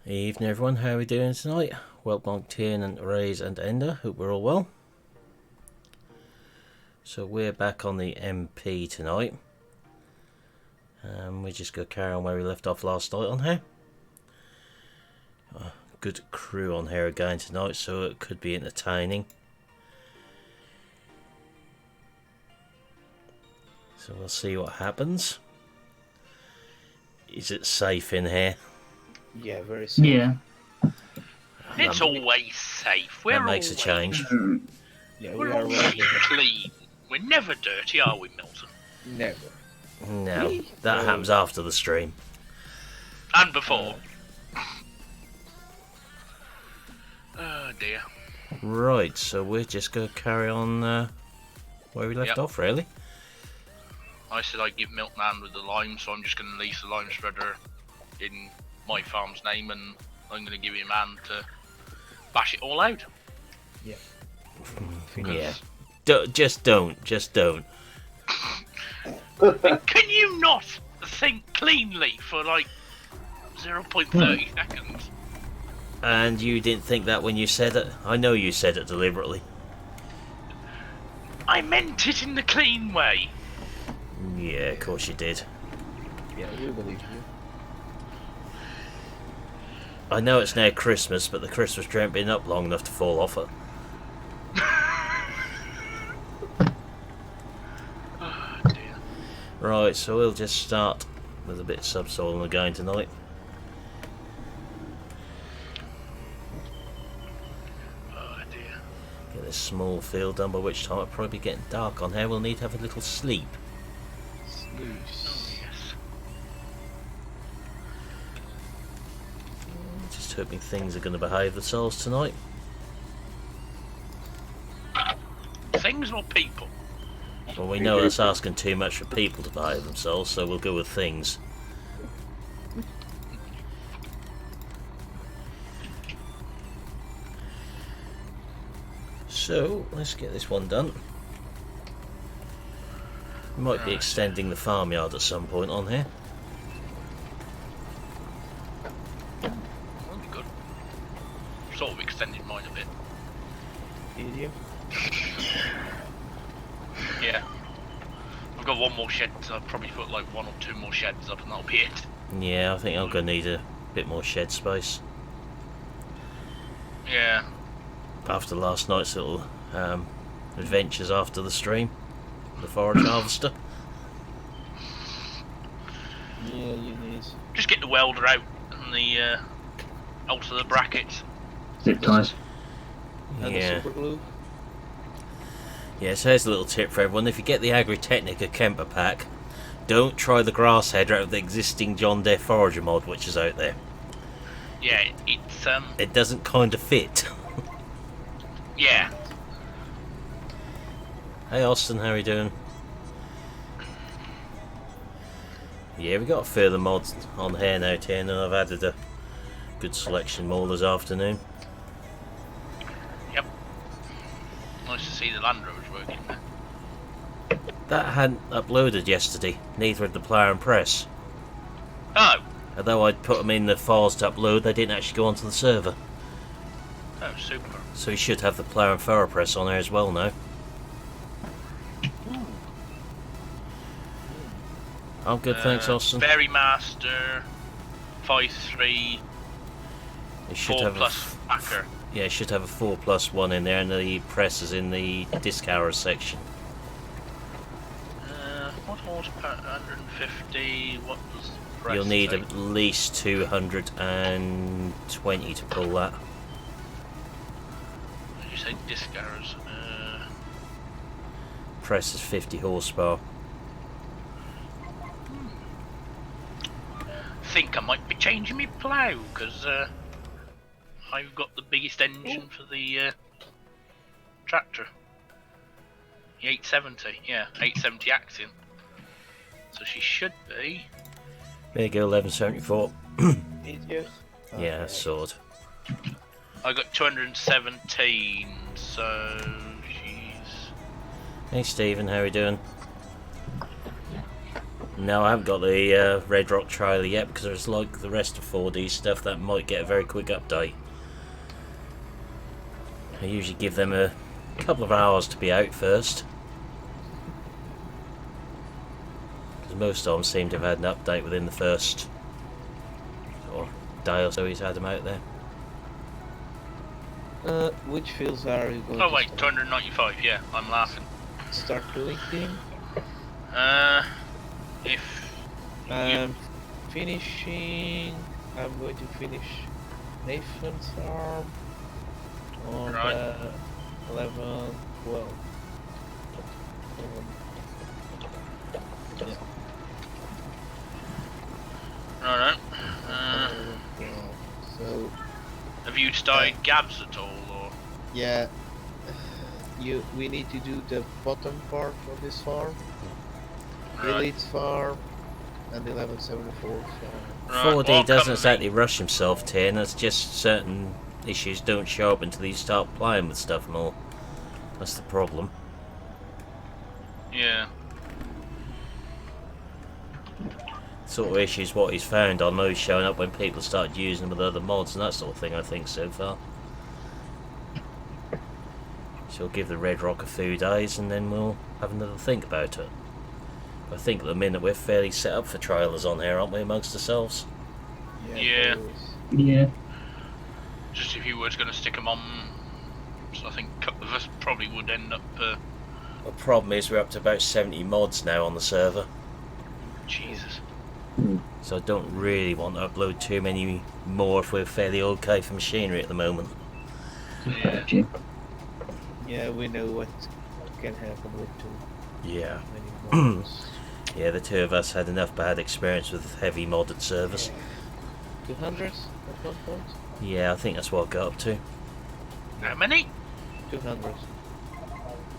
Evening everyone, how are we doing tonight? Welcome to Tien and Rays and Ender, hope we're all well. So we're back on the MP tonight. We're just going to carry on where we left off last night on here. Good crew on here again tonight, so it could be entertaining. So we'll see what happens. Is it safe in here? Yeah, very safe. Yeah. It's always safe. That makes a change. Yeah, We're we are always right. clean. We're never dirty, are we, Milton? Never. No, that happens after the stream. And before. Oh dear. Right, so we're just going to carry on where we left off, really. I said I'd give Milton a hand with the lime, so I'm just going to lease the lime spreader in my farm's name, and I'm going to give him a hand to bash it all out. Yeah. Yeah. Just don't. Can you not think cleanly for like 0.30 seconds? And you didn't think that when you said it? I know you said it deliberately. I meant it in the clean way. Yeah, of course you did. Yeah, we believe you. I know it's now Christmas, but the Christmas tree ain't been up long enough to fall off it. Oh dear. Right, so we'll just start with a bit of subsoil again tonight. Oh dear. Get this small field done, by which time it'll probably be getting dark on here. We'll need to have a little sleep. Oh yes. Just hoping things are going to behave themselves tonight. Things or people? Well, we know that's asking too much for people to behave themselves, so we'll go with things. So, let's get this one done. We might be extending the farmyard at some point on here. That'll be good. Sort of extended mine a bit. Did you? Yeah. I've got one more shed, so I'll probably put like one or two more sheds up and that'll be it. Yeah, I think I'm going to need a bit more shed space. Yeah. After last night's little adventures after the stream. The forage harvester. Yeah, you need. Just get the welder out and the alter the brackets. Zip ties. And Yeah. the super glue. Yeah, so here's a little tip for everyone. If you get the Agritechnica Kemper pack, don't try the grass header out of the existing John Deere Forager mod which is out there. Yeah, it's It doesn't kind of fit. yeah. Hey Austin, how are you doing? Yeah, we got further mods on here now, Tien, and I've added a good selection more this afternoon. Yep. Nice to see the Land Rover's working there. That hadn't uploaded yesterday, neither had the player and press. Oh. Although I'd put them in the files to upload, they didn't actually go onto the server. Oh, super. So you should have the player and TheraPress on there as well now. I'm good, thanks, Austin. Berry Master 5.3 You should 4 have plus packer. yeah, you should have a 4+1 in there, and the press is in the disc hour section. What horsepower? 150. What does the press You'll need take? at least 220 to pull that. Did you say disc arrows? Press is 50 horsepower. Think I might be changing my plough because I've got the biggest engine for the tractor. The 870, yeah, 870 Axiom. So she should be. There you go, 1174. Did you? Yeah, that's sword. I got 217, so she's. Hey Stephen, how are you doing? No, I haven't got the Red Rock trailer yet because there's like the rest of 4D stuff that might get a very quick update. I usually give them a couple of hours to be out first. Because most of them seem to have had an update within the first sort of day or so he's had them out there. Which fields are you going Oh to wait, start? 295. Yeah, I'm laughing. Start doing thing? If Finishing. I'm going to finish Nathan's farm on Right. 11, 12. Yeah. Alright. So Have you started Gabs at all, or? yeah, we need to do the bottom part of this farm, Right. Elite farm, and 1174 farm. Right, 4D well, doesn't come exactly rush himself, Tin. It's just certain issues don't show up until you start playing with stuff more. That's the problem. Yeah. Sort of issues what he's found on those showing up when people start using them with other mods and that sort of thing, I think, so far. So we'll give the Red Rock a few days and then we'll have another think about it. I think at the minute we're fairly set up for trailers on here, aren't we, amongst ourselves? Yeah. those. Yeah. Just if you were going to stick them on, so I think a couple of us probably would end up. The problem is we're up to about 70 mods now on the server, Jesus. so I don't really want to upload too many more if we're fairly okay for machinery at the moment. Yeah. Gotcha. Yeah, we know what can happen with too Yeah. many mods. Yeah, the two of us had enough bad experience with heavy modded servers. 200s at one point? Yeah, I think that's what I got up to. How many? 200s.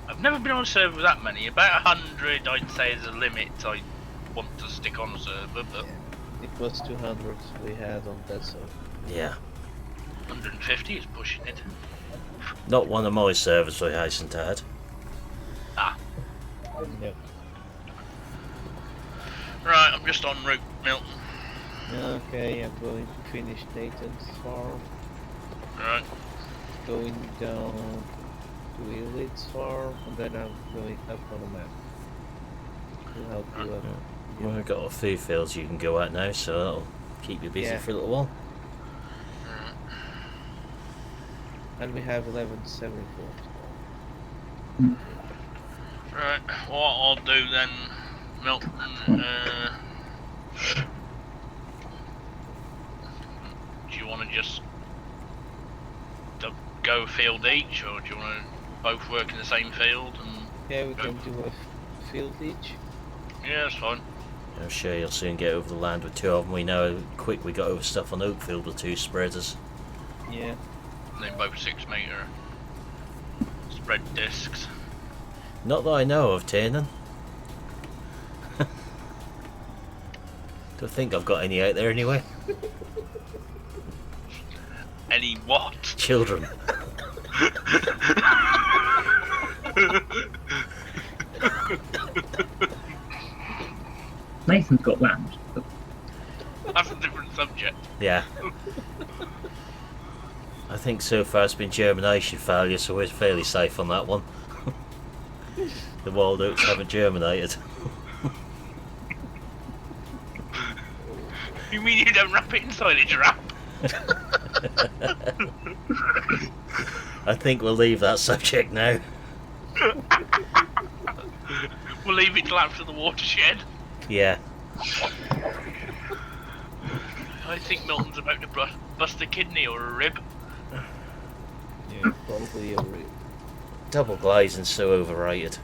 I've never been on a server with that many. About 100, I'd say, is a limit I want to stick on a server, but It was 200s we had on that server. Yeah. 150 is pushing it. Not one of my servers I hasten to add. Ah, Yep. right. I'm just en route, Milton. Okay, I'm going to finish Nathan's farm, Right. going down to Elite's farm, and then I'm going up on the map to help you up. Well, we've got a few fields you can go at now, so that'll keep you busy Yeah. for a little while. And we have 1174. Right. What I'll do then, Milton. Do you want to just go a field each, or do you want to both work in the same field? And Yeah, we can do a field each. yeah, that's fine. I'm sure you'll soon get over the land with two of them. We know how quick we got over stuff on Oakfield with two spreaders. Yeah. And then both 6 metre spread discs. Not that I know of, Tiernan. Don't think I've got any out there anyway. Any what? Children. Nathan's got land. That's a different subject. Yeah. I think so far it's been germination failure, so we're fairly safe on that one. The wild oats haven't germinated. You mean you don't wrap it inside a giraffe? I think we'll leave that subject now. We'll leave it till after the watershed. Yeah. I think Milton's about to bust a kidney or a rib. Yeah, probably a rib. Double glazing's so overrated.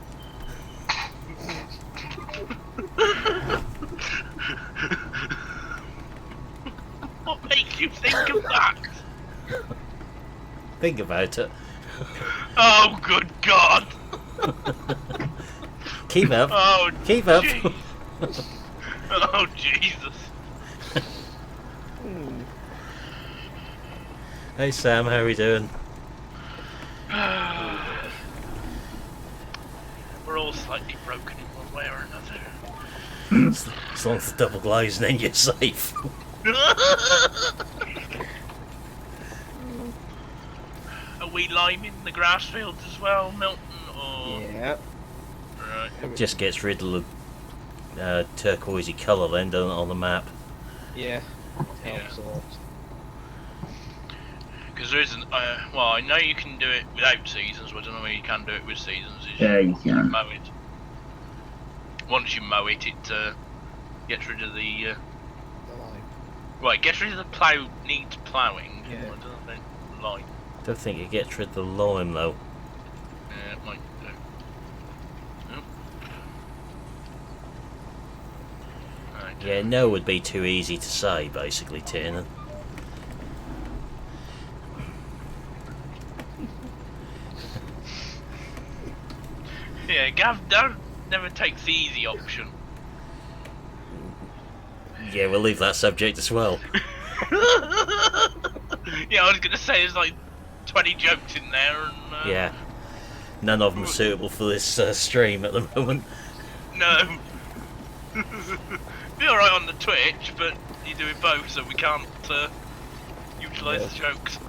What makes you think of that? Think about it. Oh, good God! Keep up. Oh, Keep up. jeez. Oh, Jesus. Hey Sam, how are we doing? We're all slightly broken in one way or another. As long as the double glazing, then you're safe. Are we liming the grass fields as well, Milton? Or... Yeah. Right. It just gets rid of the turquoisey colour then, doesn't it, on the map? Yeah. Helps a lot. Because there isn't. Well, I know you can do it without seasons, but I don't know whether you can do it with seasons. Yeah, you can. Mow it. Once you mow it, it gets rid of the. The line. Right, gets rid of the plough. Needs ploughing. Yeah. I don't think line. Don't think it gets rid of the lime though. Yeah, it might do. Oh. Right. Yeah, no would be too easy to say, basically, Tiernan. Yeah, Gav never takes the easy option. Yeah, we'll leave that subject as well. Yeah, I was gonna say there's like 20 jokes in there, and Yeah. None of them are suitable for this stream at the moment. no. Be alright on the Twitch, but you're doing both, so we can't utilise the jokes.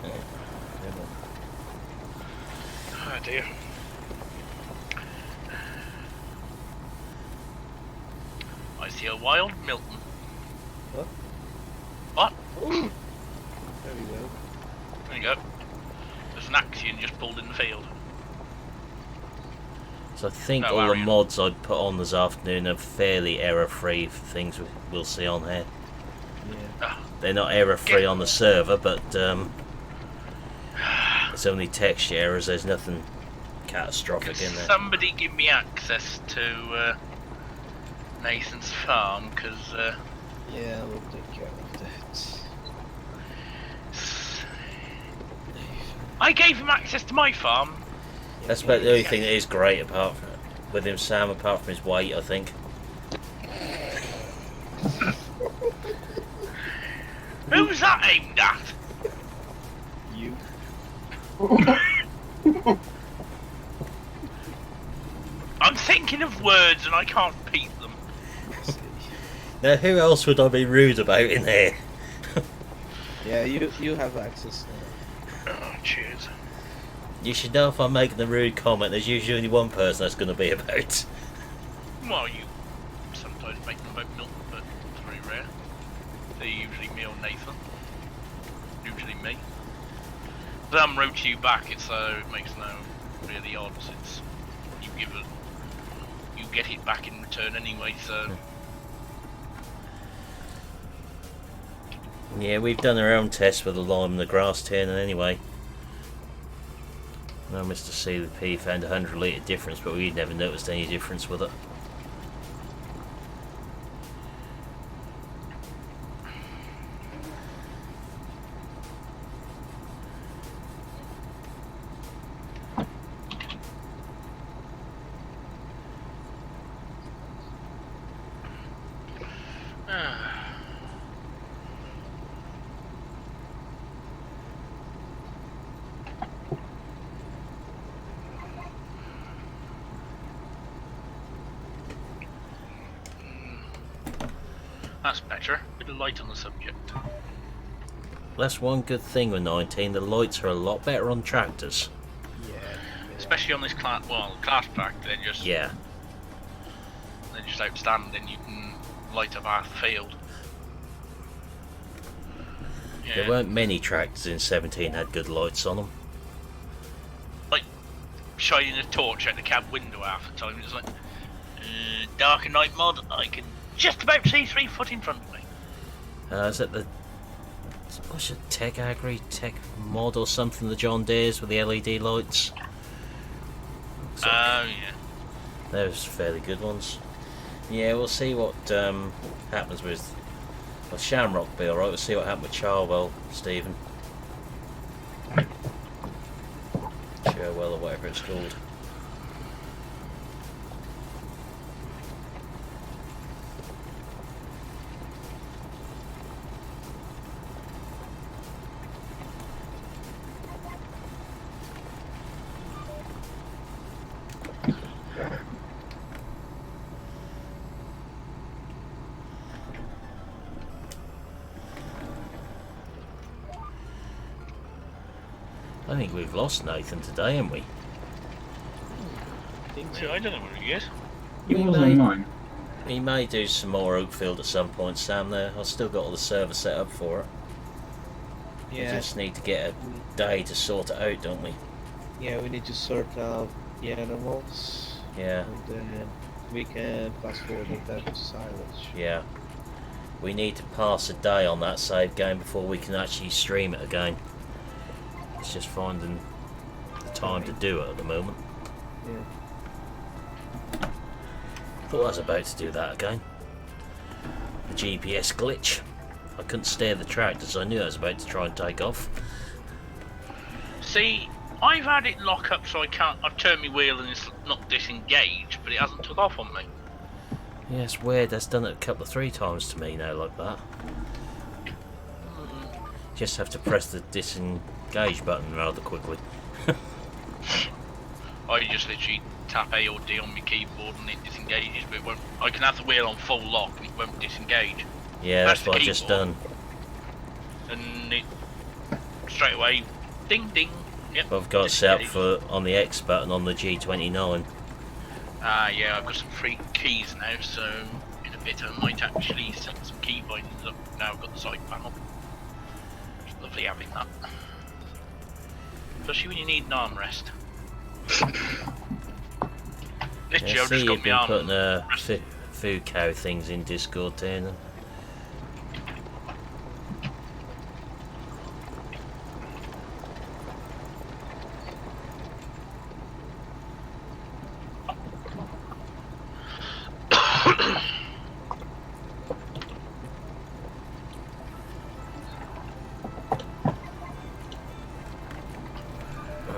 Oh dear. I see a wild Milton. What? What? There we go. There you go. There's an Axion just pulled in the field. So I think No, all the Arian. mods I'd put on this afternoon are fairly error-free for things we'll see on here. Yeah. Ah, They're not error-free on the server, but it's only texture errors. There's nothing catastrophic can in there. somebody give me access to Nathan's farm? Because Yeah, we'll take care of that. I gave him access to my farm. That's about the only thing that is great apart from with him, Sam, apart from his weight, I think. Who's that aimed at? You. I'm thinking of words and I can't repeat them. Now, who else would I be rude about in here? Yeah, you have access now. Oh, cheers. You should know if I'm making a rude comment, there's usually only one person that's going to be about. Well, you sometimes make them about Milton, but it's very rare. They're usually me or Nathan. Usually me. But I'm wrote to you back, it makes no really odds. It's you get it back in return anyway. So Yeah, we've done our own test with the lime and the grass turning anyway. Now Mr. CVP found a 100 litre difference, but we'd never noticed any difference with it. that's better. Bit of light on the subject. That's one good thing with 19, the lights are a lot better on tractors. Yeah. Especially on this class track, they're just outstanding. You can light up half the field. Yeah. There weren't many tractors in 17 had good lights on them. Like shining a torch out the cab window half the time. It's like dark and night mod. I can just about see 3 foot in front of me. Is it the what's it, Tech mod or something? The John Deere's with the LED lights. Oh yeah. Those fairly good ones. Yeah, we'll see what happens with. Well, Shamrock will be alright. We'll see what happened with Charwell, Stephen. Cherwell or whatever it's called. I think we've lost Nathan today, haven't we? I think Yeah, so. I don't know where he is. He was online. He may do some more Oakfield at some point, Sam. There, I've still got all the server set up for it. We Yeah, just need to get a day to sort it out, don't we? yeah, we need to sort out the animals, Yeah, and then we can fast forward that to silence. yeah. We need to pass a day on that save game before we can actually stream it again. It's just finding the time to do it at the moment. Yeah. Thought I was about to do that again. The GPS glitch. I couldn't steer the tractors. I knew I was about to try and take off. See, I've had it lock up so I can't. I've turned my wheel and it's not disengaged, but it hasn't took off on me. Yeah, it's weird. That's done it a three times to me now like that. Just have to press the disengage button rather quickly. I just literally tap A or D on my keyboard and it disengages, but it won't. I can have the wheel on full lock and it won't disengage. Yeah, Press that's the what I've just keyboard. done. And it straight away, ding ding. Yep. I've got it set up disengaged. for on the X button on the G29. Yeah, I've got some free keys now, so in a bit I might actually set some key bindings up. Now I've got the side panel. It's lovely having that. Especially when you need an armrest. Literally, Yeah, I've see, just you've got my been arm. putting food cow things in Discord there. Then.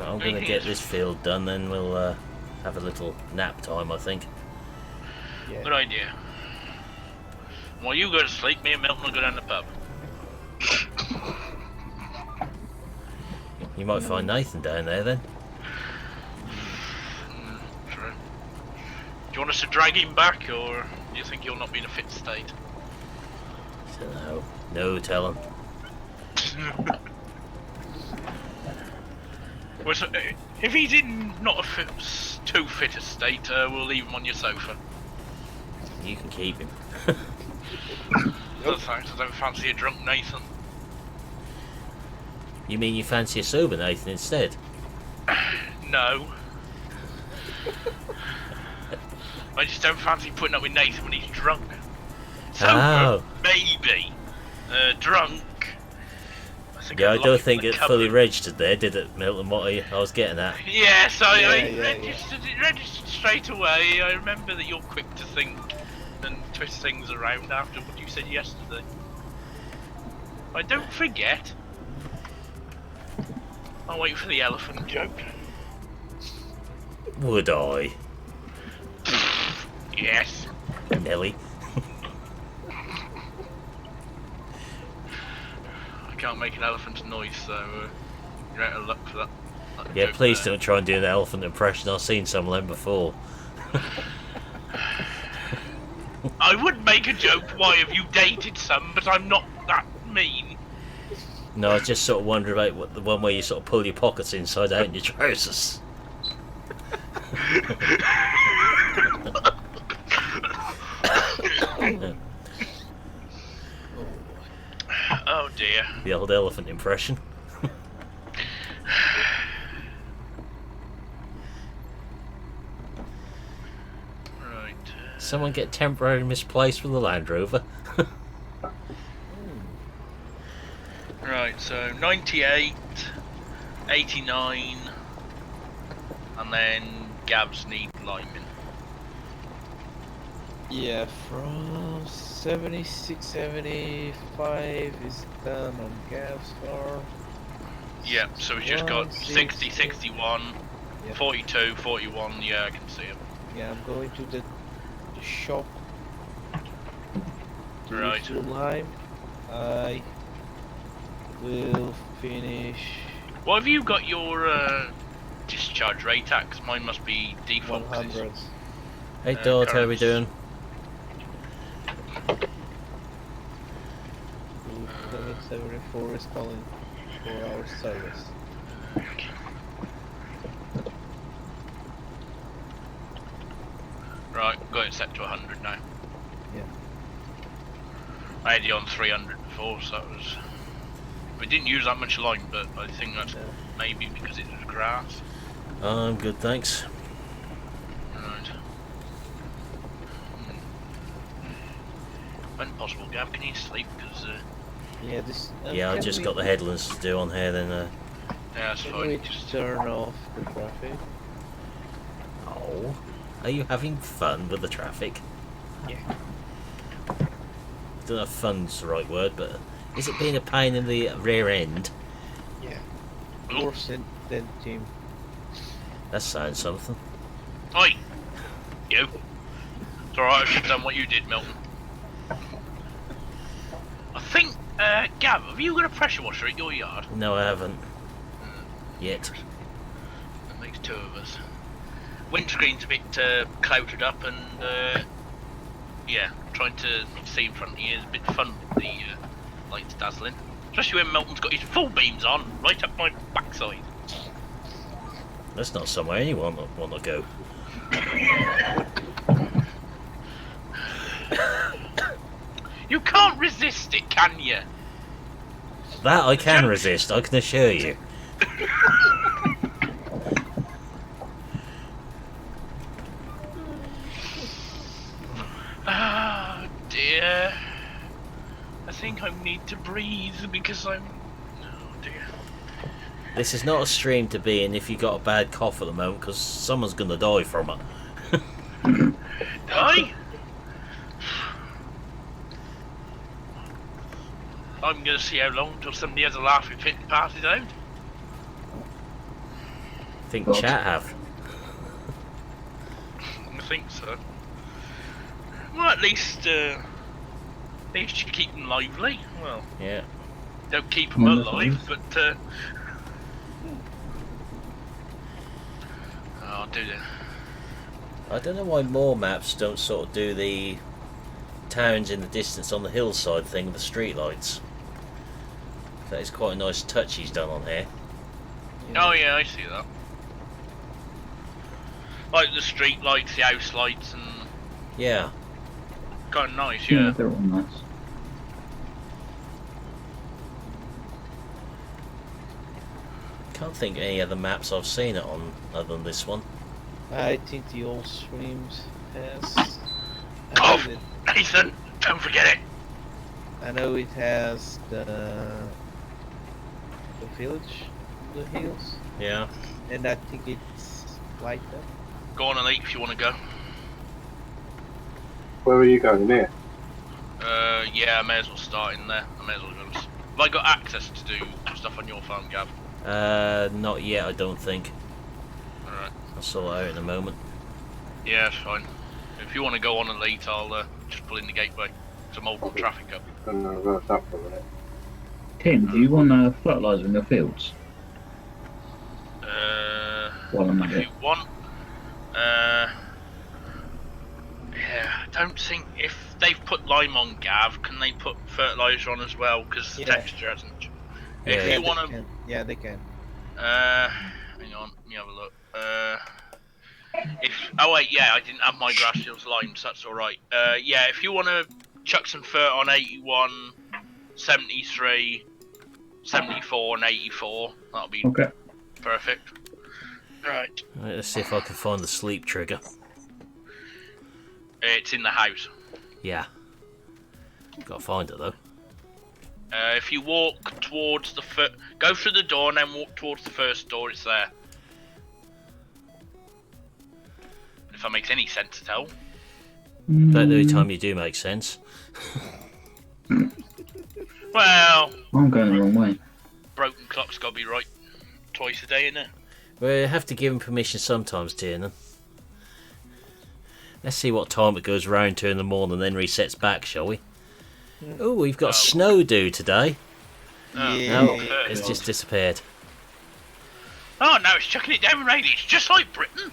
I'm going to get this field done, then we'll have a little nap time, I think. Yeah. Good idea. While you go to sleep, me and Milton will go down the pub. You might find Nathan down there then. True. Do you want us to drag him back, or do you think he'll not be in a fit state? So, no telling. Well, so, if he's in not a too fit a state, we'll leave him on your sofa. You can keep him. No thanks, I don't fancy a drunk Nathan. You mean you fancy a sober Nathan instead? No. I just don't fancy putting up with Nathan when he's drunk. Sober, Oh. maybe. Drunk. Yeah, I I'd lock don't him think in it the fully cupboard. registered there, did it, Milton? What I was getting at. Yes, I Yeah. registered it registered straight away. I remember that you're quick to think and twist things around after what you said yesterday. I don't forget. I'll wait for the elephant joke. Would I? Yes. Nelly. I can't make an elephant's noise, so you're out of luck for that. Yeah, joke please there. don't try and do an elephant impression. I've seen some of them before. I would make a joke, why have you dated some, but I'm not that mean. No, I was just sort of wondering about the one where you sort of pull your pockets inside out in your trousers. Oh dear. The old elephant impression. Right. Someone get temporarily misplaced with the Land Rover. Right, so 98, 89, and then Gabs need linemen. Yeah, from 76, 75 is done on Gav's car. Yeah, so we just got 60, 60. 61, Yeah. 42, 41, yeah, I can see him. Yeah, I'm going to the shop. to Right. refill lime. I will finish What have you got your discharge rate at? 'Cause mine must be default. 'cause it's- 100. Hey Dot, how we currents. doing? 774 is calling for our service. Right, got it set to 100 now. Yeah. I had it on 300 before, so it was. We didn't use that much line, but I think that's maybe because it was grass. I'm good, thanks. Right. When possible, Gav, can you sleep? Because Yeah, this. Yeah, I just got the headlands to do on here. Then. yeah, that's Can fine. we turn off the traffic? Oh, are you having fun with the traffic? Yeah. I don't know if fun's the right word, but is it being a pain in the rear end? Yeah. Ooh. Worse than Jim. That sounds something. Oi! You! It's alright, I should have done what you did, Milton. I think, Gav, have you got a pressure washer at your yard? No, I haven't. Yet. That makes two of us. Windscreen's a bit clouded up and, yeah, trying to see in front of you is a bit fun with the lights dazzling. Especially when Milton's got his full beams on, right up my backside. That's not somewhere anyone would want to go. You can't resist it, can you? That I can resist, I can assure you. Ah, dear. I think I need to breathe because I'm... Oh, dear. This is not a stream to be in if you got a bad cough at the moment, because someone's going to die from it. Die? I'm going to see how long until somebody has a laughing fit and passes out. I think chat have. I think so. Well, at least you keep them lively. Well, Yeah. don't keep them alive, but oh, do they? I don't know why more maps don't sort of do the towns in the distance on the hillside thing with the streetlights. That is quite a nice touch he's done on here. Oh yeah, I see that. Like the street lights, the house lights, and Yeah. kind of nice, yeah. They're all nice. Can't think any other maps I've seen it on other than this one. I think the old streams has. Oh, Nathan, don't forget it. I know it has the village, the hills, Yeah. and I think it's like that. Go on, Elite, if you want to go. Where are you going here? Yeah, I may as well start in there. I may as well go. Have I got access to do stuff on your phone, Gav? Not yet, I don't think. Alright. I'll sort it out in a moment. Yeah, it's fine. If you want to go on Elite, I'll just pull in the gateway. So I'm holding traffic up. I'm going to reverse up for a minute. Tim, do you want fertiliser in your fields? While I'm at If it. you want. Yeah, I don't think if they've put lime on, Gav, can they put fertiliser on as well? Because the Yeah. texture hasn't. Yeah. If Yeah, you they want to, can. Yeah, they can. hang on, let me have a look. Oh wait, yeah, I didn't have my grass fields limed, so that's all right. Yeah, if you want to chuck some fert on 81, 73, 74, and 84, that'll be Okay. perfect. Right, Let's see if I can find the sleep trigger. it's in the house. Yeah. Gotta find it though. If you walk towards the go through the door and then walk towards the first door, it's there. If that makes any sense at all. About the only time you do make sense. Well, I'm going the wrong way. broken clock's got to be right twice a day, innit? We have to give him permission sometimes, Tiernan. Let's see what time it goes round to in the morning, then resets back, shall we? Oh, we've got snow due today. Oh, Yeah. No, perfect. it's just disappeared. Oh no, it's chucking it down with rain. It's just like Britain.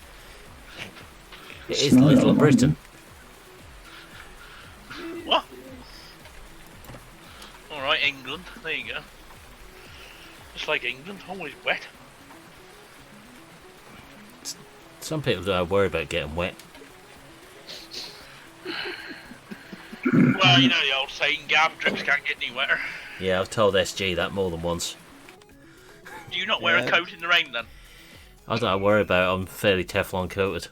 It is Snow Little on Britain. What? Alright, England. There you go. Just like England, always wet. Some people don't worry about getting wet. Well, you know the old saying, Gav drips can't get any wetter. Yeah, I've told SG that more than once. Do you not wear a coat in the rain then? I don't worry about it, I'm fairly Teflon coated.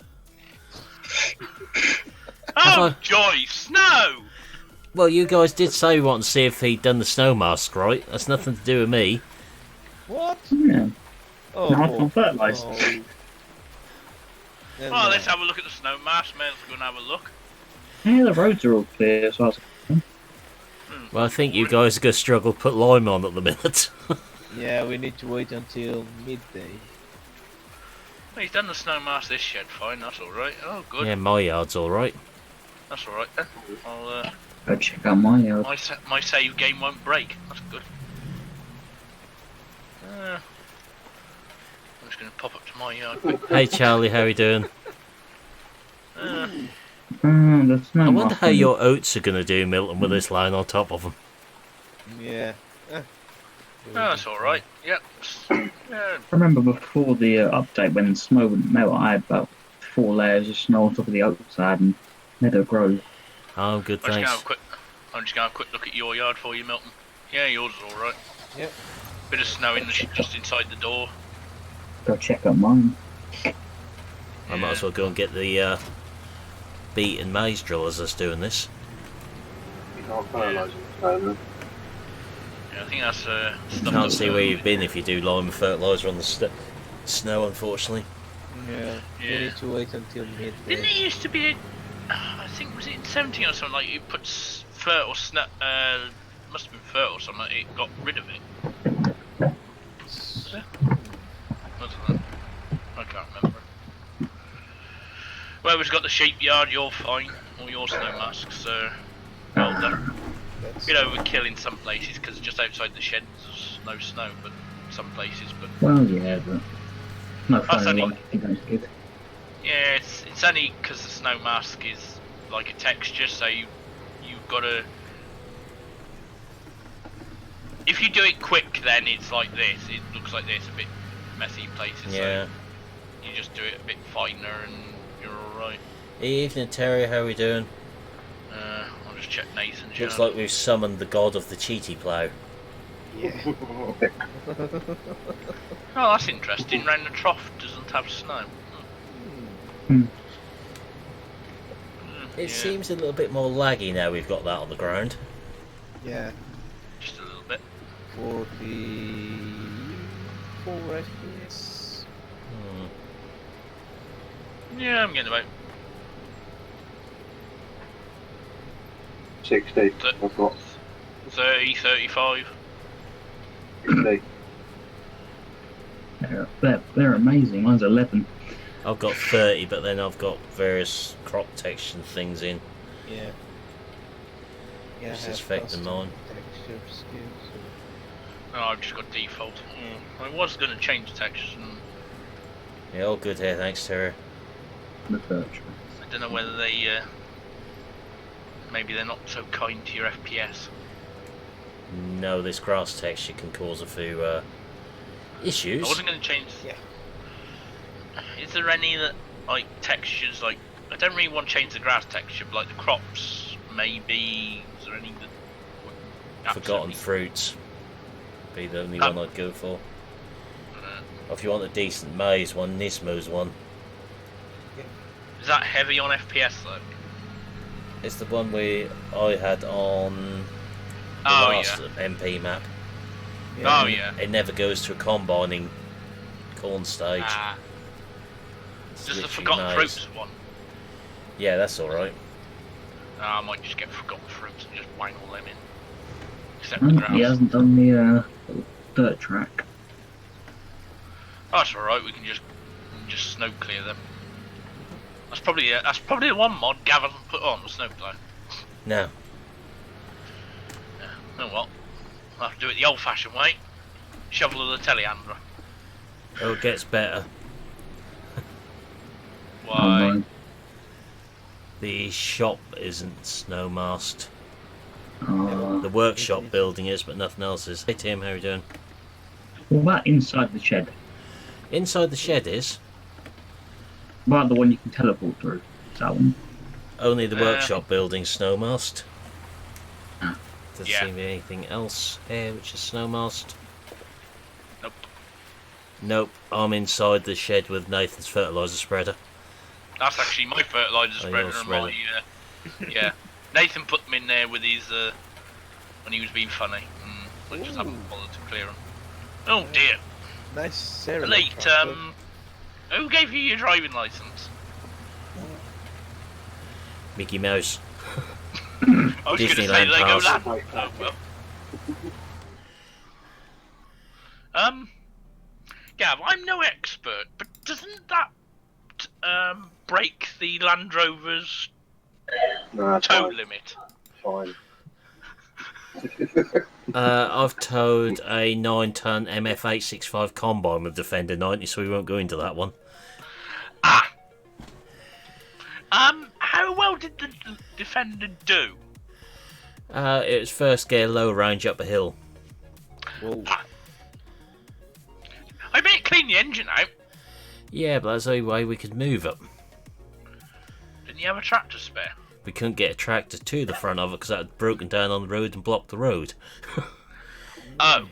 Oh, Joyce, no! Well, you guys did say you wanted to see if he'd done the snow mask, right? That's nothing to do with me. What? Yeah. Oh, Nice on fertilised. Well, let's have a look at the snow mask. May as well go and have a look. Yeah, the roads are all clear, so I was... Well, I think you guys are going to struggle to put lime on at the minute. Yeah, we need to wait until midday. Well, he's done the snow mask this shed, fine, that's alright. Oh, good. Yeah, my yard's alright. That's alright then. I'll, Go check out my yard. my save game won't break. That's good. I'm just going to pop up to my yard. Hey Charlie, how you doing? That's no I wonder how mask. your oats are going to do, Milton, with this line on top of them. Yeah. Oh, that's alright. Yep. Yeah. I remember before the update when snow wouldn't melt, I had about 4 layers of snow on top of the oats I had in Meadow Grove. Oh, good, I'm just thanks. going to have a quick look at your yard for you, Milton. Yeah, yours is alright. Yep. Bit of snow in the just inside the door. Go check out mine. I might as well go and get the beet and maize drill as I was doing this. You can't fertilise it, so Yeah, I think that's stuff. Can't that's, see where you've been if you do lime and fertiliser on the snow, unfortunately. Yeah. We Yeah. need to wait until midday. Didn't it used to be? I think was it in 17 or something, like you put fur or snow. Must have been fur or something. It got rid of it. Was it? Wasn't it? I can't remember. Well, we've got the sheep yard. You're fine. All your snow masks are well done. That's You know, we're killing some places because just outside the sheds there's no snow, but some places. But Well, yeah, but no That's fun only- like it goes good. yeah, it's only because the snow mask is like a texture, so you've got to. If you do it quick, then it's like this. It looks like this, a bit messy in places. Yeah. So you just do it a bit finer, and you're all right. Evening, Terry. How are we doing? I'll just check Nathan's. Looks yard. like we've summoned the god of the cheaty plough. yeah. Oh, that's interesting. Round the trough doesn't have snow. It Yeah, seems a little bit more laggy now we've got that on the ground. Yeah. just a little bit. 44 FPS. Yeah, I'm getting about 60. I've got 30, 35. 60. They're amazing. Mine's 11. I've got 30, but then I've got various crop protection things in. Yeah. Yeah. Which I is have affecting custom mine. texture skills. No, I've just got default. I was going to change the textures, and Yeah, all good here, thanks, Terry. The birch. I don't know whether they. Maybe they're not so kind to your FPS. No, this grass texture can cause a few I issues. wasn't going to change. Yeah. Is there any that like textures like? I don't really want to change the grass texture, but like the crops, maybe. Is there any that? would Forgotten absolutely- fruits be the only Oh. one I'd go for. Uh, Or if you want a decent maize one, Nismo's one. Is that heavy on FPS though? It's the one I had on the Oh last yeah. MP map. Oh yeah. It never goes to a combining corn stage. Ah. It's Does the literally forgotten maize. fruits one? Yeah, that's alright. I might just get forgotten fruits and just wang all them in. Except the grass. He hasn't done the dirt track. Oh, that's alright, we can just snow clear them. That's probably the one mod Gav hasn't put on, the snowplow. Now, Oh well. I'll have to do it the old fashioned way. Shovel of the telehandler. oh, it gets better. Why? The shop isn't snow masked. Oh, The workshop building is, but nothing else is. Hey Tim, how are you doing? what about inside the shed? Inside the shed is. About the one you can teleport through. Is that one? Only the workshop building snowmast. Doesn't Yeah. seem to be anything else here which is snowmast. Nope. Nope, I'm inside the shed with Nathan's fertiliser spreader. That's actually my fertiliser Oh, spreader your and my yeah. Nathan put them in there with his when he was being funny. I just haven't bothered to clear them. Oh dear. Nice Sarah. Elite, who gave you your driving license? Mickey Mouse. I was going to say Disneyland Lego pass. Land. Oh, well. Gav, I'm no expert, but doesn't that break the Land Rover's No, it's tow fine. limit? Fine. I've towed a 9-ton MF865 combine with Defender 90, so we won't go into that one. Ah. How well did the Defender do? It was first gear low range up a hill. Whoa. I bet it cleaned the engine out. Yeah, but that's the only way we could move it. Didn't you have a tractor spare? We couldn't get a tractor to the front of it because that had broken down on the road and blocked the road. Oh.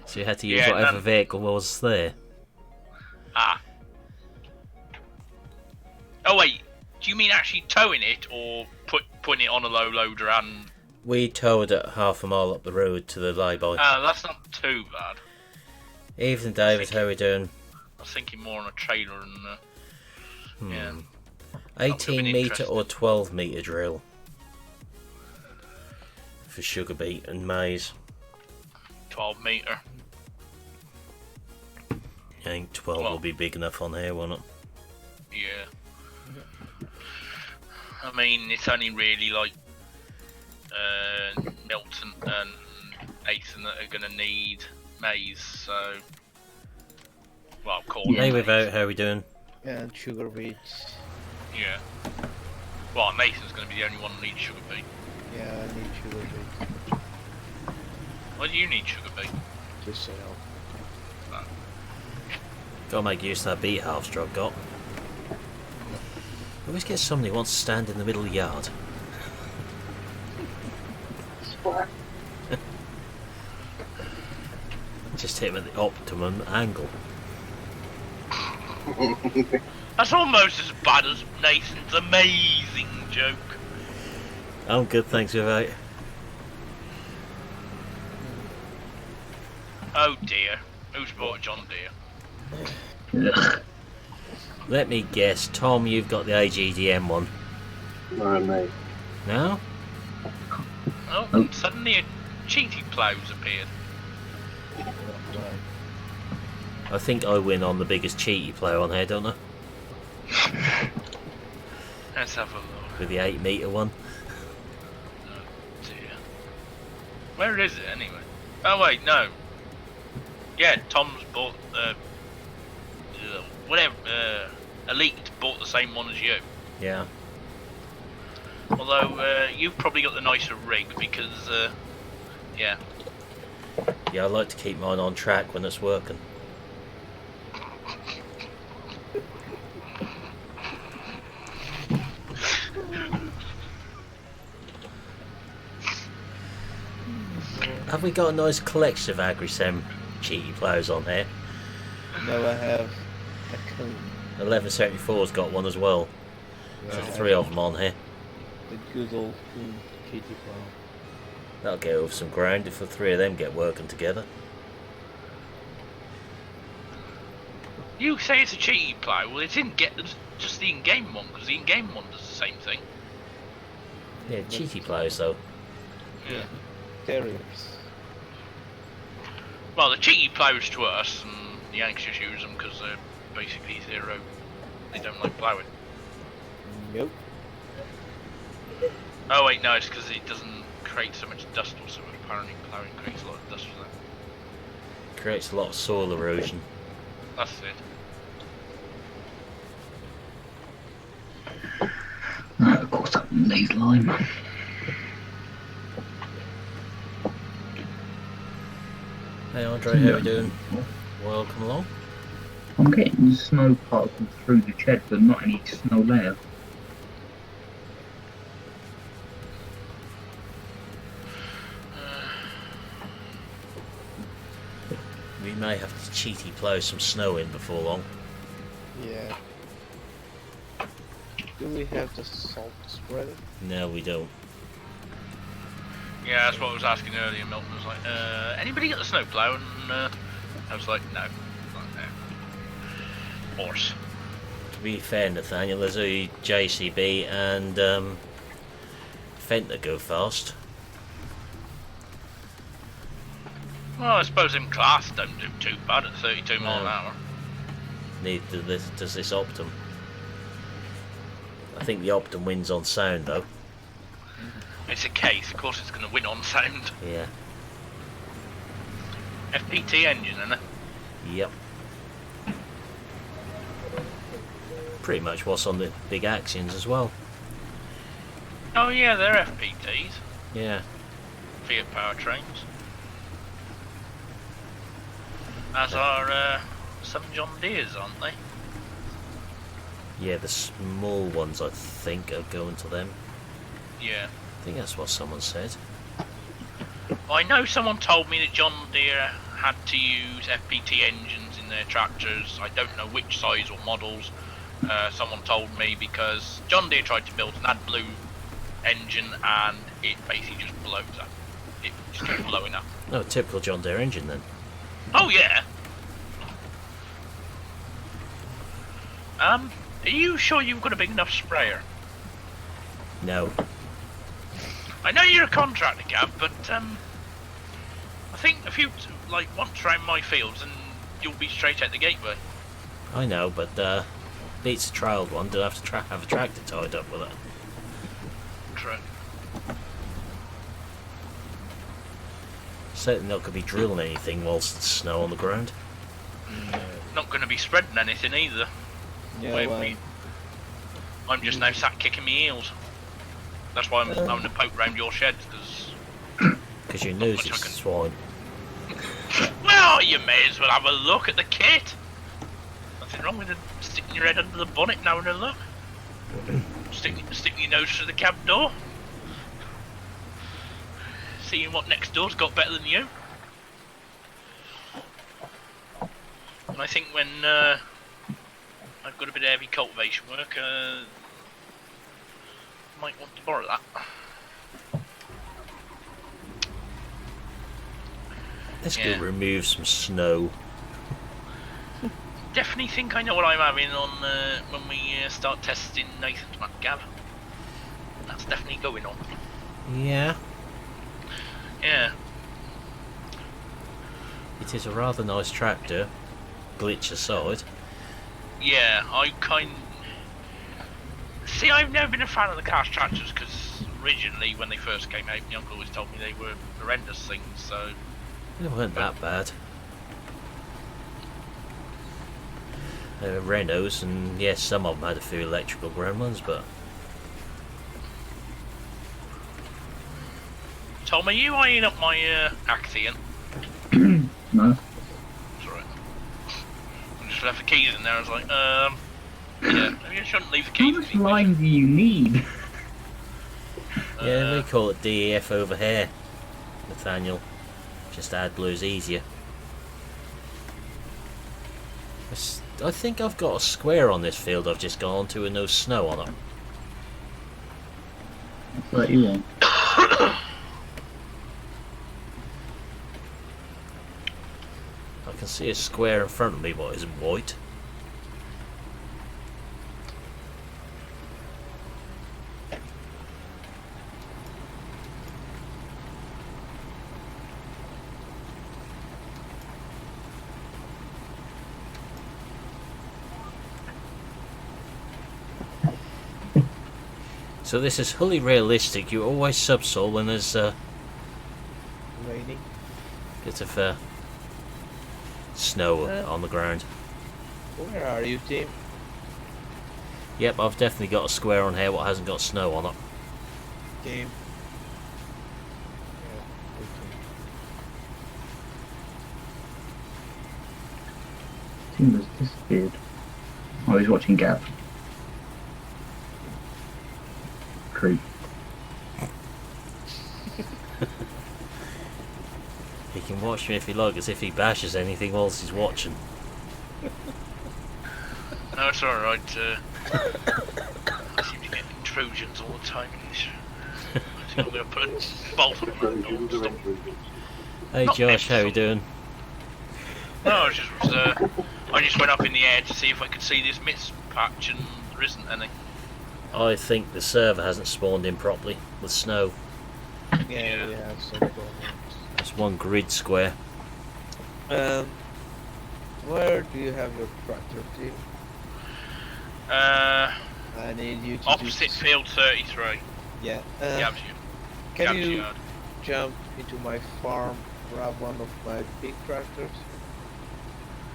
So you had to use Yeah, whatever vehicle was there. Ah. Oh wait, do you mean actually towing it or putting it on a low loader and... We towed it half a mile up the road to the lay-by. that's not too bad. Evening, David, how are we doing? I was thinking more on a trailer and... Yeah. 18 been metre interesting. or 12 metre drill for sugar beet and maize. 12 metre. I think 12 Well- will be big enough on here, won't it? Yeah. I mean, it's only really like Milton and Acer that are going to need maize, so... Well, corn. Hey, and without, maize. how are we doing? And sugar beets. Yeah. Well, Nathan's going to be the only one that needs sugar beet. Yeah, I need sugar beets. Why do you need sugar beet? Just so you know. Gotta make use of that beet harvester I've got. Always get somebody who wants to stand in the middle of the yard. Just hit him at the optimum angle. That's almost as bad as Nathan's amazing joke. I'm good, thanks, without. Oh dear. Who's bought John Deere? Ugh. Let me guess, Tom, you've got the AGDM one. No, mate. No? Oh, Oh. suddenly a cheaty plough's appeared. I think I win on the biggest cheaty player on here, don't I? Let's have a look. With the 8 metre one. Oh dear. Where is it anyway? Oh wait, no. Yeah, Tom's bought whatever. Elite bought the same one as you. Yeah. Although you've probably got the nicer rig because yeah. Yeah, I like to keep mine on track when it's working. Have we got a nice collection of Agrisem cheaty players on here? Now I have a cone. 1174's got one as well. So 3 of them on here. The good old kitty plow. That'll get over some ground if the 3 of them get working together. You say it's a cheaty plough. Well, it's just the in-game one because the in-game one does the same thing. Yeah, cheaty players though. Yeah. Terriers. Well, the cheaty ploughs to us, and the Yanks just use them because they're basically zero. They don't like ploughing. Nope. Oh wait, no, it's because it doesn't create so much dust or something. Apparently, ploughing creates a lot of dust for that. Creates a lot of soil erosion. That's it. Of course, that one needs lime. Hey Andre, how are we doing? Welcome along. I'm getting snow particles through the shed, but not any snow layer. We may have to cheaty plough some snow in before long. Yeah. Do we have the salt spreader? No, we don't. Yeah, that's what I was asking earlier. Milton was like, anybody get the snowplow? And I was like, no. Like, no. Horse. To be fair, Nathaniel, there's a JCB and Fent that go fast. Well, I suppose them class don't do too bad at 32 mile an hour. Neither does this Optum. I think the Optum wins on sound though. It's a case, of course it's going to win on sound. Yeah. FPT engine, isn't it? Yep. Pretty much what's on the big Axions as well. Oh yeah, they're FPTs. Yeah. Fiat powertrains. As are some John Deeres, aren't they? Yeah, the small ones I think are going to them. Yeah. I think that's what someone said. I know someone told me that John Deere had to use FPT engines in their tractors. I don't know which size or models. Someone told me because John Deere tried to build an AdBlue engine and it basically just blows up. It just keeps blowing up. Oh, typical John Deere engine then. Oh yeah. Are you sure you've got a big enough sprayer? No. I know you're a contractor, Gav, but I think if you once round my fields and you'll be straight at the gateway. I know, but beats a trialed one. Do have to have a tractor tied up with it. True. Certainly not going to be drilling anything whilst there's snow on the ground. Not going to be spreading anything either. Yeah, Wait, well, I'm just now sat kicking my heels. That's why I'm having to poke round your shed, because you lose it, swine. well, you may as well have a look at the kit. Nothing wrong with sticking your head under the bonnet now and a look. Stick your nose through the cab door. Seeing what next door's got better than you. And I think when I've got a bit of heavy cultivation work, might want to borrow that. Let's go remove some snow. Definitely think I know what I'm having on when we start testing Nathan's Mac, Gav. That's definitely going on. Yeah. Yeah. It is a rather nice tractor, glitch aside. Yeah, See, I've never been a fan of the cast tractors because originally when they first came out, my uncle always told me they were horrendous things, so... They weren't that bad. They were Renaults, and yes, some of them had a few electrical gremlins, but... Tom, are you eyeing up my Axion? No. Sorry. I just left the keys in there, I was like, yeah, maybe I shouldn't leave the How keys. much line do you need? Yeah, they call it DEF over here, Nathaniel. Just AdBlue's easier. I think I've got a square on this field I've just gone to with no snow on it. That's what you want. I can see a square in front of me but isn't white. So this is wholly realistic. You always subsole when there's raining. bit of snow on the ground. Where are you, Tim? Yep, I've definitely got a square on here what hasn't got snow on it. Tim. Yeah, Tim has disappeared. Oh, he's watching Gav. Creep. He can watch me if he likes, as if he bashes anything whilst he's watching. No, it's alright. I seem to get intrusions all the time. I think I'm going to put a bolt on that door and stop. Hey Not Josh, how you doing? No, I just went up in the air to see if I could see this mist patch, and there isn't any. I think the server hasn't spawned in properly with snow. Yeah, we have some problems. It's one grid square. Where do you have your tractor, Tim? I need you to Opposite do... field 33. Yeah. Gab's Can you yard. jump into my farm, grab one of my big tractors,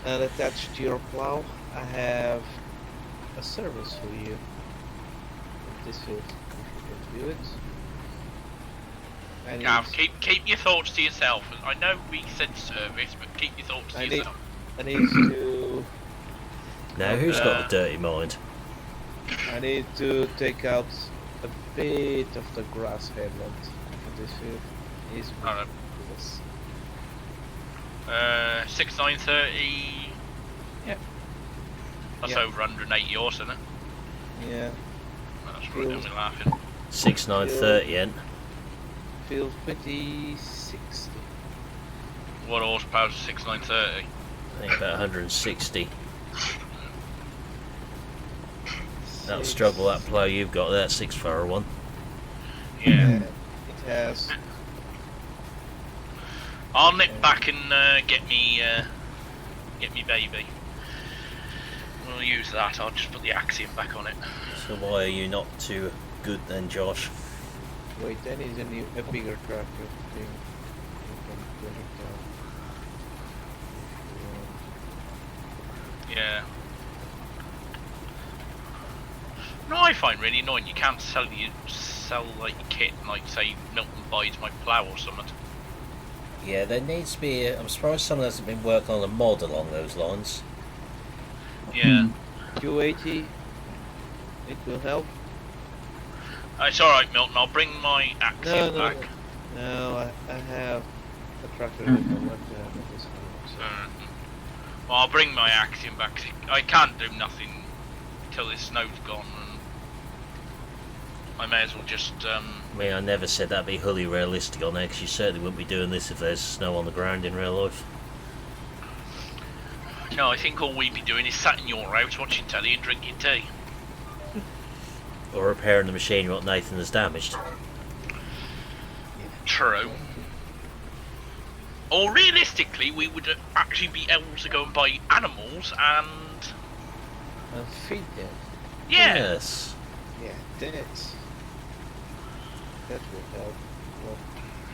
and attach to your plow? I have a service for you. This field, if you can do it. I need, Gav, keep your thoughts to yourself. I know we said service, but keep your thoughts to yourself. I need to. Now, who's got a dirty mind? I need to take out a bit of the grass headland for this field. Is Alright. this. 6930. Yeah. That's Yeah. over 180 yours, isn't it? Yeah. That's right, then we're laughing. 6930, ain't? Field 2060. What horsepower is 6930? I think about 160. That'll struggle that plough you've got, that 6-furrow one. Yeah. It has. I'll nip back and get me baby. We'll use that. I'll just put the Axiom back on it. So why are you not too good then, Josh? Wait, that is a bigger tractor thing. You can put it down. Yeah. No, I find really annoying. You can't sell like your kit, like say Milton buys my plough or something. Yeah, there needs to be. I'm surprised someone hasn't been working on a mod along those lines. Yeah. Q80, it will help. It's alright, Milton. I'll bring my Axiom back. No, I have a tractor that can work this one. Well, I'll bring my Axiom back. 'Cause I can't do nothing till this snow's gone, and I may as well just. I mean, I never said that'd be wholly realistic on there, because you certainly wouldn't be doing this if there's snow on the ground in real life. No, I think all we'd be doing is sat in your house watching telly and drinking tea. Or repairing the machinery what Nathan has damaged. True. Or realistically, we would actually be able to go and buy animals and. And feed them. Yeah. Yes. Yeah, that will help. Well,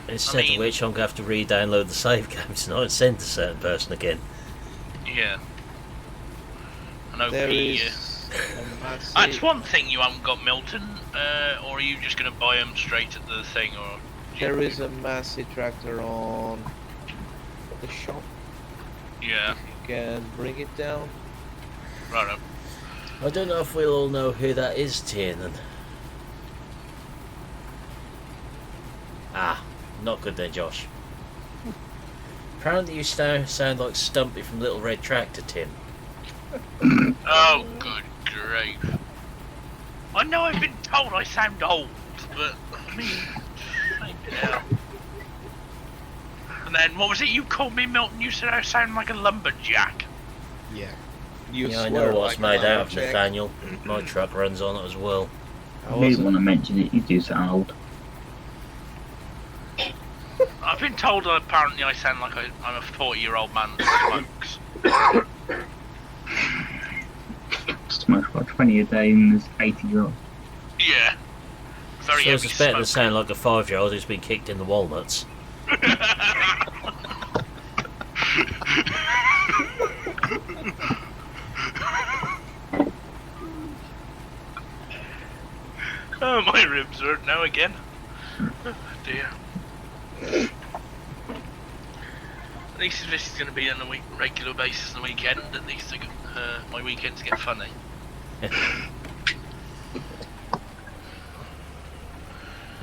Instead I mean- of which, I'm going to have to re-download the save game tonight and send to a certain person again. Yeah. I know there P, is a massive... That's one thing you haven't got, Milton. Or are you just going to buy them straight at the thing? Or There is a massive tractor on the shop. yeah, If you can bring it down. right up. I don't know if we'll all know who that is, Tiernan. Ah, not good then, Josh. Apparently you sound like Stumpy from Little Red Tractor, Tim. Oh, good grief. I know I've been told I sound old, but I mean, flipping hell. And then, what was it you called me, Milton? You said I sound like a lumberjack. Yeah. You Yeah, I swear know what's like made a out of, lumberjack. Nathaniel. My truck runs on it as well. I You didn't was- want to mention it, you do sound old. I've been told that apparently I sound like I'm a 40-year-old man that smokes. Smoke about 20 a day and there's 80-year-olds. Yeah. Very So I heavy suspect smoke. to sound like a 5-year-old who's been kicked in the walnuts. Oh, my ribs hurt now again. Oh, dear. At least if this is going to be on a regular basis on the weekend, at least my weekends get funny.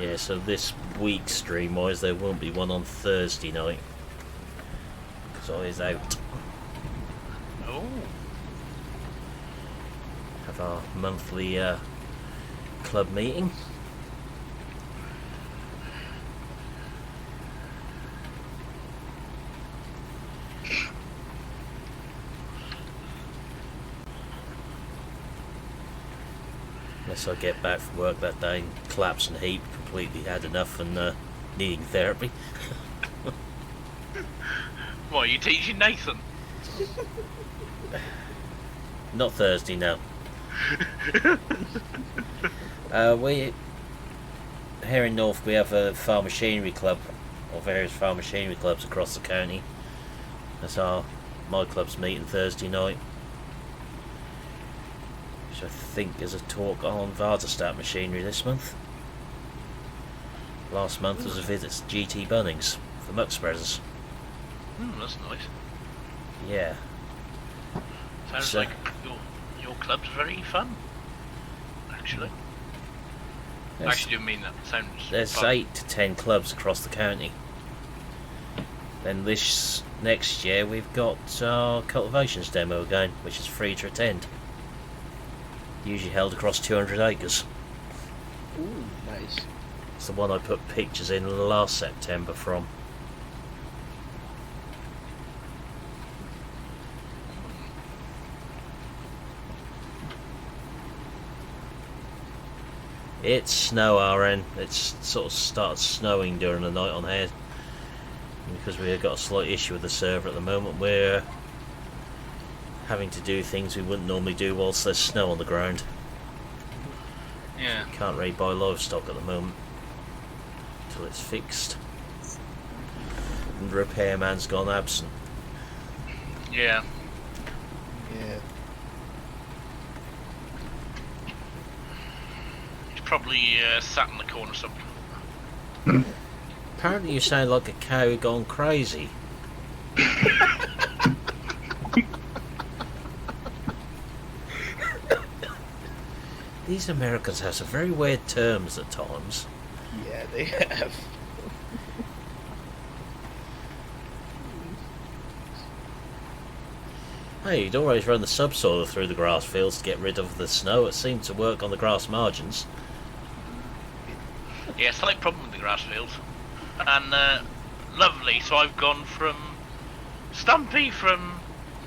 Yeah, so this week stream-wise, there won't be one on Thursday night. Because I is out. Oh. Have our monthly club meeting. Unless I get back from work that day and collapse and heap, completely had enough and needing therapy. What, are you teaching Nathan? Not Thursday, no. We here in North, we have a farm machinery club, or various farm machinery clubs across the county. That's my club's meeting Thursday night. Which I think is a talk on Varderstadt machinery this month. Last month was a visit to GT Bunnings for muck spreaders. That's nice. Yeah. Sounds So- like your club's very fun. Actually. I actually do mean that. Sounds There's fun. 8 to 10 clubs across the county. Then this next year we've got our cultivations demo again, which is free to attend. Usually held across 200 acres. Ooh, nice. It's the one I put pictures in last September from. It's snow our end. It's sort of started snowing during the night on here. Because we've got a slight issue with the server at the moment. We're having to do things we wouldn't normally do whilst there's snow on the ground. Yeah. Can't really buy livestock at the moment until it's fixed. And the repairman's gone absent. Yeah. Yeah. He's probably sat in the corner somewhere. Apparently you sound like a cow gone crazy. These Americans have some very weird terms at times. Yeah, they have. Hey, you'd always run the subsoiler through the grass fields to get rid of the snow. It seemed to work on the grass margins. Yeah, slight problem with the grass fields. And lovely, so I've gone from Stumpy from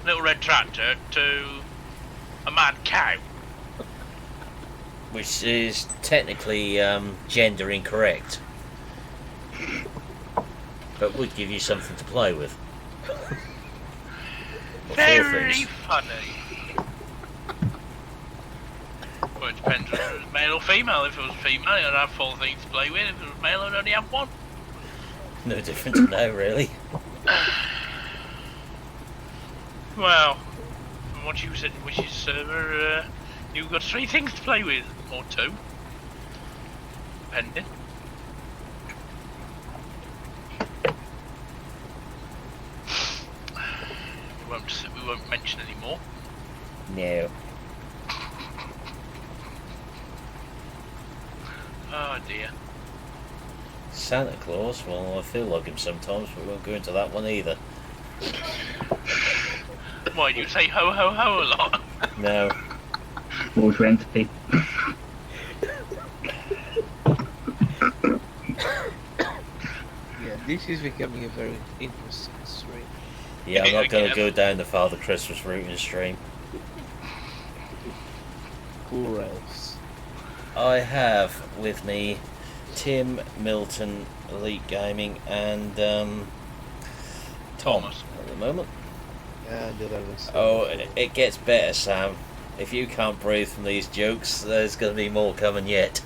Little Red Tractor to a mad cow. Which is technically gender incorrect. But would give you something to play with. Or feel Very things. funny. Well, it depends whether it was male or female. If it was female, I'd have 4 things to play with. If it was male, I'd only have 1. No different to now, really. Well, from what you said in Wish's server, you've got 3 things to play with, or 2, depending. We won't mention any more. No. Oh dear. Santa Claus, well, I feel like him sometimes, but we won't go into that one either. Why, you say ho ho ho a lot? No. Autoentity. Yeah, this is becoming a very interesting stream. Yeah, I'm not going to Again. go down the Father Christmas route in the stream. Poor elves. I have with me Tim, Milton, Elite Gaming, and Tom Thomas. at the moment. Yeah, the others. Oh, it gets better, Sam. If you can't breathe from these jokes, there's going to be more coming yet.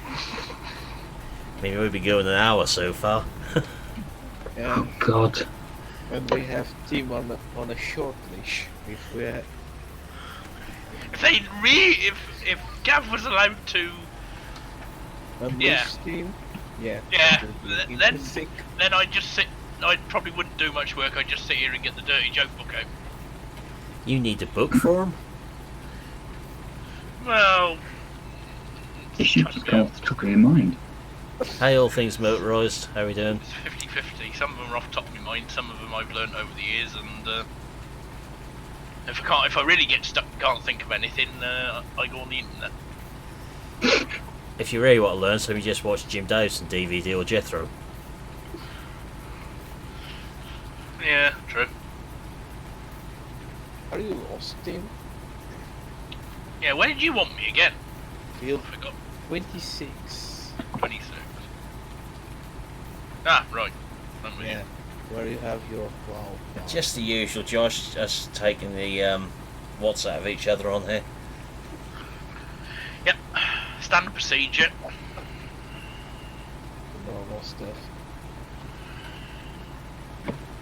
I mean, we've been going an hour so far. Yeah, Oh God. and we have Tim on a short leash. If we had, If they if Gav was allowed to, unleash Yeah. Tim, yeah, Yeah, that would be then- interesting. then I'd just sit I probably wouldn't do much work. I'd just sit here and get the dirty joke book out. You need a book for them? Well, You should just go off the top of your mind. Hey, all things motorised, how are we doing? it's 50-50. Some of them are off the top of my mind. Some of them I've learnt over the years, and if I really get stuck, can't think of anything, I go on the internet. If you really want to learn, so you just watch Jim Davison DVD or Jethro. Yeah, true. Are you lost, Tim? Yeah, where did you want me again? Field I forgot. 26. 26. Ah, right. I'm with Yeah, where you have your plow. Just the usual, Josh, us taking the what's out of each other on here. Yep. Standard procedure. Normal stuff.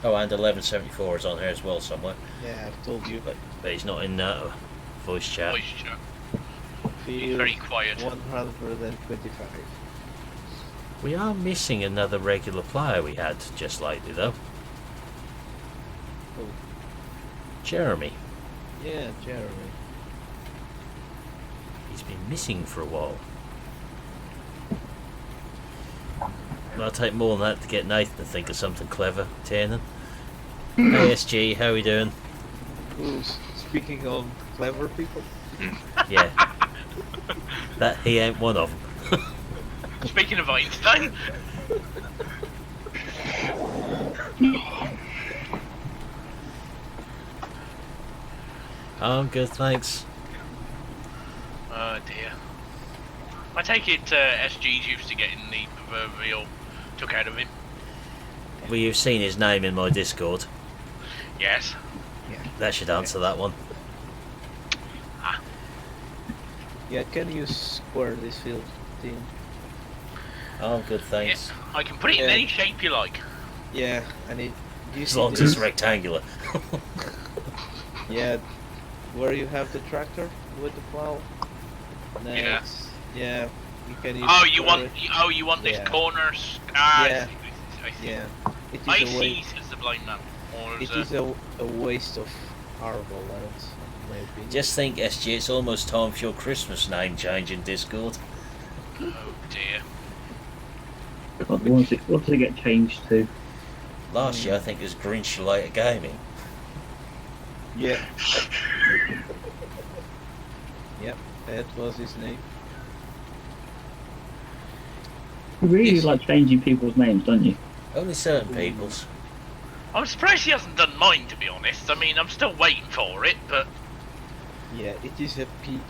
Oh, and 1174 is on here as well somewhere, Yeah, I've told you. but he's not in voice chat. Voice chat. He's Field very quiet. 125. We are missing another regular player we had just lately, though. Oh, Jeremy. yeah, Jeremy. He's been missing for a while. It'll take more than that to get Nathan to think of something clever, Tiernan. ASG, how are we doing? Ooh, speaking of clever people. Yeah. That he ain't one of them. Speaking of Einstein, I'm good, thanks. oh dear. I take it SG's used to getting the proverbial took out of him. Well, you've seen his name in my Discord. Yes. Yeah. That should answer that one. Yeah, can you square this field, Tim? I'm good, thanks. Yeah, I can put it in Yeah. any shape you like. Yeah, and it. Do you As see long as this? it's rectangular. Yeah, where you have the tractor with the plow. Yeah. Next, yeah, you can use. Oh, you square want it. you want this Yeah. corners? Ah, Yeah. I see. Yeah, it is I a see. waste. Says the blind man. Or It is is a waste of arable land, in my opinion. Just think, SG, it's almost time for your Christmas name change in Discord. oh dear. What does it get changed to? Last year, I think it was Greenwich Later Gaming. Yeah. Yep, that was his name. You really Yes. like changing people's names, don't you? Only certain people's. I'm surprised he hasn't done mine, to be honest. I mean, I'm still waiting for it, but Yeah, it is a PG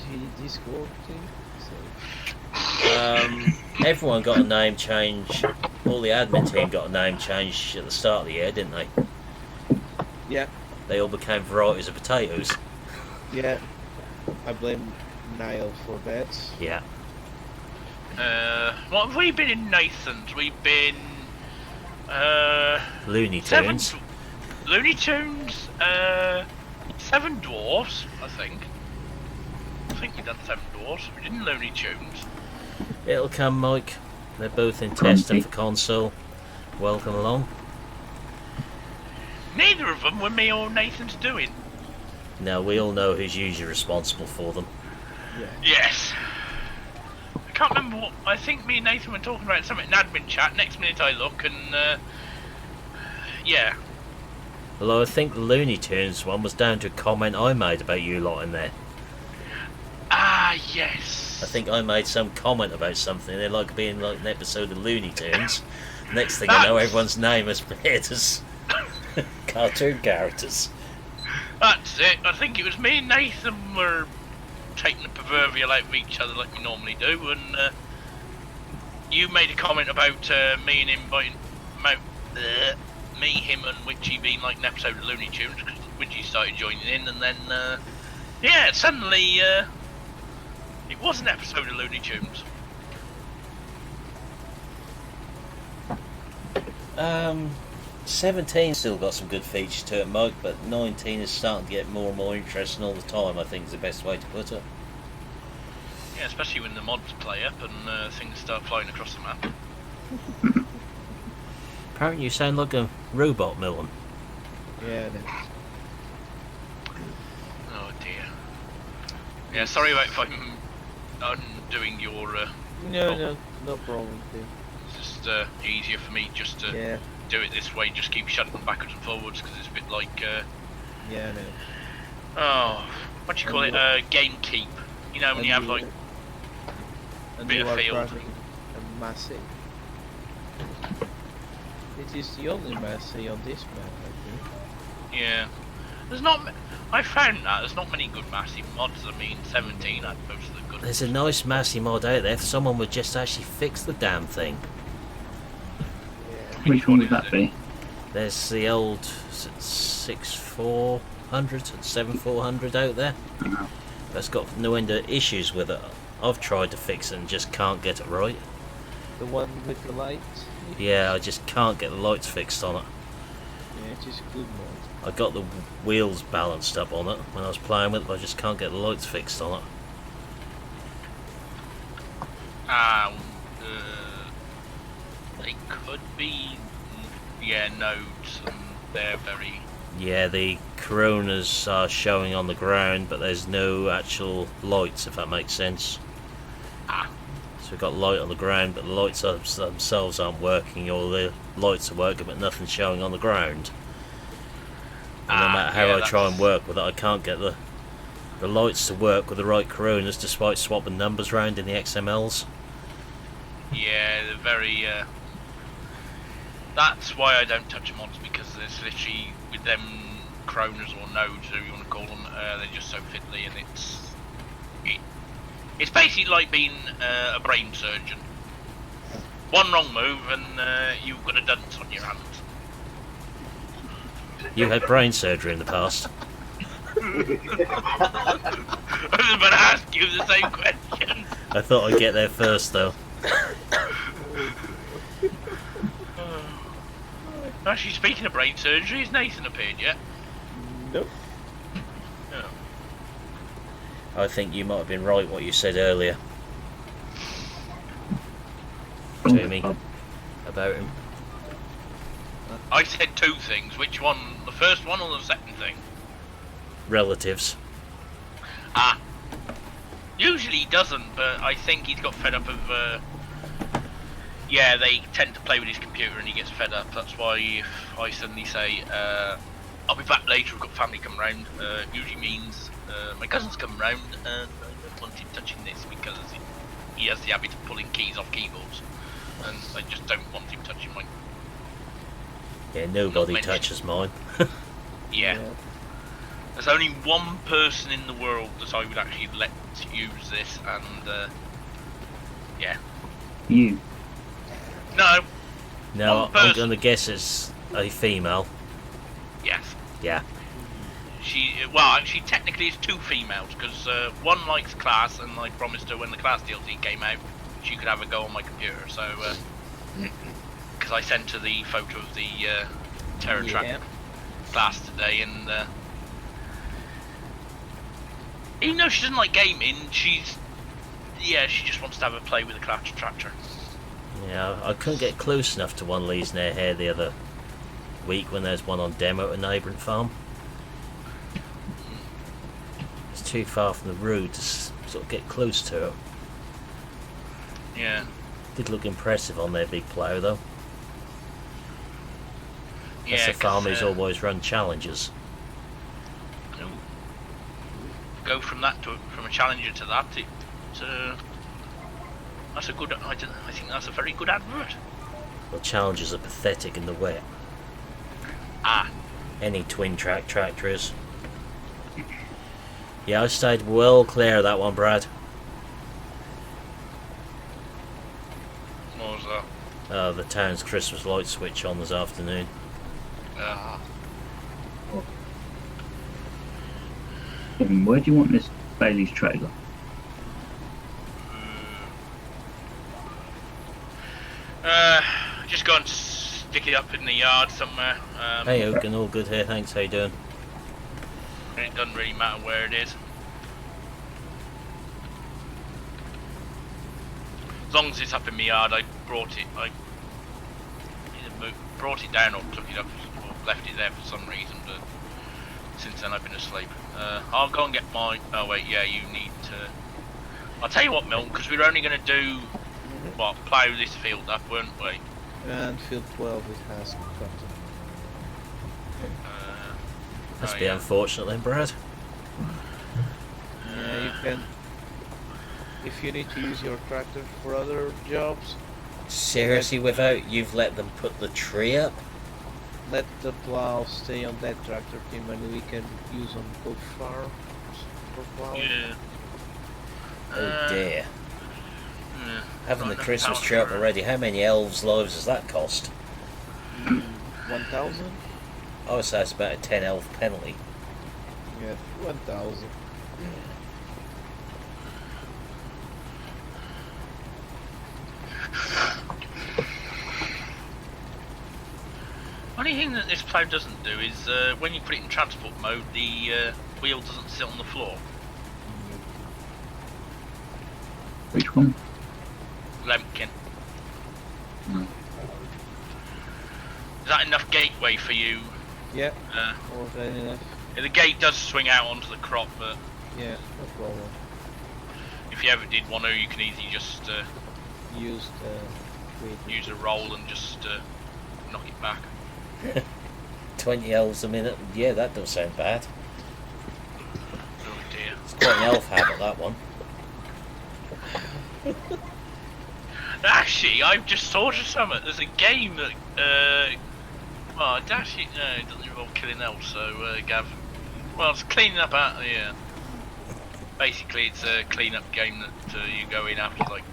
Discord thing. So. Everyone got a name change. All the admin team got a name change at the start of the year, didn't they? Yeah, They all became varieties of potatoes. yeah. I blame Niall for that. Yeah. what have we been in Nathan's? We've been Looney Seven Tunes. Looney Tunes, Seven Dwarfs, I think. I think we've done Seven Dwarfs. We didn't Looney Tunes. It'll come, Mike. They're both in testing for console. Welcome along. Neither of them were me or Nathan's doing. Now, we all know who's usually responsible for them. Yeah. Yes. I can't remember what. I think me and Nathan were talking about something in admin chat. Next minute I look and, yeah. Although I think the Looney Tunes one was down to a comment I made about you lot in there. Ah, yes. I think I made some comment about something. They like being like an episode of Looney Tunes. Next thing I know, everyone's name is appeared as cartoon characters. That's it. I think it was me and Nathan were taking the proverbial out of each other like we normally do, and you made a comment about me and him me, him, and Witchy being like an episode of Looney Tunes because Witchy started joining in, and then yeah, suddenly it was an episode of Looney Tunes. 17 still got some good features to it, Mike, but 19 is starting to get more and more interesting all the time, I think is the best way to put it. Yeah, especially when the mods play up and things start flying across the map. Apparently you sound like a robot milling. Yeah, no. Oh dear. Yeah, sorry if I'm undoing your. No problem, dude. It's just easier for me just to Yeah, do it this way. Just keep shutting them backwards and forwards because it's a bit like. yeah, no. Oh, what do you call it? Game keep. You know when you have like. And bit you of are field. driving a Massey. It is the only Massey on this map, I think. Yeah. There's not. I found that there's not many good massive mods. I mean, 17 had most of the good. There's a nice Massey mod out there if someone would just actually fix the damn thing. Yeah. Which one would is that it? be? There's the old 6400 and 7400 out there. Uh, That's got no end of issues with it. I've tried to fix it and just can't get it right. The one with the lights? Yeah, I just can't get the lights fixed on it. Yeah, it is a good mod. I got the wheels balanced up on it when I was playing with it, but I just can't get the lights fixed on it. They could be. Yeah, nodes, and they're very. Yeah, the coronas are showing on the ground, but there's no actual lights, if that makes sense. Ah. So we've got light on the ground, but the lights themselves aren't working, or the lights are working, but nothing's showing on the ground. And no matter how yeah, I try and that's- work with it, I can't get the lights to work with the right coronas, despite swapping numbers around in the XMLs. Yeah, they're very. That's why I don't touch mods, because there's literally with them croners or nodes, whatever you want to call them, they're just so fiddly, and it's basically like being a brain surgeon. One wrong move and you've got a dent on your hands. You had brain surgery in the past. I was about to ask you the same question. I thought I'd get there first, though. Actually, speaking of brain surgery, has Nathan appeared yet? Nope. No. I think you might have been right what you said earlier Oh, to me about him. I said two things. Which one? The first one or the second thing? Relatives. Ah. Usually he doesn't, but I think he's got fed up of. Yeah, they tend to play with his computer and he gets fed up. That's why if I suddenly say, I'll be back later, we've got family coming round, usually means my cousin's coming round and I don't want him touching this because he has the habit of pulling keys off keyboards. And I just don't want him touching mine. Yeah, nobody mentioned. touches mine. Yeah. There's only one person in the world that I would actually let use this, and yeah. You. No. No, One I'm person. going to guess it's a female. Yes. Yeah. Well, actually, technically it's two females, because one likes class, and I promised her when the class DLC came out, she could have a go on my computer, so, because I sent her the photo of the Terror Track class today, and even though she doesn't like gaming, she just wants to have a play with the class tractor. Yeah, I couldn't get close enough to one of these near here the other week when there's one on demo at a neighbouring farm. It's too far from the road to sort of get close to it. Yeah. Did look impressive on their big plough though. Yeah, That's the farm 'cause, who's always run challenges. no. Go from that from a challenger to that. That's a good. I think that's a very good advert. Well, challenges are pathetic in the wet. Ah, Any twin track tractor is. Yeah, I stayed well clear of that one, Brad. what was that? The town's Christmas light switch on this afternoon. Where do you want this Bailey's trailer? Just go and stick it up in the yard somewhere. Hey Oaken, all good here, thanks, how you doing? It doesn't really matter where it is. As long as it's up in my yard, I brought it. I need to brought it down or took it up or left it there for some reason, but since then I've been asleep. I'll go and get my... Oh wait, yeah, you need to... I'll tell you what, Milton, because we were only going to do... What, plough this field up, weren't we? And field 12 it has cotton. Must be unfortunate then, Brad. Yeah, you can... If you need to use your tractor for other jobs, Seriously, without you've let them put the tree up? let the plow stay on that tractor team and we can use on both farms for plowing. Yeah. Oh dear. Yeah. Having the Not Christmas enough tree up power. already, how many elves' lives does that cost? 1,000? I would say it's about a 10 elf penalty. Yeah, 1,000. Only thing that this plough doesn't do is when you put it in transport mode, the wheel doesn't sit on the floor. Which one? Lemkin. No. Is that enough gateway for you? Yeah, Uh, more than enough. the gate does swing out onto the crop, but Yeah, no problem. if you ever did want to, you can easily just Use the weight. use a roll and just knock it back. 20 elves a minute, yeah, that does sound bad. Oh dear. It's quite an elf habit, that one. Actually, I've just thought of something. There's a game that, well, it actually, no, it doesn't involve killing elves, so, Gav. Well, it's cleaning up out, yeah. Basically, it's a clean-up game that you go in after, like,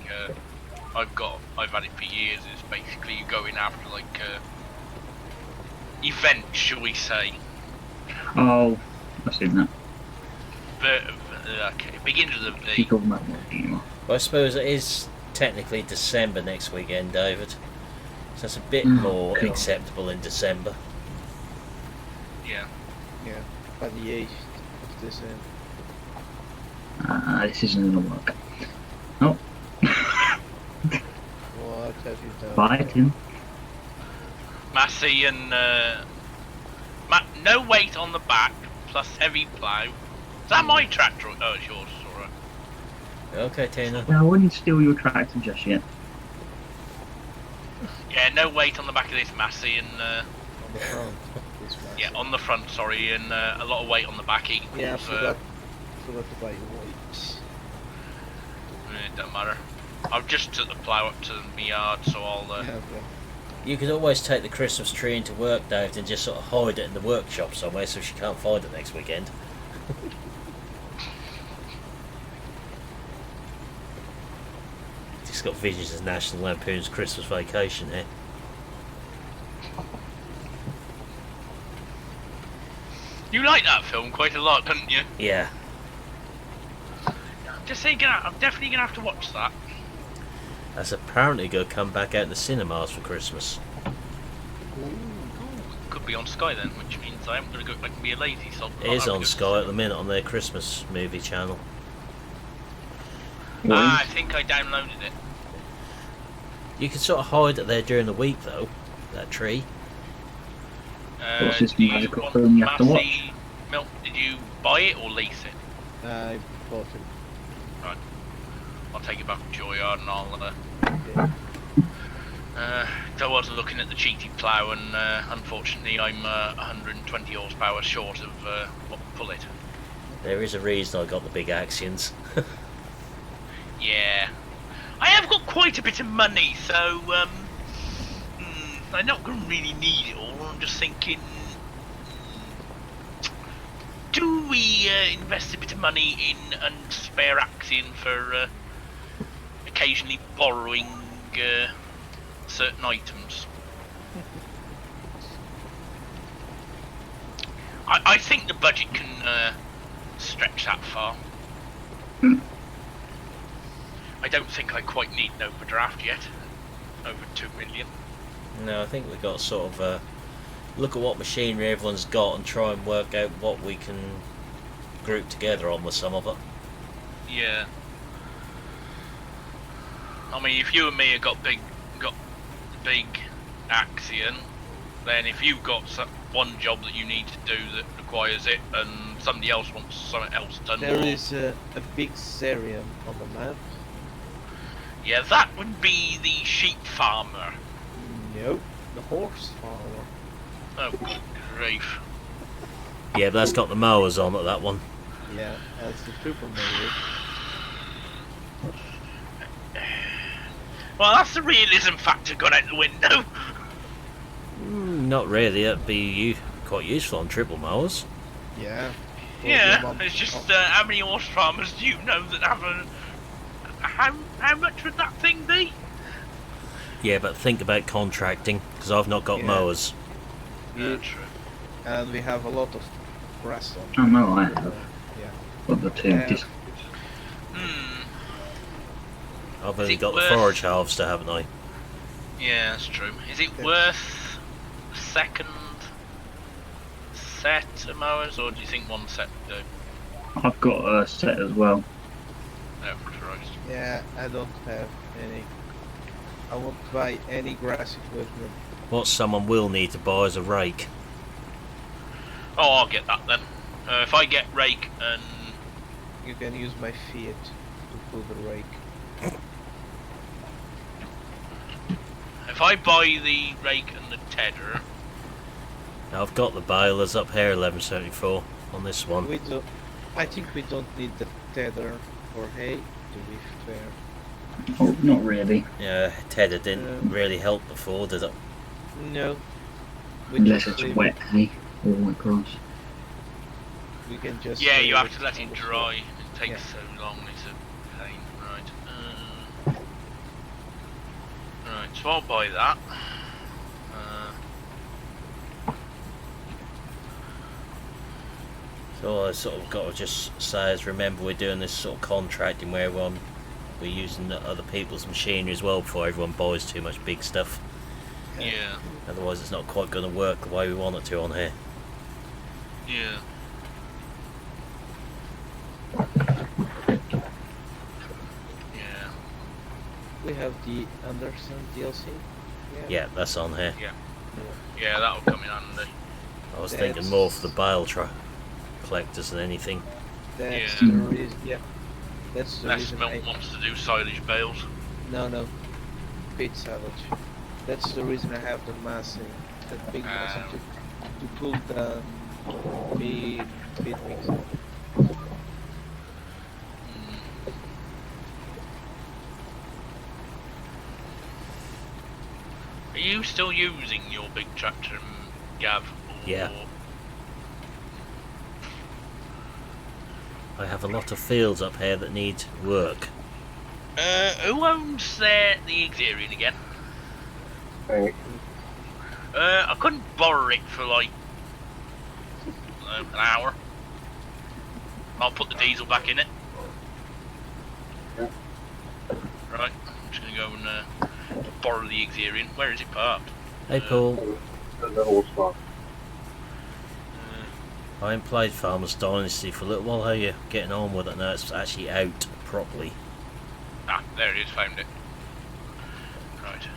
I've had it for years. It's basically you go in after, like, event, shall we say. Oh, I've seen that. Okay, it begins with a Keep V. talking about that anymore. Well, I suppose it is technically December next weekend, David. So it's a bit Mm, more cool. acceptable in December. Yeah. Yeah, by the 8th of this end. This isn't gonna work. Oh, What have you done? bye, Tim. Massey and no weight on the back plus heavy plough. Is that my tractor? Oh, it's yours. Alright. Okay, Tina. Yeah, I wouldn't steal your tractor just yet. Yeah, no weight on the back of this Massey and On the front. This one. yeah, on the front. Sorry, and a lot of weight on the back equals. Yeah, I forgot to buy your weights. It don't matter. I've just took the plough up to my yard, so I'll. Yeah, okay. You could always take the Christmas tree into work, David, and just sort of hide it in the workshop somewhere so she can't find it next weekend. Just got visions of National Lampoon's Christmas Vacation here. You like that film quite a lot, don't you? Yeah. I'm just thinking, I'm definitely gonna have to watch that. That's apparently going to come back out in the cinemas for Christmas. Could be on Sky then, which means I am gonna go. I can be a lazy sod. It is on Sky at the minute on their Christmas movie channel. I think I downloaded it. You can sort of hide it there during the week though, that tree. What's this Do you magical want film you have to Massey Milk? Did you buy it or lease it? I bought it. I'll take it back to your yard and I'll. Yeah. I was looking at the cheated plough and unfortunately I'm 120 horsepower short of what pull it. There is a reason I got the big Axions. Yeah, I have got quite a bit of money, so I'm not going to really need it all. I'm just thinking, do we invest a bit of money in a spare Axion for occasionally borrowing certain items? I think the budget can stretch that far. I don't think I quite need an overdraft yet. Over 2 million. No, I think we've got to sort of look at what machinery everyone's got and try and work out what we can group together on with some of it. Yeah. I mean, if you and me have got big Axion, Then if you've got one job that you need to do that requires it, and somebody else wants something else done, There is a big Serium on the map. yeah, that would be the sheep farmer. Nope, the horse farmer. Oh, good grief. Yeah, but that's got the mowers on it, that one. Yeah, that's the super mower. Well, that's the realism factor gone out the window. Not really, that'd be quite useful on triple mowers. Yeah. Yeah, it's just how many horse farmers do you know that have a... How much would that thing be? Yeah, but think about contracting, because I've not got Yeah. mowers. Yeah, true. And we have a lot of grass on. I know I have. Yeah. Got the two Yeah. discs. I've only it got the worth- forage harvester, haven't I? Yeah, that's true. Is it Yeah. worth a second set of mowers, or do you think one set would do? I've got a set as well. Oh, Christ. Yeah, I don't have any. I won't buy any grass equipment. What someone will need to buy is a rake. Oh, I'll get that then. If I get rake and... You can use my Fiat to pull the rake. If I buy the rake and the tedder... Now, I've got the balers up here, 1174, on this one. We do. I think we don't need the tether for hay, to be fair. Oh, not really. Yeah, Tedder didn't really help before, did it? No. We Unless just it's leave wet hay or wet grass. We can just. Yeah, you leave have to let it on the dry. floor. It takes Yeah. so long, it's a pain. Right. Right, so I'll buy that. So all I sort of got to just say is remember we're doing this sort of contracting where we're using other people's machinery as well before everyone buys too much big stuff. Yeah, Otherwise it's not quite going to work the way we want it to on here. yeah. Yeah, We have the Anderson DLC. Yeah, that's on here. yeah, that'll come in handy. I was thinking more for the bale collectors than anything. That's Yeah. the reason. Yeah. That's the Unless reason. Milton wants to do silage bales. No. Pit salvage. That's the reason I have the massing, that big massing to pull the big pit mixer. Are you still using your big tractor, Gav? Or... Yeah. I have a lot of fields up here that need work. Who owns the Exerion again? Hey, I couldn't borrow it for like an hour. I'll put the diesel back in it. Yeah. Right, I'm just gonna go and borrow the Exerion. Where is it parked? Hey Paul, the horse farm. I haven't played Farmers Dynasty for a little while. How are you getting on with it now? It's actually out properly. Ah, there it is, found it. Right.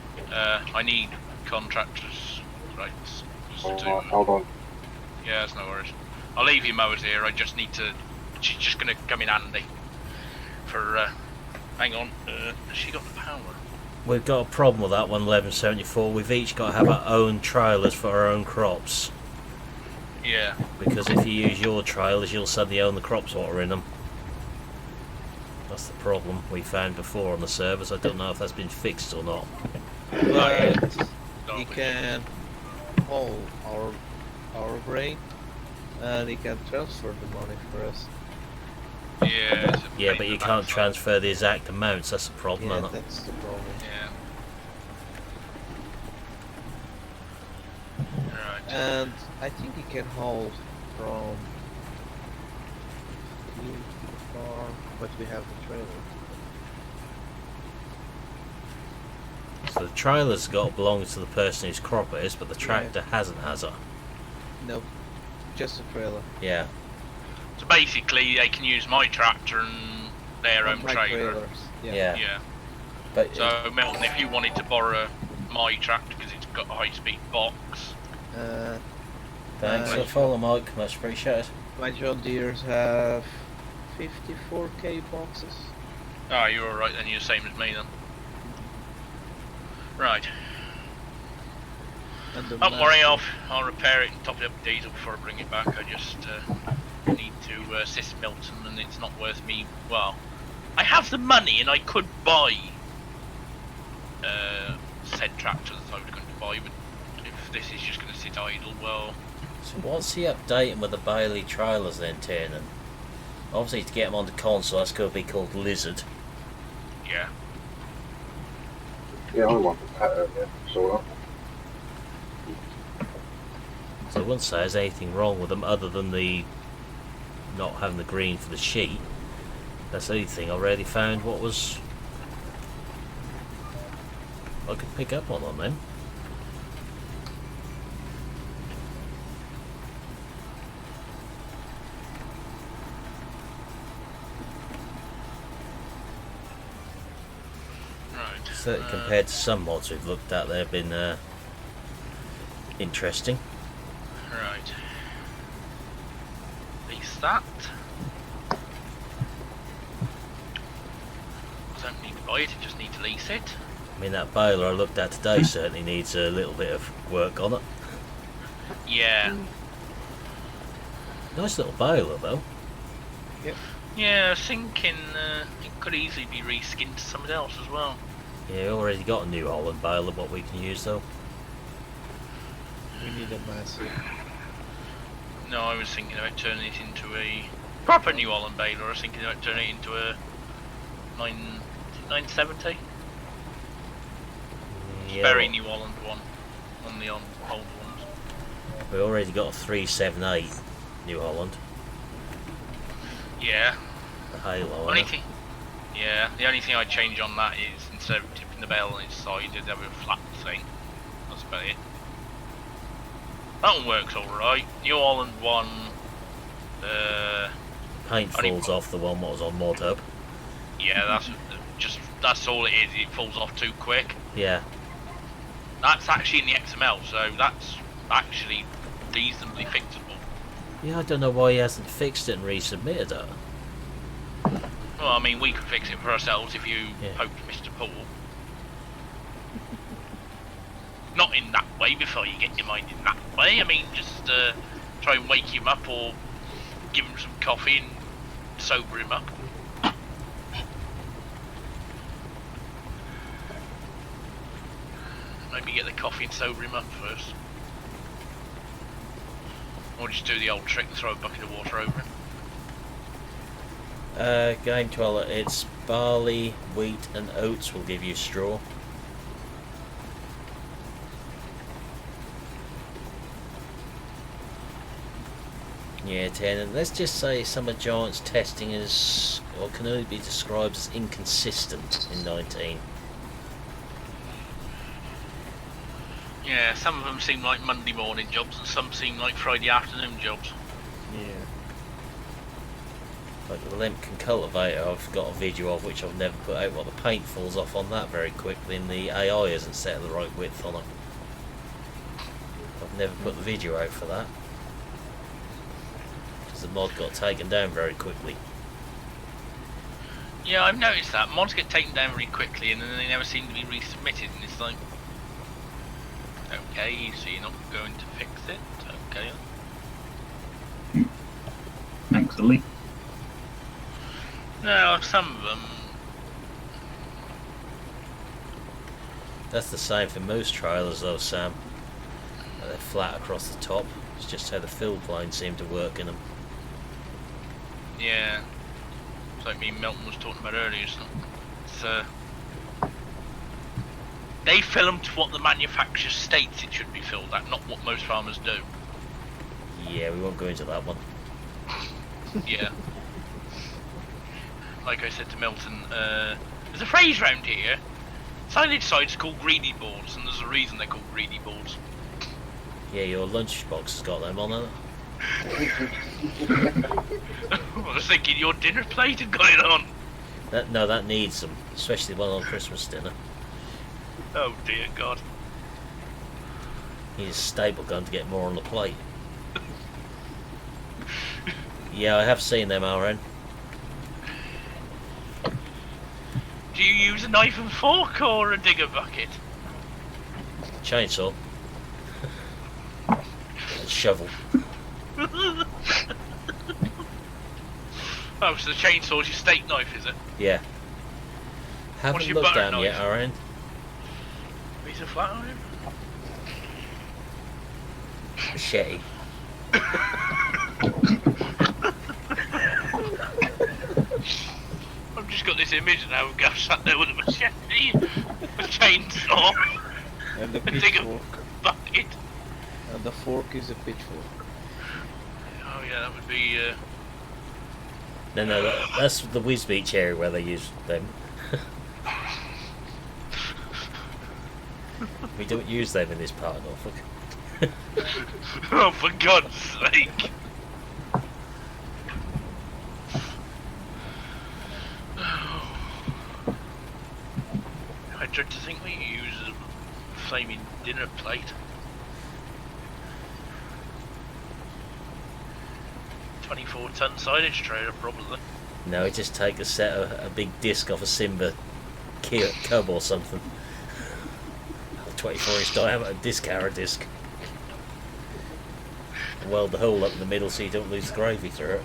I need contractors. Right. Just to... Hold on. Yeah, that's no worries. I'll leave your mowers here, I just need to... She's just gonna come in handy. For, hang on, has she got the power? We've got a problem with that one, 1174. We've each got to have our own trailers for our own crops. Yeah. Because if you use your trailers, you'll suddenly own the crops what are in them. That's the problem we found before on the servers. I don't know if that's been fixed or not. But Don't he be- can hold our brain, and he can transfer the money for us. Yeah, it's a Yeah, pain but in you the can't backside. transfer the exact amounts. That's the problem, Yeah, isn't it? that's the problem. Yeah. Right. And I think he can hold from here to the farm, but we have the trailer. So the trailer's belongs to the person whose crop it is, but the tractor hasn't, has it? No, just a trailer. Yeah. So basically, they can use my tractor and their own My trailer. trailers. Yeah. Yeah. But So Milton, if you wanted to borrow my tractor because it's got a high-speed box, Thanks for the follow, Mike. Much appreciated. My John Deere's have 54k boxes. Ah, you're alright then, you're the same as me then. Right. And the Don't worry, massive- I'll repair it and top it up with diesel before I bring it back. I just need to assist Milton, and it's not worth me. Well, I have the money and I could buy said tractor that I was going to buy, but if this is just going to sit idle, well. So what's he updating with the Bailey trailers then, Tiernan? Obviously to get them on the console, that's going to be called Lizard. Yeah. Yeah, I want the pattern, yeah. So, So I wouldn't say there's anything wrong with them other than the not having the green for the sheet. That's the only thing I really found what was I could pick up on them. Right. So compared to some mods we've looked at, they've been interesting. Right. Lease that. I don't need to buy it, I just need to lease it. I mean, that baler I looked at today certainly needs a little bit of work on it. Yeah. Nice little baler though. Yeah, I was thinking it could easily be reskinned to something else as well. Yeah, we already got a New Holland baler, what we can use though. We need a massive. No, I was thinking about turning it into a proper New Holland baler. I was thinking about turning it into a 970. Yeah, Very New Holland one on the old ones. we already got a 378 New Holland, Yeah. the Halo. Only thing, yeah. The only thing I'd change on that is instead of tipping the bell on its side, it'd have a flat thing. That's about it. That one works alright. New Holland one. Paint only falls off the one what was on Mod Hub. Yeah, that's all it is. It falls off too quick. Yeah, That's actually in the XML, so that's actually reasonably fixable. yeah. I don't know why he hasn't fixed it and resubmitted it. Well, I mean, we could fix it for ourselves if you Yeah. poked Mr. Paul. Not in that way, before you get your mind in that way. I mean, just try and wake him up or give him some coffee and sober him up. Maybe get the coffee and sober him up first. Or just do the old trick and throw a bucket of water over him. Game Dweller, it's barley, wheat and oats will give you straw. Yeah, Tiernan, let's just say some of Giant's testing is, or can only be described as inconsistent in 19. Yeah, some of them seem like Monday morning jobs and some seem like Friday afternoon jobs. Yeah. Like the Lemken cultivator, I've got a video of which I've never put out. Well, the paint falls off on that very quickly, and the AI isn't set the right width on it. I've never put the video out for that because the mod got taken down very quickly. Yeah, I've noticed that. Mods get taken down very quickly and then they never seem to be resubmitted, and it's like, okay, so you're not going to fix it? Okay. Thanks, Lee. No, some of them. That's the same for most trailers though, Sam. They're flat across the top. It's just how the fill planes seem to work in them. Yeah. It's like me and Milton was talking about earlier. It's, they fill them to what the manufacturer states it should be filled at, not what most farmers do. Yeah, we won't go into that one. Yeah. Like I said to Milton, there's a phrase round here. Silage sites are called greedy boards, and there's a reason they're called greedy boards. Yeah, your lunchbox has got them on it. I was thinking your dinner plate had got it on. That needs them, especially one on Christmas dinner. Oh dear God. Use a staple gun to get more on the plate. Yeah, I have seen them, RN. Do you use a knife and fork or a digger bucket? Chainsaw. And shovel. Oh, so the chainsaw's your steak knife, is it? Yeah. Haven't What's your looked butter down yet, knife? RN. Piece of flat iron? Machete. I've just got this image now of Gav sat there with a machete, a chainsaw, And the a digger pitchfork. bucket. And the fork is a pitchfork. Oh yeah, that would be. No, that's the Whiz Beach area where they use them. We don't use them in this part of Norfolk. Oh, for God's sake! I dread to think we use a flaming dinner plate. 24-ton silage trailer, probably. No, just take a big disc off a Simba cub or something. 24-inch diameter disc arrow disc. And weld the hole up in the middle so you don't lose the gravy through it.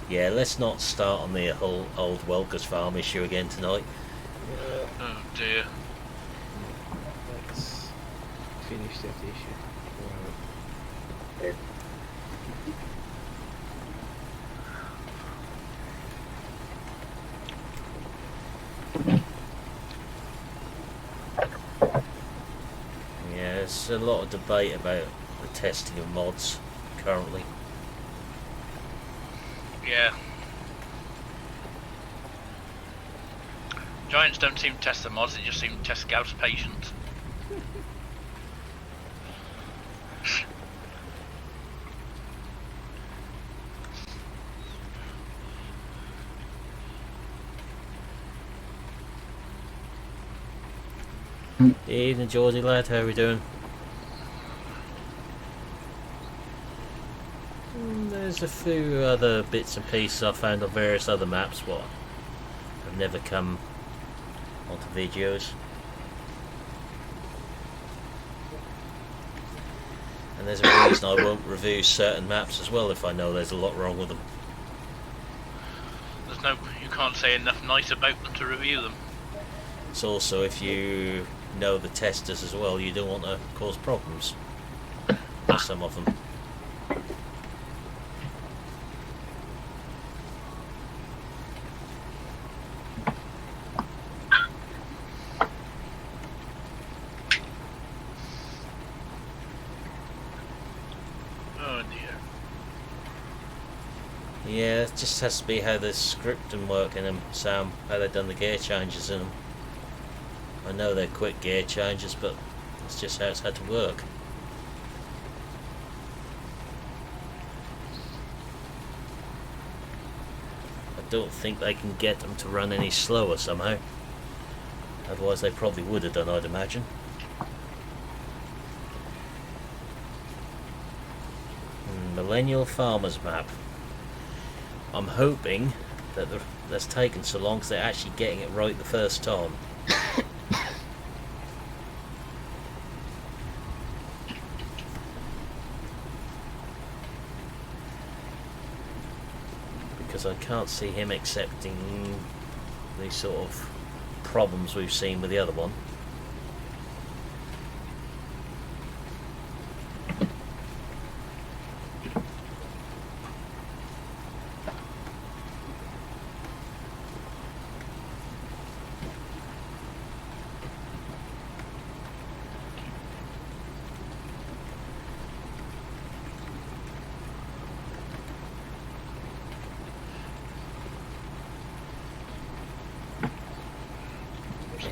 Yeah, let's not start on the whole old Welkers Farm issue again tonight. Oh dear. Let's finish that issue. Yeah, there's a lot of debate about the testing of mods currently. Yeah. Giants don't seem to test the mods, they just seem to test Gav's patience. Evening, Geordie lad, how are we doing? There's a few other bits and pieces I found on various other maps, what have never come onto videos. And there's a reason I won't review certain maps as well if I know there's a lot wrong with them. You can't say enough nice about them to review them. It's also, if you know the testers as well, you don't want to cause problems with some of them. Oh dear. Yeah, it just has to be how the scripting work in them, Sam, how they've done the gear changes in them. I know they're quick gear changes, but it's just how it's had to work. I don't think they can get them to run any slower somehow. Otherwise they probably would have done, I'd imagine. Millennial Farmers Map. I'm hoping that that's taken so long because they're actually getting it right the first time. Because I can't see him accepting these sort of problems we've seen with the other one.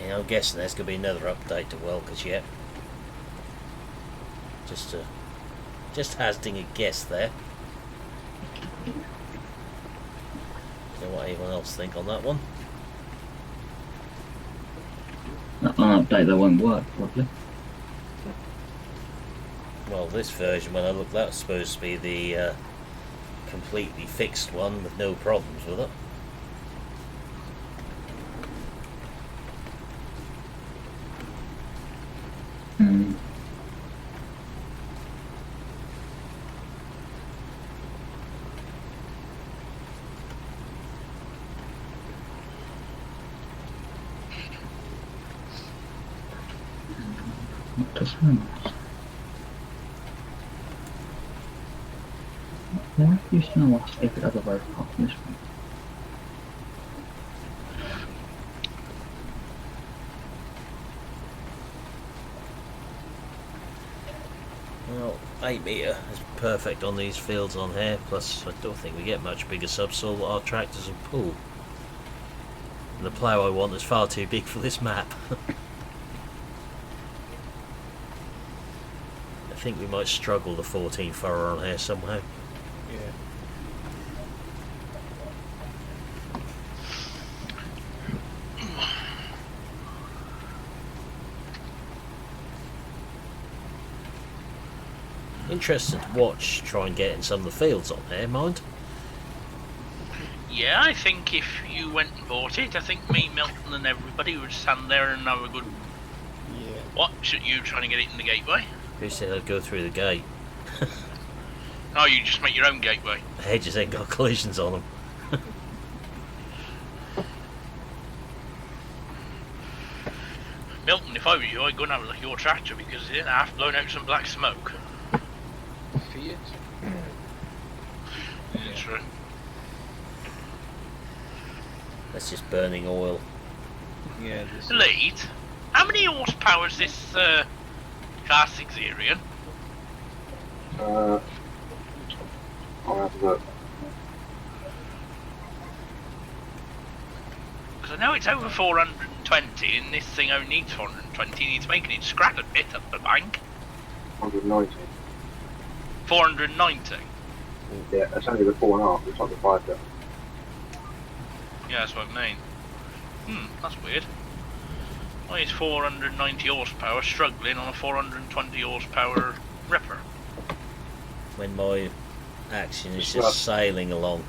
Yeah, I'm guessing there's going to be another update to Welkers yet. Just to Just hazarding a guess there. Don't know what anyone else think on that one. Not an update that won't work, probably. Well, this version, when I looked, that was supposed to be the completely fixed one with no problems with it. Hmm. What does that? Why do you still want to take it other way apart from this one? Well, 8 metre is perfect on these fields on here, plus I don't think we get much bigger subsoil that our tractors will pull. And the plough I want is far too big for this map. I think we might struggle the 14 furrow on here somehow. Yeah. Interesting to watch, try and get in some of the fields on here, mind. Yeah, I think if you went and bought it, I think me, Milton, and everybody would stand there and have a good Yeah. watch at you trying to get it in the gateway. Who said I'd go through the gate? Oh, you just make your own gateway. The hedges ain't got collisions on them. Milton, if I were you, I'd go and have a look at your tractor because it's half blown out some black smoke. Fiat. Yeah, true. That's just burning oil. Yeah. This is, Lead, how many horsepower is this Class 6 Arian? I'll have to look. Because I know it's over 420 and this thing only needs 420, needs making it scrap a bit up the bank. 190. 490? Yeah, that's only the 4.5, it's not the 5 there. Yeah, that's what I mean. That's weird. Why is 490 horsepower struggling on a 420 horsepower Ripper? When my action is It's just not- sailing along.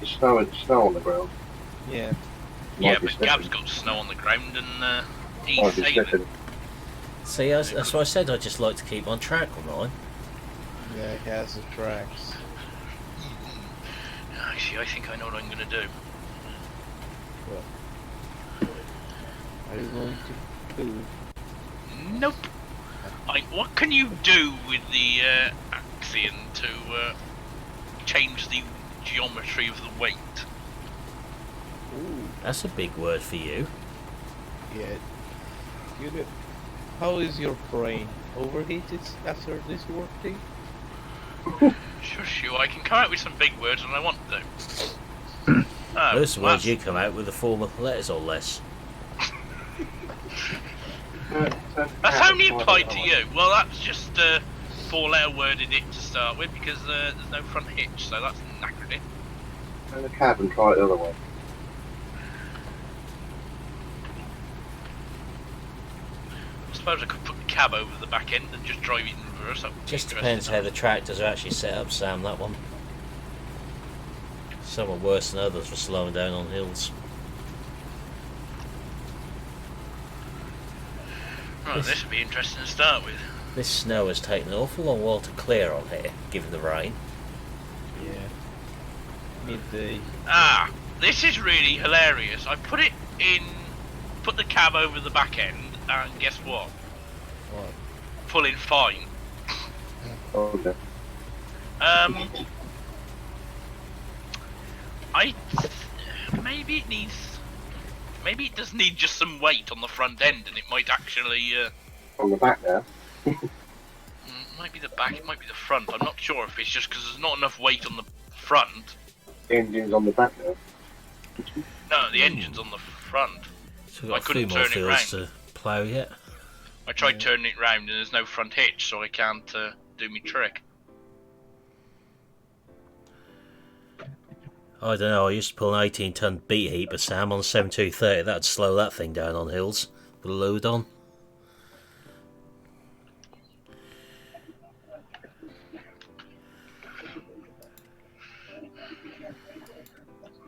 It's snow on the ground. yeah. Yeah, Might be but Gab's slipping. got snow on the ground and he's Might be saving. slipping. See, that's why I said I just like to keep on track on mine. Yeah, it has the tracks. Actually, I think I know what I'm going to do. Are you going to do? Nope. What can you do with the Axion to change the geometry of the weight? Ooh. That's a big word for you. Yeah. You know, how is your brain? Overheated after this work day? Sure, I can come out with some big words when I want to. Oh, Those well, words you come out with the form of letters or less. that's only applied to you. Well, that's just 4-letter worded it to start with because there's no front hitch, so that's knackered it. Turn the cab and try it the other way. I suppose I could put the cab over the back end and just drive it in reverse. That would be Just interesting. depends how the tractors are actually set up, Sam, that one. Some are worse than others for slowing down on hills. Right, this would be interesting to start with. This snow has taken an awful long while to clear on here, given the rain. Yeah. Midday. Ah, this is really hilarious. I put it in, put the cab over the back end, and guess what? What? Pulling fine. Okay. Maybe it does need just some weight on the front end, and it might actually, On the back there. it might be the back, it might be the front. I'm not sure if it's just because there's not enough weight on the front. The engine's on the back there. No, the engine's on the front. So we've got I a few couldn't more turn it fields to plough yet. I tried turning it round, and there's no front hitch, so I can't do me trick. I don't know, I used to pull an 18-ton beat heaper, Sam, on a 7230. That'd slow that thing down on hills with a load on.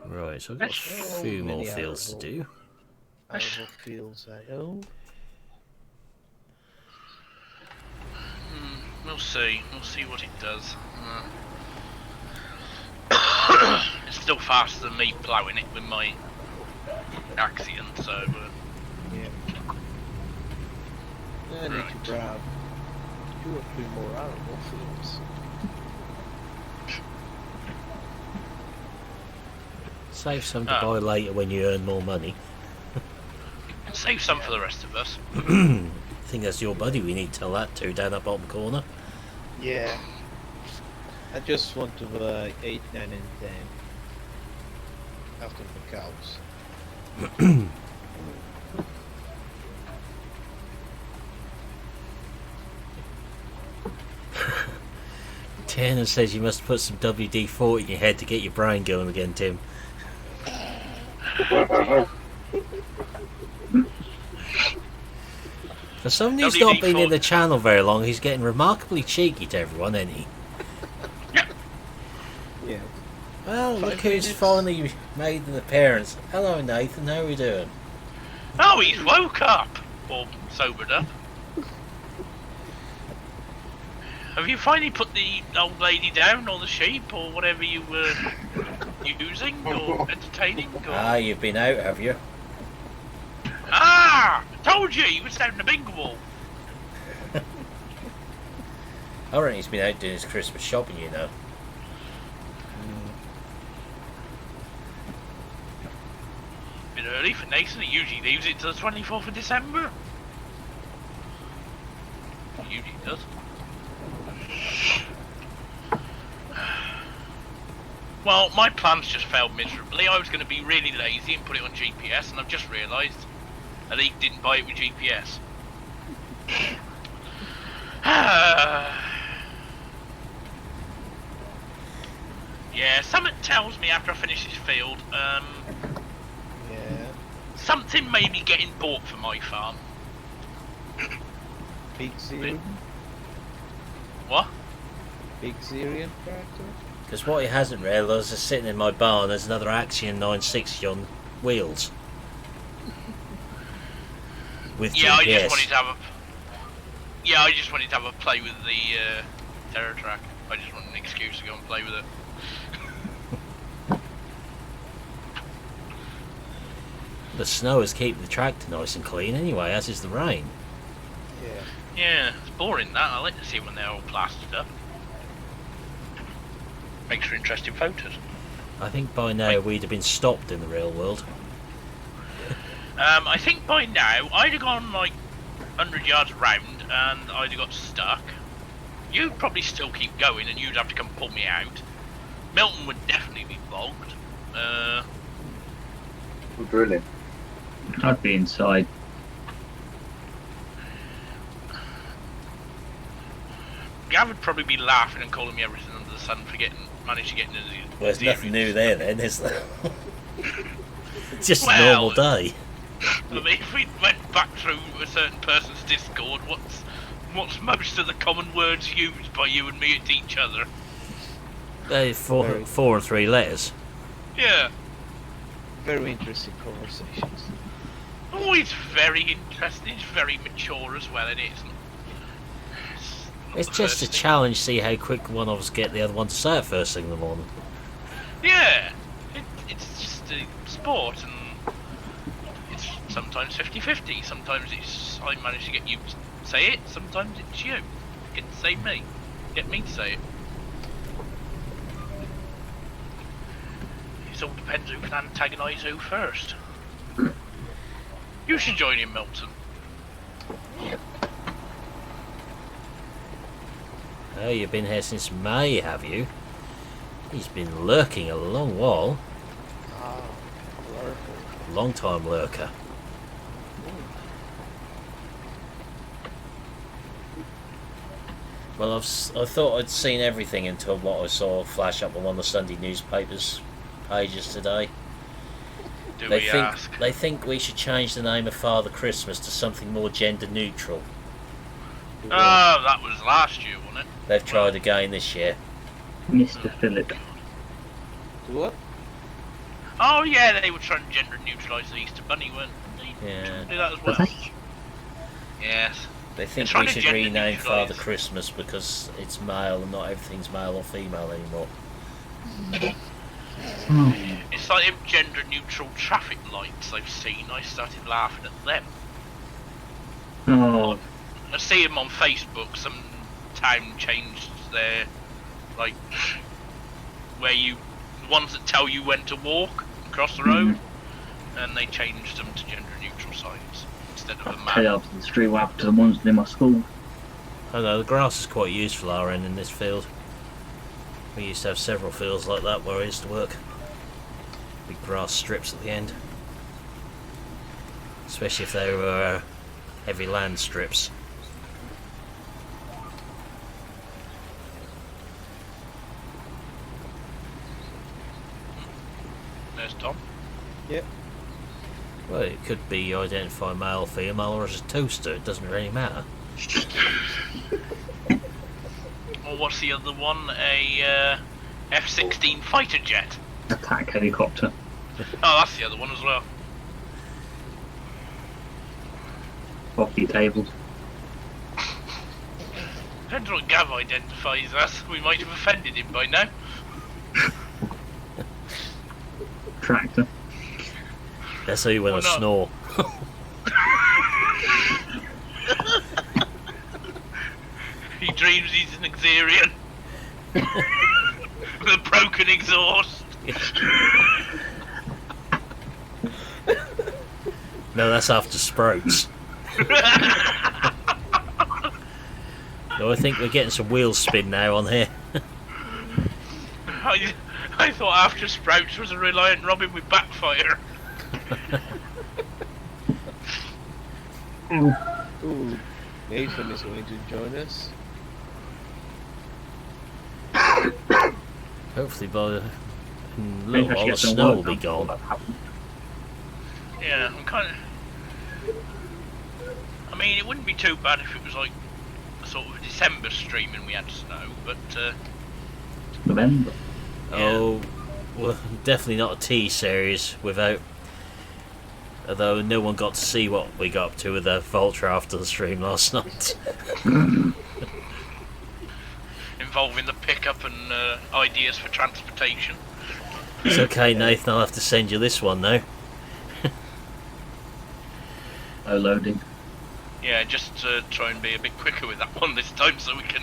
Right, so I've got a few more fields to do. Arable fields I own. We'll see. We'll see what it does. It's still faster than me ploughing it with my Axion, so... Yeah. I need to grab 2 or 3 more arable fields. Save some to buy later when you earn more money. Save some for the rest of us. I think that's your buddy we need to tell that to, down that bottom corner. Yeah. I just want to buy 8, 9 and 10. After the cows. Tanner says you must put some WD-40 in your head to get your brain going again, Tim. For someone who's not been in the channel very long, he's getting remarkably cheeky to everyone, isn't he? Yeah. Well, look who's finally made an appearance. Hello, Nathan. How are we doing? Oh, he's woke up! Or sobered up. Have you finally put the old lady down, or the sheep, or whatever you were using, or entertaining? Or... Ah, you've been out, have you? Ah! I told you, he was down the bingo wall. I reckon he's been out doing his Christmas shopping, you know. Bit early for Nathan, he usually leaves it till the 24th of December. He usually does. Well, my plans just failed miserably. I was going to be really lazy and put it on GPS, and I've just realised Elite didn't buy it with GPS. Yeah, something tells me after I finish this field, Yeah. something may be getting bought for my farm. Big Syrian? What? Big Syrian tractor? Because what he hasn't realised is sitting in my barn there's another Axion 960 on wheels. With Yeah, GPS. I just wanted to have a. Yeah, I just wanted to have a play with the Terror Track. I just wanted an excuse to go and play with it. The snow is keeping the tractor nice and clean anyway, as is the rain. Yeah. Yeah, it's boring that. I like to see when they're all plastered up. Makes for interesting photos. I think by now we'd have been stopped in the real world. I think by now I'd have gone like 100 yards round and I'd have got stuck. You'd probably still keep going and you'd have to come pull me out. Milton would definitely be bogged. We're drilling. I'd be inside. Gav would probably be laughing and calling me everything under the sun for managed to get into the. Well, there's nothing new there then, is there? It's just a Well, normal day. I mean, if we went back through a certain person's Discord, what's most of the common words used by you and me at each other? Four and 3 letters. Yeah. Very interesting conversations. Oh, it's very interesting. It's very mature as well, it is. It's just a challenge, see how quick one of us get the other one to say it first thing in the morning. Yeah. It's just a sport, and it's sometimes 50-50. Sometimes it's I manage to get you to say it. Sometimes it's you get to say me. Get me to say it. It all depends who can antagonise who first. You should join in, Milton. Oh, you've been here since May, have you? He's been lurking a long while. Ah, lurker. Long time lurker. Well, I thought I'd seen everything until what I saw flash up on one of the Sunday newspapers pages today. Do They we think ask? they think we should change the name of Father Christmas to something more gender neutral. Oh, that was last year, wasn't it? They've tried again this year. Mr. Philip. What? Oh yeah, they were trying to gender neutralise the Easter Bunny, weren't they? Yeah. Trying to do that as Were well. they? Yes. They think trying we to should gender rename neutralise. Father Christmas because it's male and not everything's male or female anymore. Oh, It's like them gender neutral traffic lights I've seen. I started laughing at them. oh, I see them on Facebook. Some town changed their, like, where you, the ones that tell you when to walk across the road, and they changed them to gender neutral signs instead of a tell you man. after the street what happened to the ones near my school. I know the grass is quite useful our end in this field. We used to have several fields like that where I used to work. Big grass strips at the end. Especially if they were heavy land strips. There's Tom. Well, it could be you identify male, female, or as a toaster. It doesn't really matter. Or what's the other one? A F-16 fighter jet. Attack helicopter. Oh, that's the other one as well. Coffee tables. Depends what Gav identifies as. We might have offended him by now. Tractor. That's how you when I Why not? snore. He dreams he's an Xerian. With a broken exhaust. No, that's after sprouts. No, I think we're getting some wheel spin now on here. I thought after Sprouts was a Reliant Robin with backfire. Ooh, Nathan is going to join us. Hopefully by a Maybe little I should while the get some snow will work be done before gone. that happens. Yeah, I'm kind of. I mean, it wouldn't be too bad if it was like sort of a December stream and we had snow, but November. Oh, well, definitely not a T series without. Although no one got to see what we got up to with the Vulture after the stream last night. involving the pickup and ideas for transportation. It's okay, Nathan. I'll have to send you this one now. Low loading. Yeah, just to try and be a bit quicker with that one this time so we can...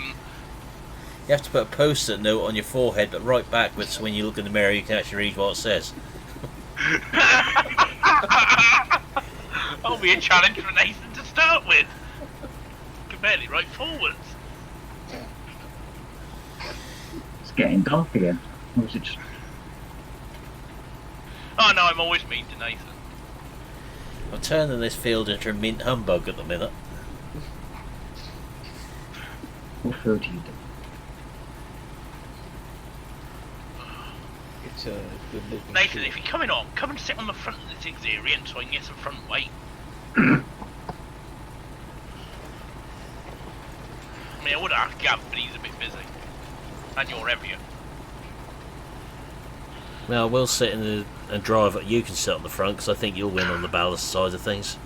You have to put a post-it note on your forehead, but right backwards, so when you look in the mirror, you can actually read what it says. That'll be a challenge for Nathan to start with. You can barely write forwards. It's getting dark again. Or was it just... Oh no, I'm always mean to Nathan. I'm turning this field into a mint humbug at the minute. What field do you do? It's a good looking Nathan, shoe. if you're coming on, come and sit on the front of this Xerian so I can get some front weight. I mean, I would ask Gav, but he's a bit busy. And you're heavier. Now, we'll sit in the and drive. You can sit on the front because I think you'll win on the ballast side of things.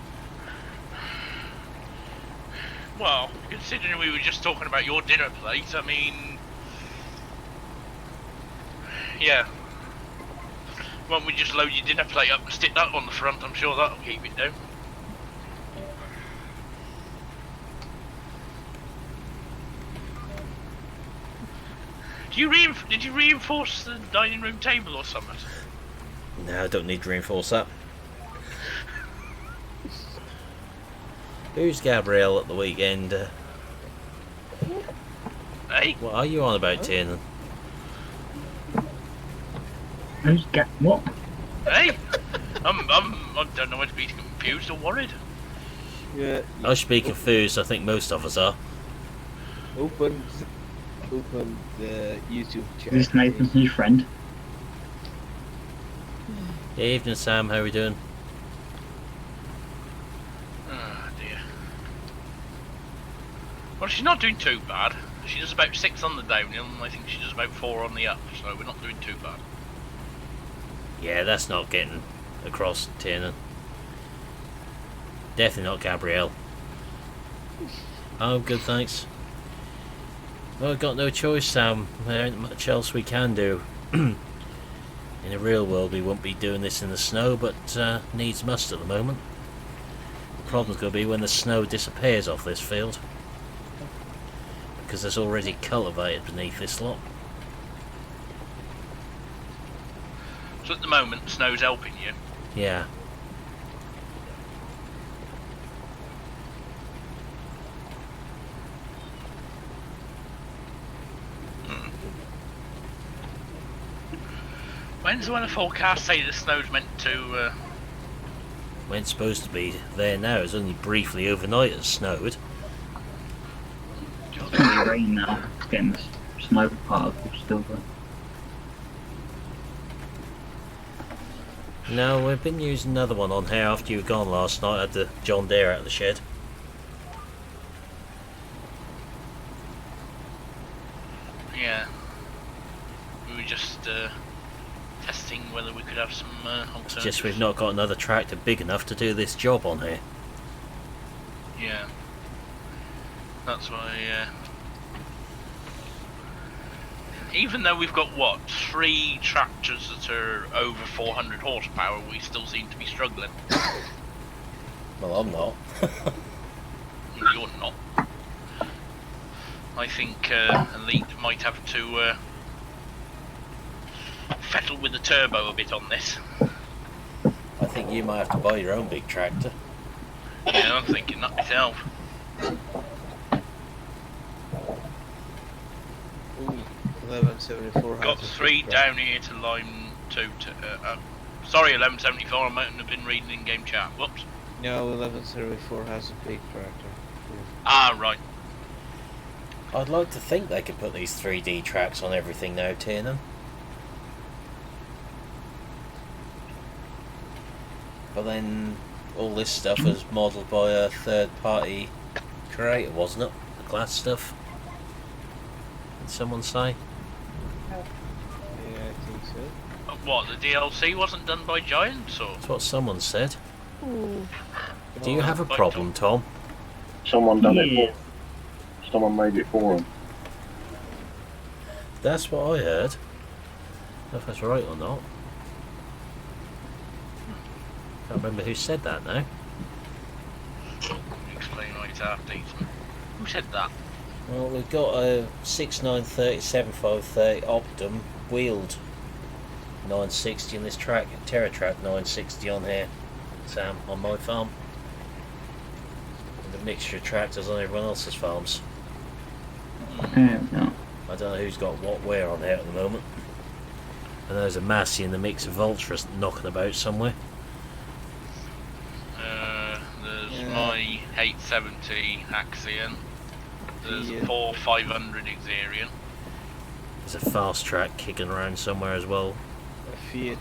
Well, considering we were just talking about your dinner plate, I mean... Yeah. Why don't we just load your dinner plate up and stick that on the front? I'm sure that'll keep it down. Did you reinforce the dining room table or something? No, I don't need to reinforce that. Who's Gabrielle at the weekend? Hey, What are you on about, Tiernan? Who's what? hey! I don't know whether to be confused or worried. Yeah, I speak confused. I think most of us are. Open the YouTube chat. Is this Nathan's new friend? Evening, Sam. How are we doing? Oh dear. Well, she's not doing too bad. She does about 6 on the downhill, and I think she does about 4 on the up, so we're not doing too bad. Yeah, that's not getting across Tiernan. Definitely not Gabrielle. Oh, good, thanks. Well, we've got no choice, Sam. There ain't much else we can do. In the real world, we won't be doing this in the snow, but needs must at the moment. The problem's going to be when the snow disappears off this field, because there's already cultivated beneath this lot. So at the moment, snow's helping you. Yeah. When's the weather forecast say the snow's meant to... When it's supposed to be there now, it's only briefly overnight it snowed. It's going to be rain now. It's getting the snow particles still there. No, we've been using another one on here after you were gone last night. I had the John Deere out of the shed. Yeah. We were just testing whether we could have some alternatives. It's just we've not got another tractor big enough to do this job on here. Yeah. That's why, even though we've got, what, 3 tractors that are over 400 horsepower, we still seem to be struggling. Well, I'm not. You're not. I think Elite might have to fettle with the turbo a bit on this. I think you might have to buy your own big tractor. Yeah, I'm thinking that myself. Ooh, 1174. Got 3 down here to line 2 to... sorry, 1174, I mightn't have been reading in-game chat. Whoops. No, 1174 has a big tractor. Ah, right. I'd like to think they could put these 3D tracks on everything now, Tiernan. But then all this stuff was modelled by a third-party creator, wasn't it? The glass stuff. Did someone say? Yeah, I think so. What, the DLC wasn't done by Giants, or...? That's what someone said. Ooh. Do you have a problem, Tom? Someone done it Yeah. for. Someone made it for him. That's what I heard. I don't know if that's right or not. Can't remember who said that now. Explain why it's half decent. Who said that? Well, we've got a 6930 7530 Optum wheeled 960 in this track, a TerraTrack 960 on here, Sam, on my farm. And a mixture of tractors on everyone else's farms. No. I don't know who's got what where on here at the moment. And there's a Massey in the mix of Ultras knocking about somewhere. There's Yeah. my 870 Axion. There's Yeah. a 4500 Xerion. There's a fast track kicking around somewhere as well. A Fiat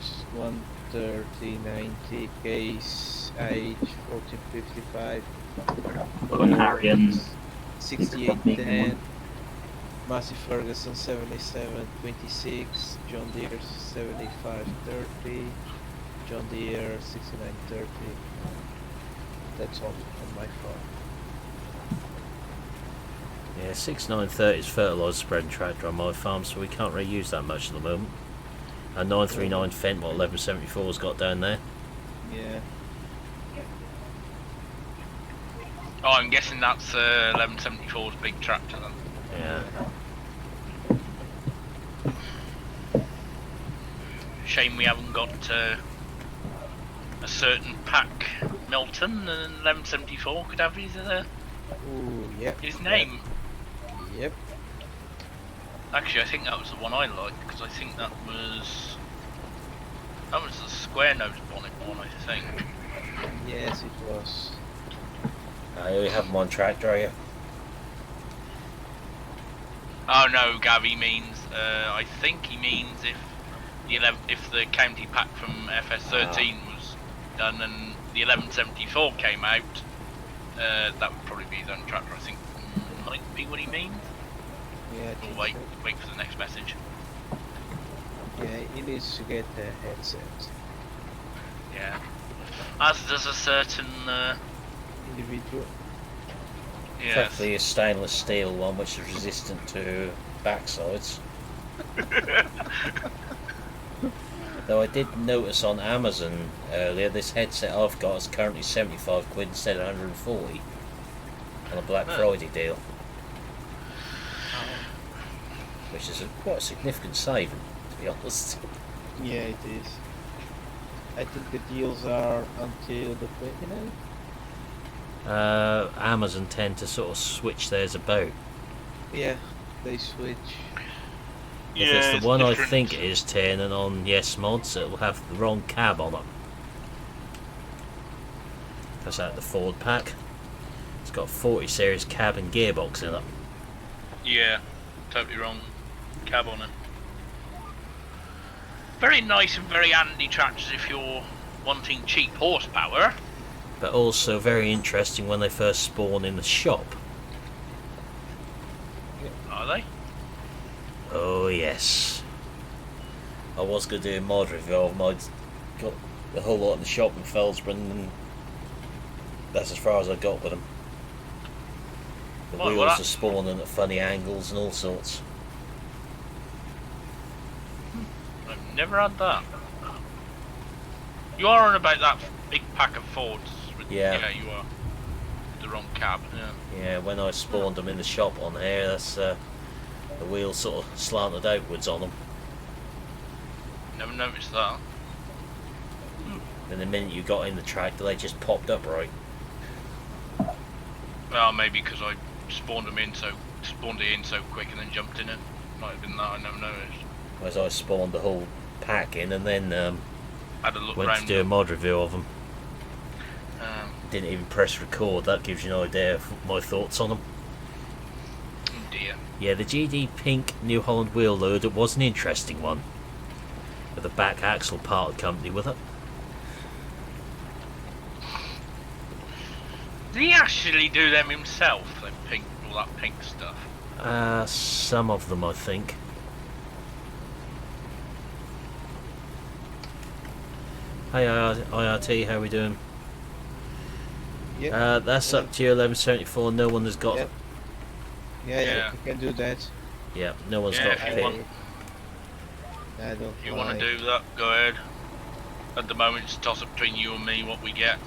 13090 case H11555. Got an Arian. 6810. Massey Ferguson 7726. John Deere 7530. John Deere 6930. That's all on my farm. Yeah, 6930 is fertiliser spreading tractor on my farm, so we can't really use that much at the moment. A 939 Fendt, what 1174's got down there. Yeah. Oh, I'm guessing that's 1174's big tractor then. Yeah. Shame we haven't got a certain Pack Milton, and 1174 could have Ooh, yep. his name. Yep. Actually, I think that was the one I liked, because I think that was the square nose bonnet one, I think. Yes, it was. You have them on tractor, are you? Oh no, Gav, he means. I think he means if the county pack from FS13 was done and the 1174 came out, that would probably be his own tractor. I think might be what he means. Yeah, I We'll think wait for the next message. so. Yeah, he needs to get the headset. Yeah. As does a certain. Individual. Yes. Preferably a stainless steel one which is resistant to backsides. Though I did notice on Amazon earlier, this headset I've got is currently 75 quid instead of 140 on a Black Friday deal. Which is quite a significant saving, to be honest. Yeah, it is. I think the deals are until the 29th. Amazon tend to sort of switch theirs about. Yeah, they switch. If it's the one I think it is turning on Yes Mods, it will have the wrong cab on it. That's out the Ford pack. It's got a 40 series cab and gearbox in it. Yeah, totally wrong cab on it. Very nice and very handy tractors if you're wanting cheap horsepower. But also very interesting when they first spawn in the shop. Are they? Oh yes. I was going to do a mod review of them. I'd got the whole lot in the shop in Felsborough and that's as far as I got with them. The What, wheels what? are spawning at funny angles and all sorts. I've never had that. You are on about that big pack of Fords. Yeah. Yeah, you are. The wrong cab. Yeah. Yeah, when I spawned them in the shop on here, that's the wheels sort of slanted outwards on them. Never noticed that. And the minute you got in the tractor, they just popped up right. Well, maybe because I spawned it in so quick and then jumped in it. Might have been that. I never noticed. Whereas I spawned the whole pack in and then Had a look went round. to do a mod review of them. Um, Didn't even press record. That gives you an idea of my thoughts on them. oh dear. Yeah, the GD Pink New Holland wheel loader was an interesting one. With a back axle part company with it. Did he actually do them himself? Them pink, all that pink stuff. Some of them, I think. Hey IRT, how we doing? Yeah. That's up to you, 1174. No one has got Yep. it. Yeah, you can do that. Yeah, no one's Yeah, got if a you pit. want. I don't If you want like- to do that, go ahead. At the moment, it's a toss up between you and me what we get.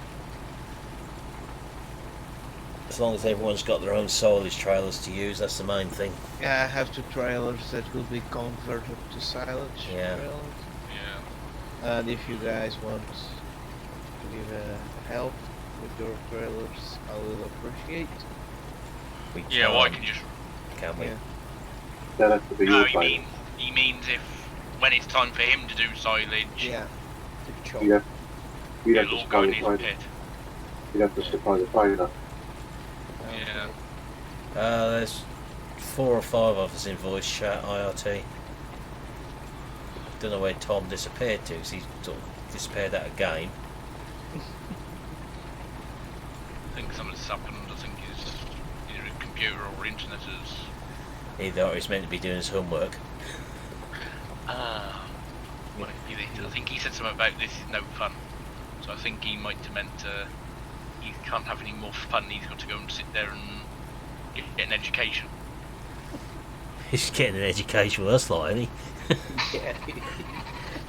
As long as everyone's got their own silage trailers to use, that's the main thing. Yeah, I have two trailers that will be converted to silage Yeah. trailers. Yeah. And if you guys want to give help with your trailers, I will appreciate. We Yeah, well, I can't, can just. can we? Yeah. That has to be No, your he trailer. means if when it's time for him to do silage, Yeah. The chop. You'd have it'll to all go supply in the his trailer. pit. You'd have to supply the trailer. Yeah. There's 4 or 5 of us in voice chat, IRT. Don't know where Tom disappeared to, because he sort of disappeared out of game. I think something's happened. I think his either his computer or internet is. Either he's meant to be doing his homework. Well, I think he said something about this is no fun. So I think he might have meant he can't have any more fun. He's got to go and sit there and get an education. He's getting an education with us, like, isn't he? Yeah.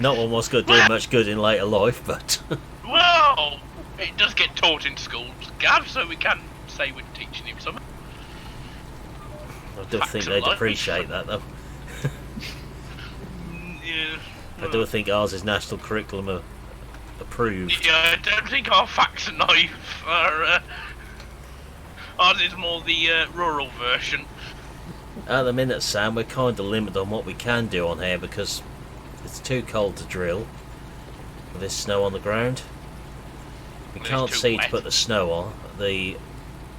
Not one what's going to do much good in later life, but Well, it does get taught in schools, Gav, so we can say we're teaching him something. I don't Facts think of they'd life. appreciate that, though. Yeah. I don't think ours is national curriculum approved. Yeah, I don't think our facts and life are. Ours is more the rural version. At the minute, Sam, we're kind of limited on what we can do on here because it's too cold to drill with this snow on the ground. We It's can't too see to wet. put the snow on, the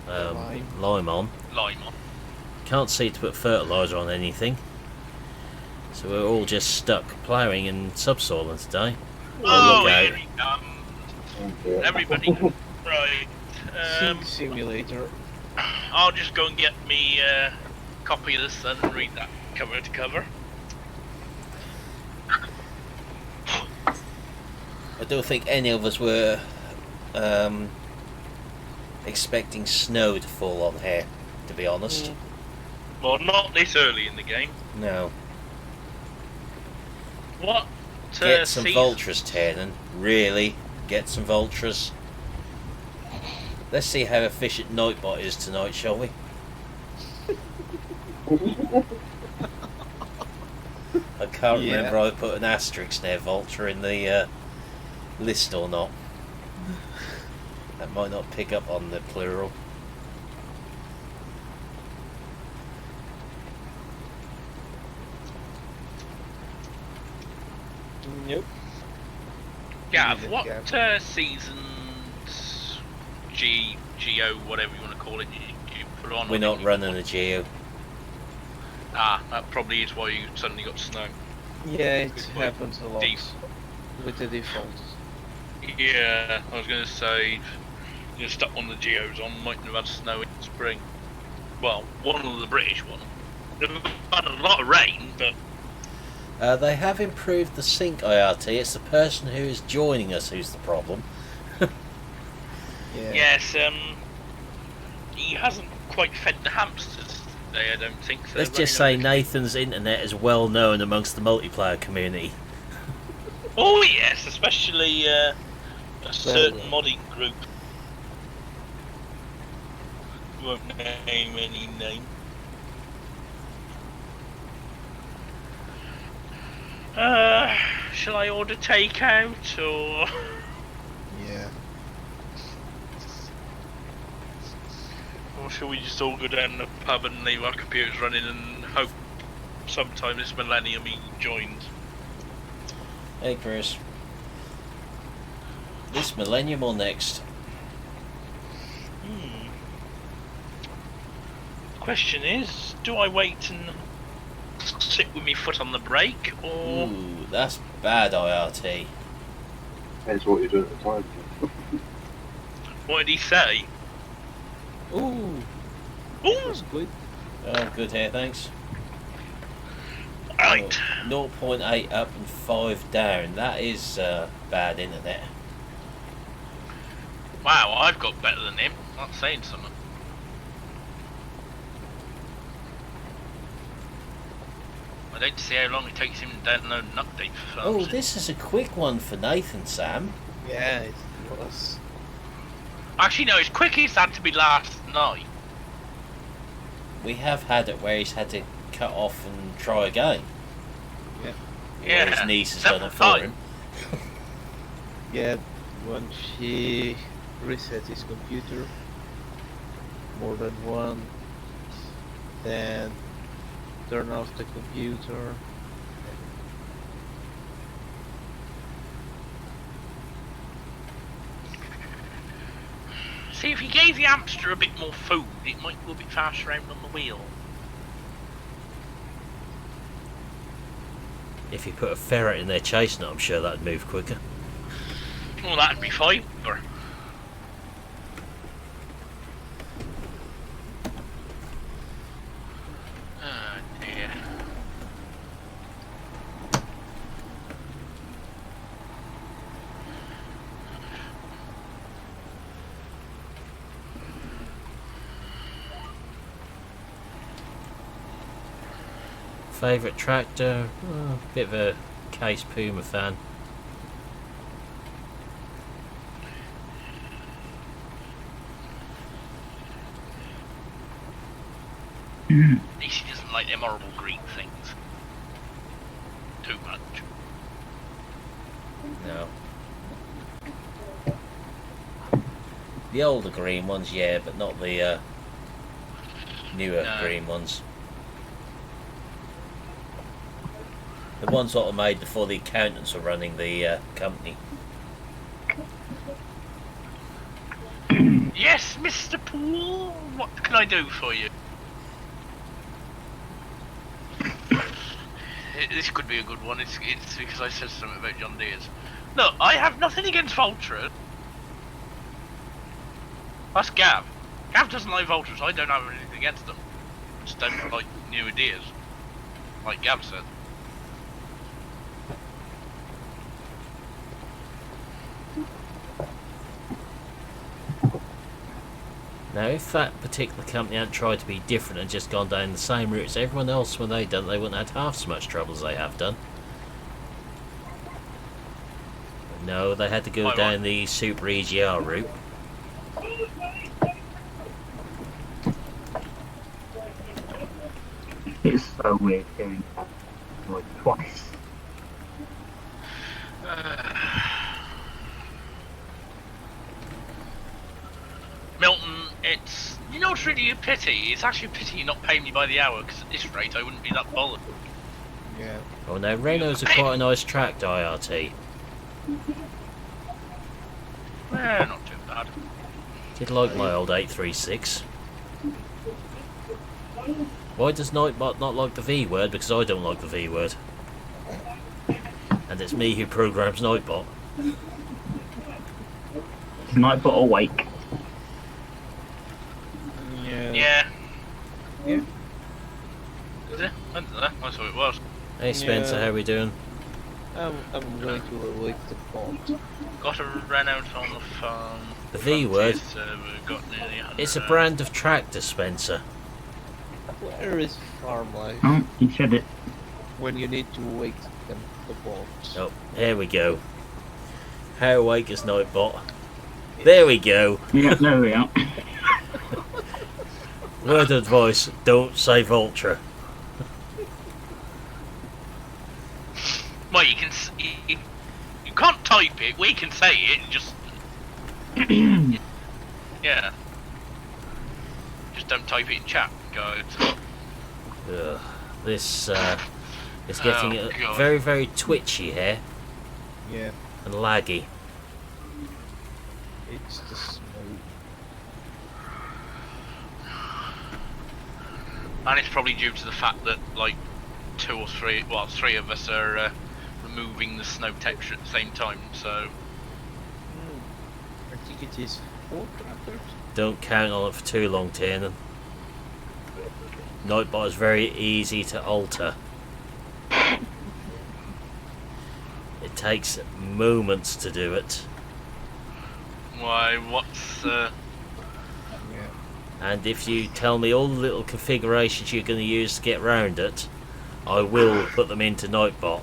Lime. lime on. Lime on. can't seem to put fertiliser on anything. So we're all just stuck ploughing and subsoiling today. Oh, look out. here he comes. Everybody. Right. Sync simulator. I'll just go and get me a copy of the Sun and read that cover to cover. I don't think any of us were expecting snow to fall on here, to be honest. Well, not this early in the game. No. What? Get some season? Vultras, Tiernan. Really? Get some Vultras. Let's see how efficient Nightbot is tonight, shall we? I can't remember if I put an asterisk near Vultra in the list or not. That might not pick up on the plural. Nope. Gav, Neither, what Gav. seasons Geo, whatever you want to call it, you put on? We're not running a Geo. Ah, that probably is why you suddenly got snow. Yeah, it Good point. happens a lot Deep. with the defaults. Yeah, I was going to say, you're stuck on the Geos on, mightn't have had snow in spring. Well, one of the British one. They've had a lot of rain, but They have improved the sync IRT. It's the person who is joining us who's the problem. Yeah. yes, he hasn't quite fed the hamsters today, I don't think. So Let's just say Nathan's internet is well known amongst the multiplayer community. Oh yes, especially a certain modding group. Won't name any name. Shall I order takeout or? Yeah. Or shall we just all go down the pub and leave our computers running and hope sometime this millennium he joins? Hey Chris. This millennium or next? Question is, do I wait and sit with my foot on the brake, or Ooh, that's bad IRT. Depends what you're doing at the time. what did he say? Ooh, Ooh, that's good. Oh, good here, thanks. right. 0.8 up and 5 down. That is bad internet. Wow, I've got better than him. Not saying something. I don't see how long it takes him to download an update for Oh, something. this is a quick one for Nathan, Sam. Yeah, it was. Actually, no, as quick as that to be last night. We have had it where he's had to cut off and try again. Yeah, Or his niece has done it for several him. Yeah, when she reset his computer more than once, then turn off the computer. See, if he gave the hamster a bit more food, it might go a bit faster around on the wheel. If you put a ferret in there chasing it, I'm sure that'd move quicker. Well, that'd be fibre. Oh dear. Favourite tractor? Oh, bit of a Case Puma fan. At least he doesn't like them horrible green things. Too much. No. The older green ones, yeah, but not the newer No. green ones. The ones that were made before the accountants were running the company. Yes, Mr. Poole. What can I do for you? This could be a good one. It's because I said something about John Deere's. No, I have nothing against Voltra. That's Gav. Gav doesn't like Voltras. I don't have anything against them. I just don't like new ideas. Like Gav said. Now, if that particular company hadn't tried to be different and just gone down the same route as everyone else when they done, they wouldn't have had half so much trouble as they have done. But no, they had to go down the Super EGR route. It's so weird hearing that like twice. Milton, it's... You know what's really a pity? It's actually a pity you're not paying me by the hour, because at this rate I wouldn't be that bothered. Yeah. Oh, now Renault's are quite a nice tracked IRT. Not too bad. Did like my old 836. Why does Nightbot not like the V word? Because I don't like the V word. And it's me who programs Nightbot. Nightbot awake. Yeah. Yeah. Is it? That's what it was. Hey Spencer, Yeah. how we doing? I'm going to await the bot. Got a Renault on the farm. The V word? Got nearly 100. It's a brand of tractor, Spencer. Where is farm life Oh, he said it. when you need to wait the bot? Oh, here we go. How awake is Nightbot? There we go. Yeah, there we are. Word of advice, don't say Voltra. Well, you can... You can't type it, we can say it, and just... yeah. Just don't type it in chat, guys. Ugh, this is getting Oh, God. very, very twitchy here Yeah, and laggy. it's the smoke. And it's probably due to the fact that, like, three of us are removing the snow texture at the same time, so... I think it is 4 tractors. Don't count on it for too long, Tiernan. Nightbot is very easy to alter. It takes moments to do it. Why, what's... Yeah. And if you tell me all the little configurations you're going to use to get round it, I will put them into Nightbot.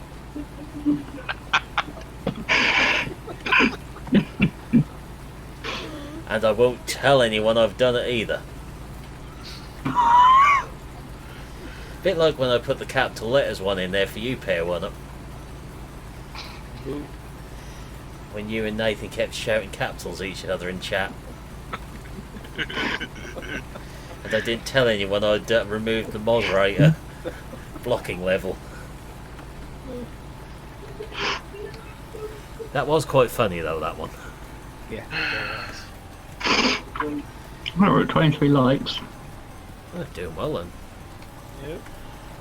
And I won't tell anyone I've done it either. Bit like when I put the capital letters one in there for you, pair one up. Ooh. When you and Nathan kept shouting capitals at each other in chat. And I didn't tell anyone I'd removed the moderator blocking level. That was quite funny though, that one. Yeah, We're at 23 likes. Oh, doing well then. Yep.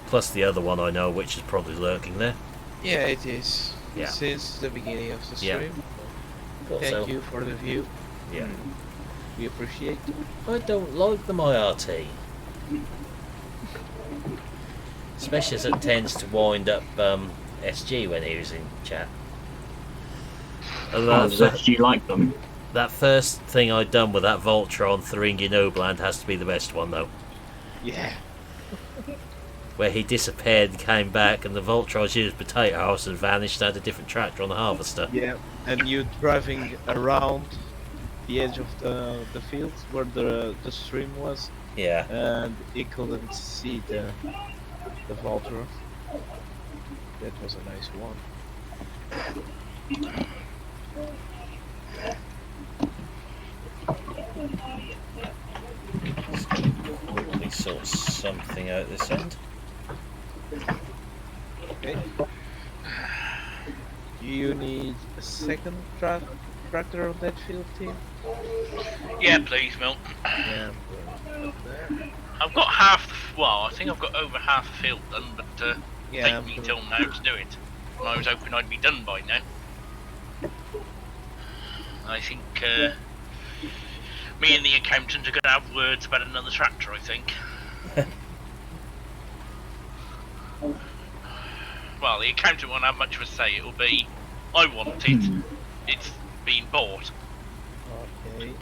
Plus the other one I know, which is probably lurking there. Yeah, it is. Yeah. Since the beginning of the Yeah. stream. Thought Thank so. you for the view. Yeah. We appreciate it. I don't like the IRT. Especially as it tends to wind up SG when he was in chat. Oh, does SG like them? That first thing I'd done with that Voltra on Thuringia Nobland has to be the best one though. Yeah. Where he disappeared, came back, and the Voltra I was using potato house and vanished, had a different tractor on the harvester. Yeah. And you driving around the edge of the field where the stream was, Yeah. and you couldn't see the Voltra. That was a nice one. Quickly sort something out this end. Okay. Do you need a second tractor on that field, team? Yeah, please, Milton. Yeah. I've got half the... Well, I think I've got over half the field done, but Yeah, take I'm me doing- till now to do it. And I was hoping I'd be done by now. I think me and the accountant are going to have words about another tractor, I think. Well, the accountant won't have much of a say. It'll be, I want it, it's being bought. Okay.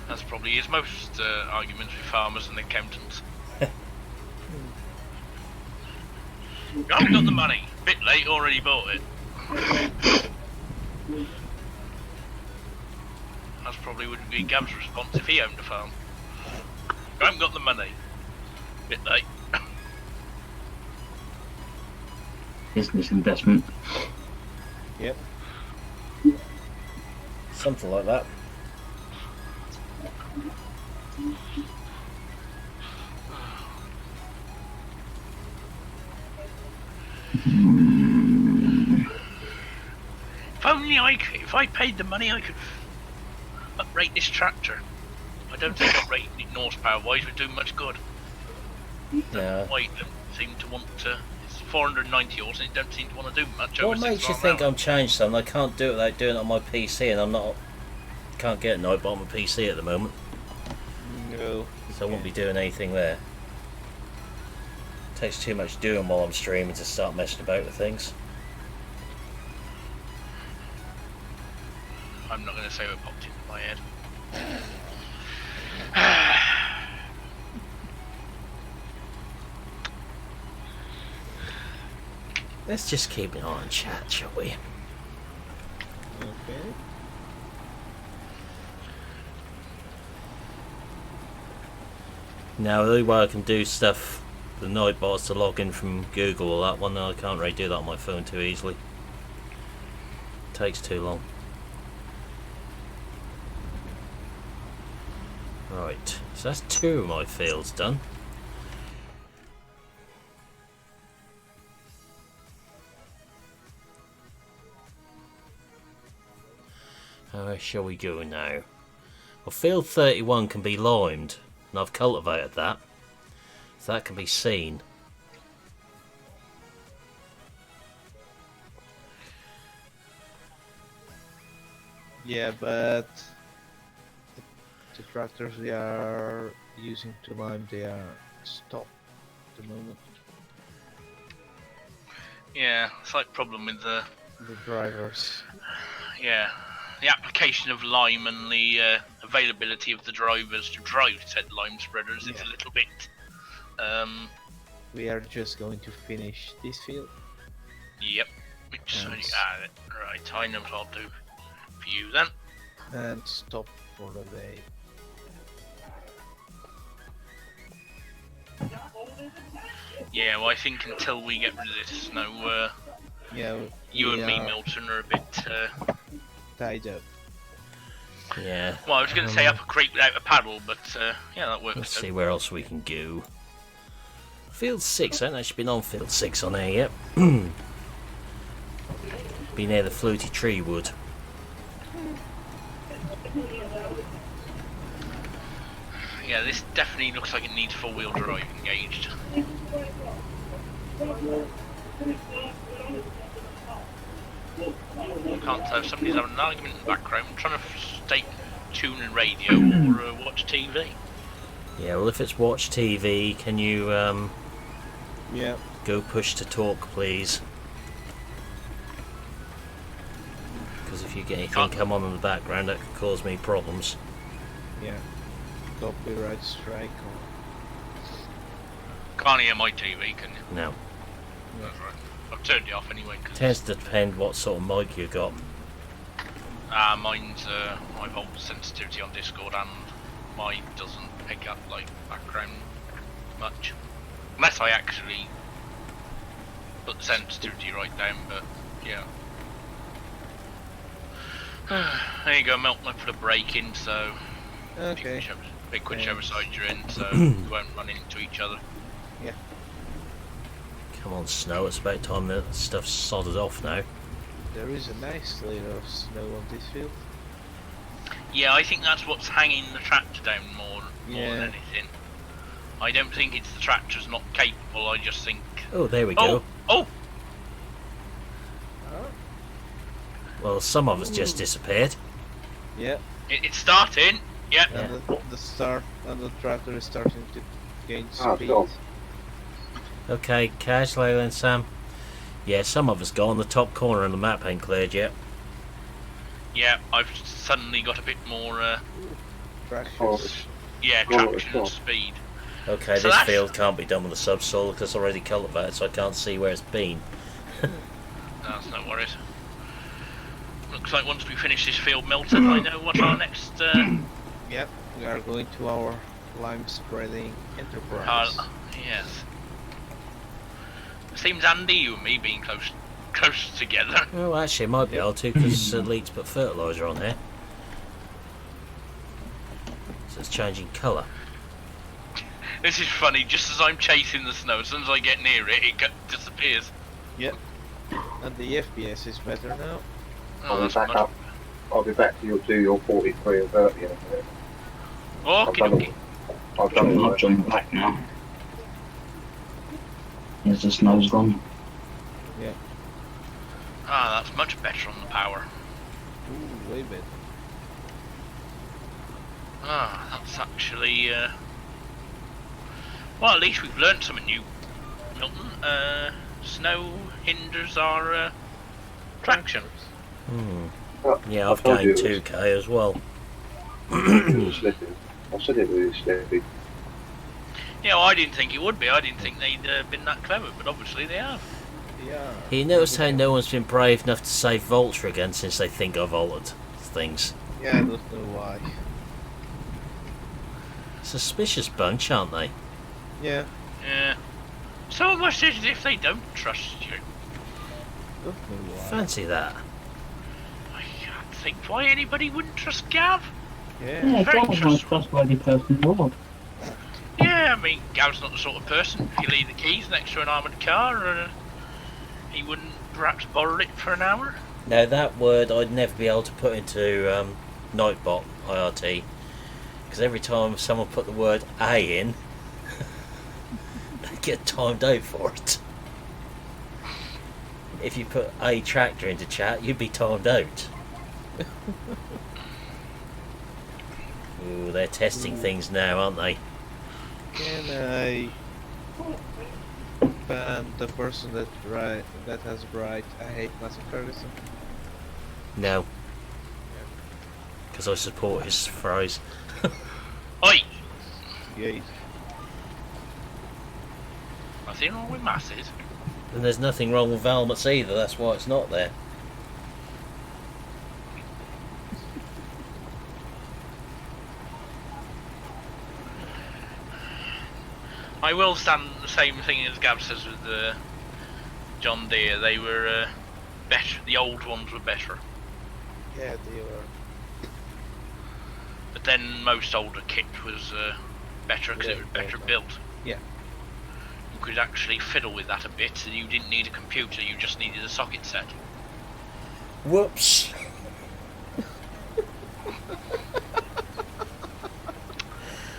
That's probably his most arguments with farmers and accountants. I haven't got the money. Bit late, already bought it. That's probably would be Gav's response if he owned a farm. I haven't got the money. Bit late. Business investment. Yep. Something like that. If I paid the money, I could uprate this tractor. I don't think uprating it horsepower wise would do much good. Yeah. Why don't seem to want to. It's 490 horse and it don't seem to want to do much. What over makes 6 you miles think an hour. I'm changed something? I can't do it without doing it on my PC, and I'm not. Can't get a Nightbot on my PC at the moment, No. so I won't be doing anything there. Takes too much doing while I'm streaming to start messing about with things. I'm not going to say what popped into my head. Let's just keep it on chat, shall we? Okay. Now, the only way I can do stuff, the Nightbots to log in from Google or that one, I can't really do that on my phone too easily. Takes too long. Right, so that's 2 of my fields done. How shall we go now? Well, field 31 can be limed, and I've cultivated that, so that can be seen. Yeah, but the tractors we are using to lime, they are stopped at the moment. Yeah, slight problem with the drivers. the application of lime and the availability of the drivers to drive said lime spreaders is a little bit. We are just going to finish this field. Yep. Which Yes. right, I know what I'll do for you then. And stop for the day. Yeah, well, I think until we get rid of this snow, Yeah, you we and me, are Milton, are a bit. tied up. Yeah. Well, I was going to say up a creek without a paddle, but yeah, that works. Let's too. see where else we can go. Field 6, I haven't actually been on Field 6 on there yet. Be near the floaty tree wood. Yeah, this definitely looks like it needs four-wheel drive engaged. I can't tell if somebody's having an argument in the background, trying to stay tune and radio or watch TV. Yeah, well, if it's watch TV, can you Yeah. go push to talk, please? Because if you get anything come on in the background, that could cause me problems. Yeah. Copyright strike. Can't hear my TV, can you? No. That's right. I've turned it off anyway. Cause Tends to depend what sort of mic you got. mine's my volt sensitivity on Discord, and mine doesn't pick up like background much, unless I actually put the sensitivity right down. But yeah. There you go, Milton. I put a brake in, so Okay. pick whichever side you're in, so you won't run into each other. Yeah. Come on, Snow, it's about time that stuff's sodded off now. There is a nice layer of snow on this field. Yeah, I think that's what's hanging the tractor down more than Yeah. anything. I don't think it's the tractor's not capable, I just think... Oh, there we go. Oh! Well, some of us just disappeared. Yeah. It's starting. Yeah. And the tractor is starting to gain Ah, speed. God. Okay, Cash, Layla and Sam. Yeah, some of us gone. The top corner of the map ain't cleared yet. Yeah, I've suddenly got a bit more, Traction. Oh, traction and it's speed. Okay, So this that's- field can't be done with a subsoil because it's already cultivated, so I can't see where it's been. That's no worries. Looks like once we finish this field melted, I know what our next, Yep. We are going to our lime spreading enterprise. yes. Seems handy, you and me being close together. Oh, actually, I might be able to because Leeds put fertiliser on here. So it's changing colour. This is funny, just as I'm chasing the snow, as soon as I get near it, it disappears. Yep. And the FPS is better now. Oh, I'll be that's back much... up. I'll be back to do your 43 and 30 in a minute. Oh, I've done okay. all- I've done all I've jumped back now. As the snow's gone. Yeah. Ah, that's much better on the power. Ooh, way better. Ah, that's actually, well, at least we've learnt something new, Milton. Snow hinders our, traction. Yeah, I've told you gained it 2k as well. was slipping. I said it was slippy. Yeah, well, I didn't think it would be. I didn't think they'd been that clever, but obviously they have. Yeah. You noticed how no one's been brave enough to say Vulture again since they think I've altered things. Yeah, I don't know why. Suspicious bunch, aren't they? Yeah. Yeah. So much as if they don't trust you. Don't know why. Fancy that. I can't think why anybody wouldn't trust Gav. Yeah. Yeah, Very Gav's the most trustworthy person in the world. Yeah, I mean, Gav's not the sort of person. He'll leave the keys next to an armoured car, or he wouldn't perhaps borrow it for an hour. Now that word I'd never be able to put into Nightbot IRT, because every time someone put the word A in, they get timed out for it. If you put A tractor into chat, you'd be timed out. Ooh, they're testing things now, aren't they? Can I ban the person that has right I hate Master Ferguson? No. Because I support his phrase. Oi! Yeah. Nothing wrong with masses. And there's nothing wrong with Valmets either, that's why it's not there. I will stand the same thing as Gav says with John Deere. They were better. The old ones were better. Yeah, they were. But then most older kit was better because it was better built. Yeah. You could actually fiddle with that a bit. You didn't need a computer. You just needed a socket set. Whoops.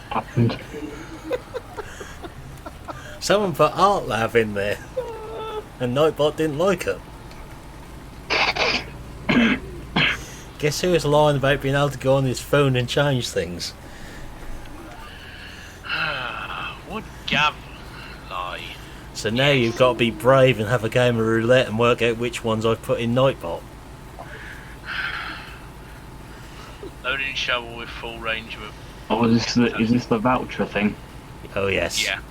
Happened. Someone put Art Lab in there, and Nightbot didn't like it. Guess who was lying about being able to go on his phone and change things? Would Gav lie? So now you've got to be brave and have a game of roulette and work out which ones I've put in Nightbot. Loading shovel with full range of. Oh, is this the voucher thing? Oh yes. Yeah.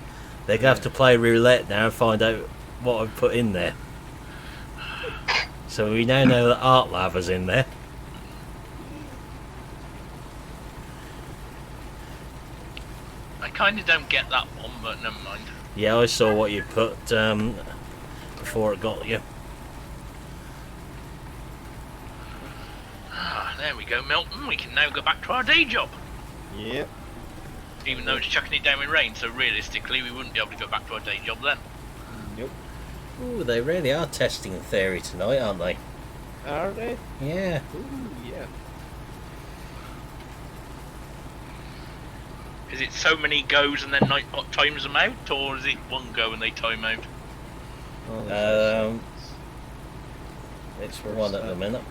They're going to have to play roulette now and find out what I've put in there. So we now know that Art Lava's in there. I kind of don't get that one, but never mind. Yeah, I saw what you put before it got you. There we go, Milton. We can now go back to our day job. Yep. Even though it's chucking it down with rain, so realistically we wouldn't be able to go back to our day job then. Nope. Ooh, they really are testing the theory tonight, aren't they? Are they? Yeah. Ooh, yeah. Is it so many goes and then Nightbot times them out, or is it one go and they time out? It's one at the minute.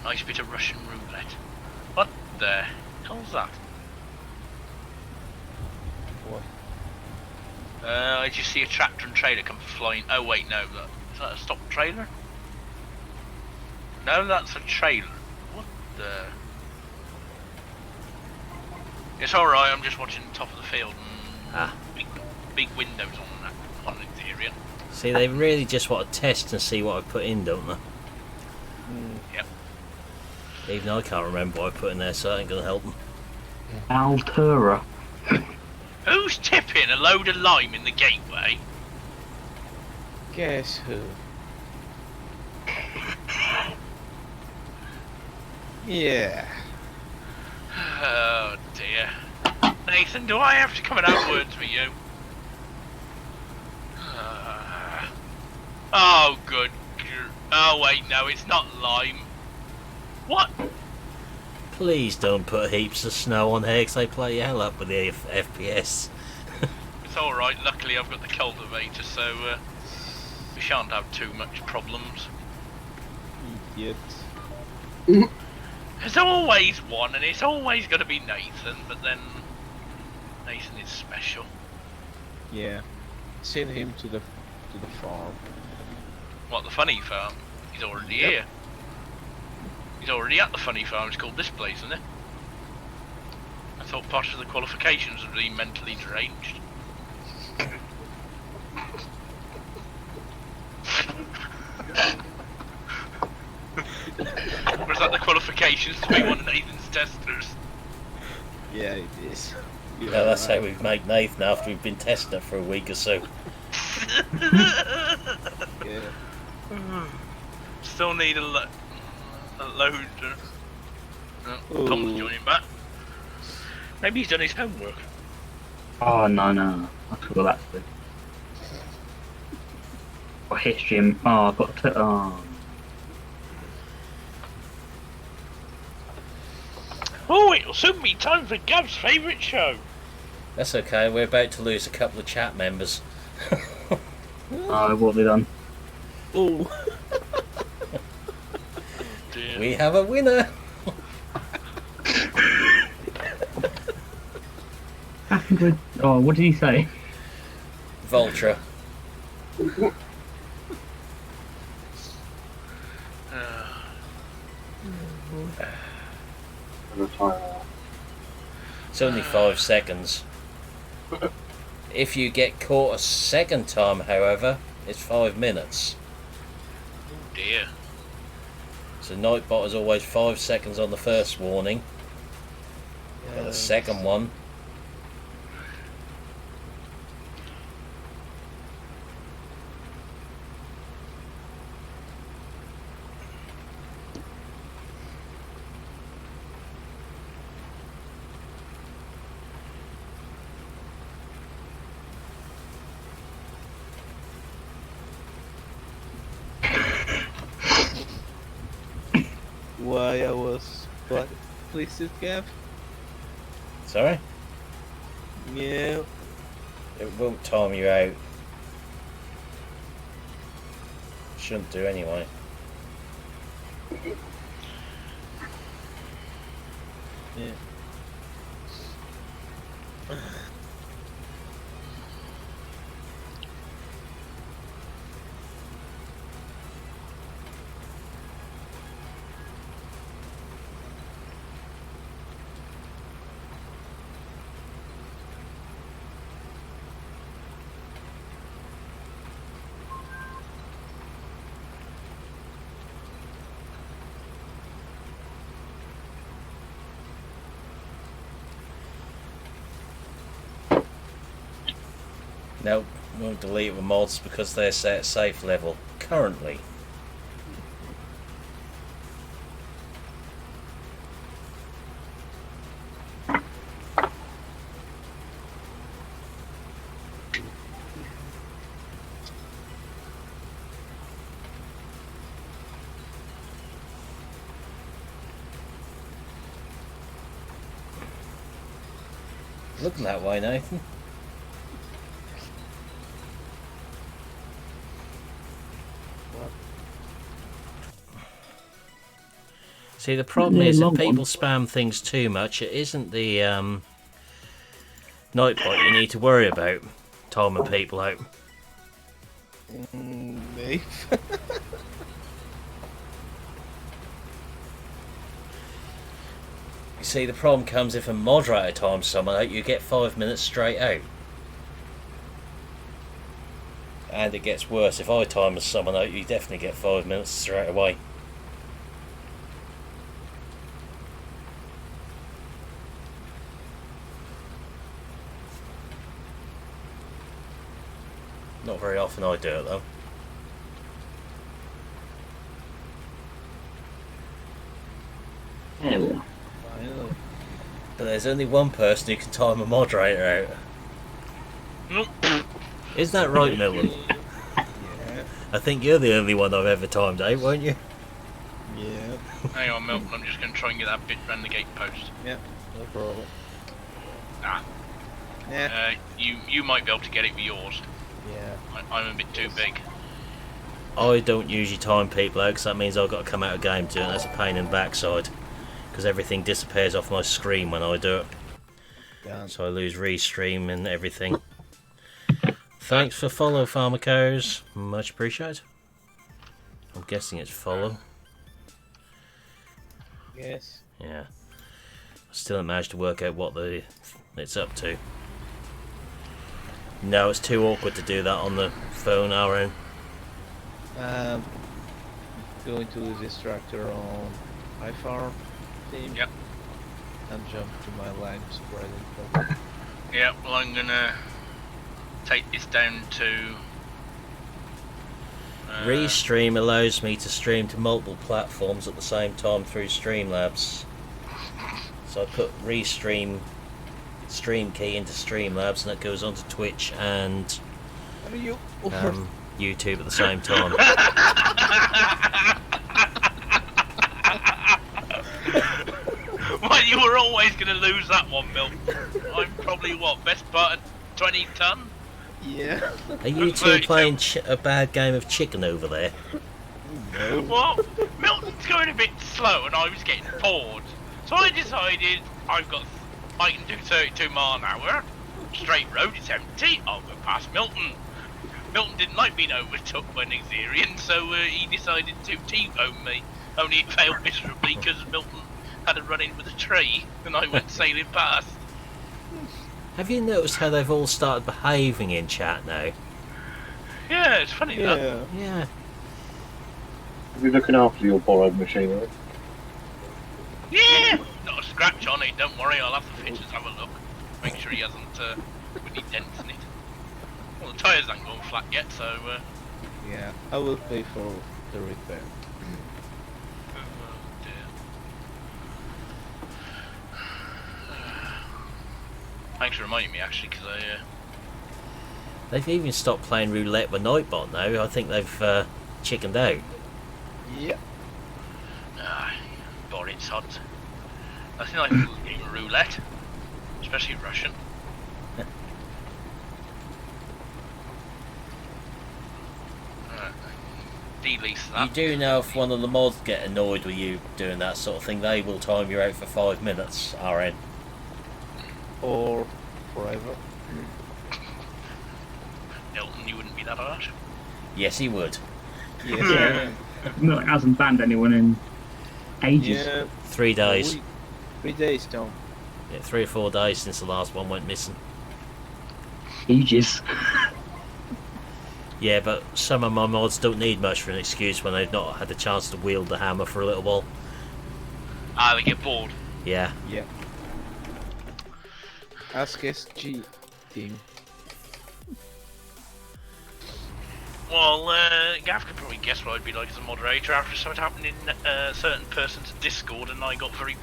Nice bit of Russian roulette. What the hell's that? What? I just see a tractor and trailer come flying. Oh wait, no, is that a stock trailer? No, that's a trailer. What the? It's alright, I'm just watching the top of the field and big windows on the interior. See, they really just want to test and see what I put in, don't they? Yep. Even I can't remember what I put in there, so that ain't gonna help them. Altura. Who's tipping a load of lime in the gateway? Guess who? Yeah. Oh dear. Nathan, do I have to come and have words with you? Oh good. Oh wait, no, it's not lime. What? Please don't put heaps of snow on here, 'cause they play hell up with the FPS. It's alright, luckily I've got the cultivator, so we shan't have too much problems. Idiot. There's always one, and it's always going to be Nathan, but then Nathan is special. Yeah. Send him to the farm. What, the funny farm? He's already Yep. here. He's already at the funny farm. It's called this place, isn't it? I thought part of the qualifications would be mentally deranged. Was that the qualifications to be one of Nathan's testers? Yeah, it is. Yeah, that's how we make Nathan after we've been testing it for a week or so. Yeah. Still need a load. Tom's joining back. Maybe he's done his homework. Oh no, I forgot that to do. Got history and I've got to. Oh, it'll soon be time for Gav's favourite show. That's okay, we're about to lose a couple of chat members. Oh, what have we done? Oh. Dear. We have a winner! Oh, what did he say? Vultra. It's only 5 seconds. If you get caught a second time, however, it's 5 minutes. Oh dear. So Nightbot is always 5 seconds on the first warning. But the second one, Why I was blacklisted, Gav? sorry? Yeah. It won't time you out. Shouldn't do anyway. Yeah. Nope, won't delete the mods because they're set at safe level currently. Looking that way, Nathan. What? See, the problem Yeah, is if long people one. spam things too much, it isn't the night point you need to worry about timing people out. Maybe. You see, the problem comes if a moderator times someone out, you get 5 minutes straight out. And it gets worse. If I time someone out, you definitely get 5 minutes straight away. Not very often I do it though. There we are. Finally. But there's only one person who can time a moderator out. Nope. Isn't that right, Milton? Yeah. I think you're the only one I've ever timed out, weren't you? Yeah. Hang on, Milton, I'm just going to try and get that bit round the gate post. Yeah. No problem. Ah, Yeah. you might be able to get it with yours. Yeah. I'm a bit too big. I don't usually time people out because that means I've got to come out of game too, and that's a pain in the backside. Because everything disappears off my screen when I do it. Done. So I lose restream and everything. Thanks for follow, Pharmacos. Much appreciated. I'm guessing it's follow. Yes. Yeah. I still haven't managed to work out what it's up to. No, it's too awkward to do that on the phone, Aaron. Going to the extractor on iFarm team. Yep. And jump to my line spreading. Yeah, well, I'm going to take this down to... Restream allows me to stream to multiple platforms at the same time through Streamlabs. So I put Restream stream key into Streamlabs and it goes onto Twitch and Are you? YouTube at the same time. Well, you were always going to lose that one, Milt. I'm probably, what, best part of 20 ton? Yeah. Are you two playing a bad game of chicken over there? No. Well, Milton's going a bit slow and I was getting bored. So I decided I can do 32 mile an hour. Straight road, it's empty. I'll go past Milton. Milton didn't like being overtook by an Xerian, so he decided to T-bone me. Only it failed miserably because Milton had a run-in with a tree and I went sailing past. Have you noticed how they've all started behaving in chat now? Yeah, it's funny that. Yeah. Yeah. Are you looking after your borrowed machinery? Yeah! Not a scratch on it, don't worry, I'll have the fitters have a look. Make sure he hasn't got any dents in it. Well, the tyres aren't gone flat yet, so... Yeah. I will pay for the repair. Oh dear. Thanks for reminding me, actually, because They've even stopped playing roulette with Nightbot now. I think they've chickened out. Yeah. boring sods. Nothing like game roulette, especially Russian. Delease that. You do know if one of the mods get annoyed with you doing that sort of thing, they will time you out for 5 minutes, RN. Or forever. Milton, you wouldn't be that harsh. Yes, he would. Yeah. No, it hasn't banned anyone in ages. Yeah. 3 days. 3 days, Tom. Yeah, 3 or 4 days since the last one went missing. Ages. Yeah, but some of my mods don't need much for an excuse when they've not had the chance to wield the hammer for a little while. Ah, they get bored. Yeah. Yeah. Ask SG team. Well, Gav could probably guess what I'd be like as a moderator after something happened in a certain person's Discord, and I got very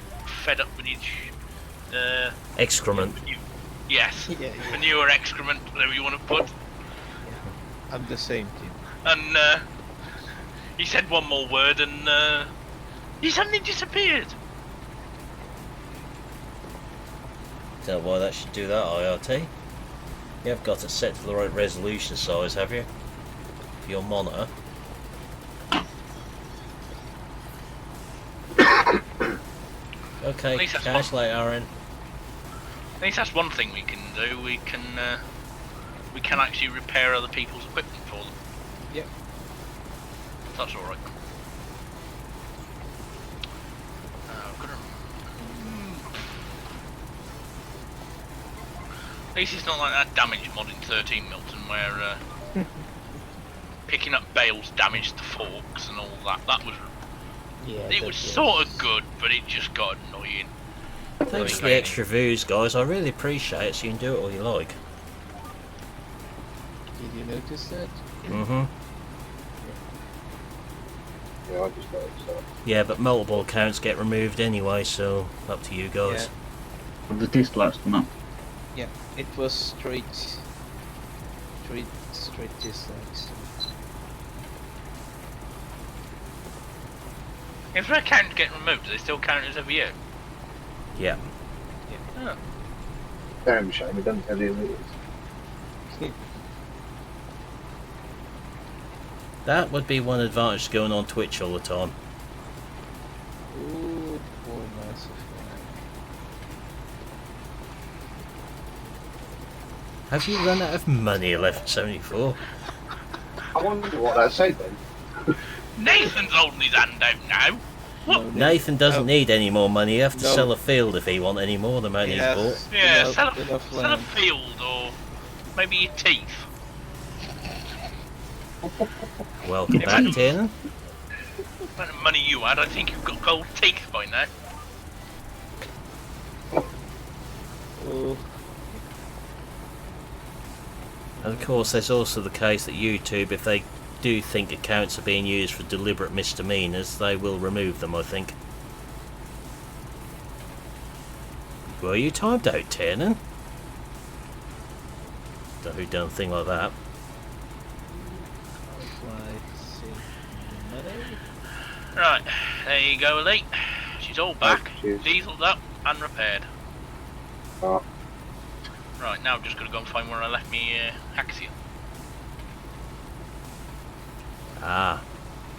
fed up with each. Excrement. Yes, Yeah, yeah. manure, excrement, whatever you want to put. I'm the same team. And he said one more word, and he suddenly disappeared. Don't know why that should do that, IRT. You have got it set to the right resolution size, have you? For your monitor. Okay, catch later, Aaron. At least that's one thing we can do. We can actually repair other people's equipment for them. Yep. That's all right. At least it's not like that damage mod in 13 Milton where picking up bales damaged the forks and all that. That was it was sort of good, but it just got annoying. Thanks for the extra views, guys. I really appreciate it, so you can do it all you like. Did you notice that? Mm-hmm. Yeah, I just noticed that. Yeah, but multiple accounts get removed anyway, so up to you guys. Well, the disk light's gone up. Yeah, it was straight dislikes. If their account get removed, do they still count as a view? Yeah. Oh. Damn shame, it doesn't tell you who it is. That would be one advantage to going on Twitch all the time. Ooh, poor massive man. Have you run out of money, 1174? I wonder what that said then. Nathan's holding his hand out now. What? Nathan doesn't need any more money. You have to No. sell a field if he wants any more than money he's bought. Yeah, Enough- sell enough a land. field or maybe your teeth. Welcome Yeah, back, but- Tiernan. What the money you had, I think you've got gold teeth by now. Oh, And of course, there's also the case that YouTube, if they do think accounts are being used for deliberate misdemeanors, they will remove them, I think. Were you timed out, Tiernan? Don't know who done a thing like that. Right, there you go, Elite. She's all back, cheers. dieseled up and repaired. Ah, Right, now I'm just going to go and find where I left me Axia. Ah.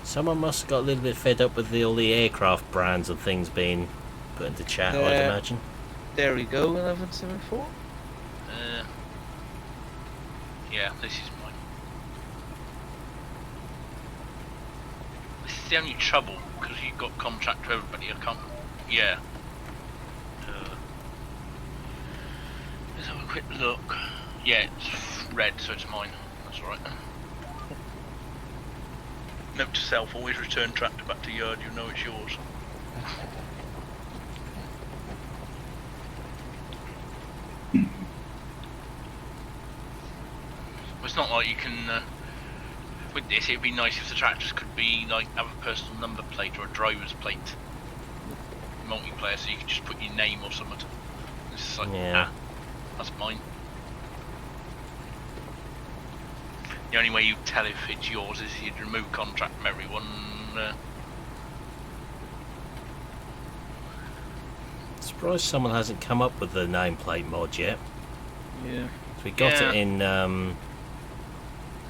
Someone must have got a little bit fed up with all the aircraft brands and things being put into chat, I'd Yeah. imagine. there we go, 1174. Yeah, this is mine. This is the only trouble, because you've got contract to everybody, I can't... Yeah. Let's have a quick look. Yeah, it's red, so it's mine. That's alright. Note to self, always return tractor back to yard, you know it's yours. It's not like you can, with this it'd be nice if the tractors could be like, have a personal number plate or a driver's plate. Multiplayer, so you can just put your name or something. It's just like, Yeah. that's mine. The only way you tell if it's yours is you'd remove contract from everyone. Surprised someone hasn't come up with the nameplate mod yet. Yeah. We got Yeah. it in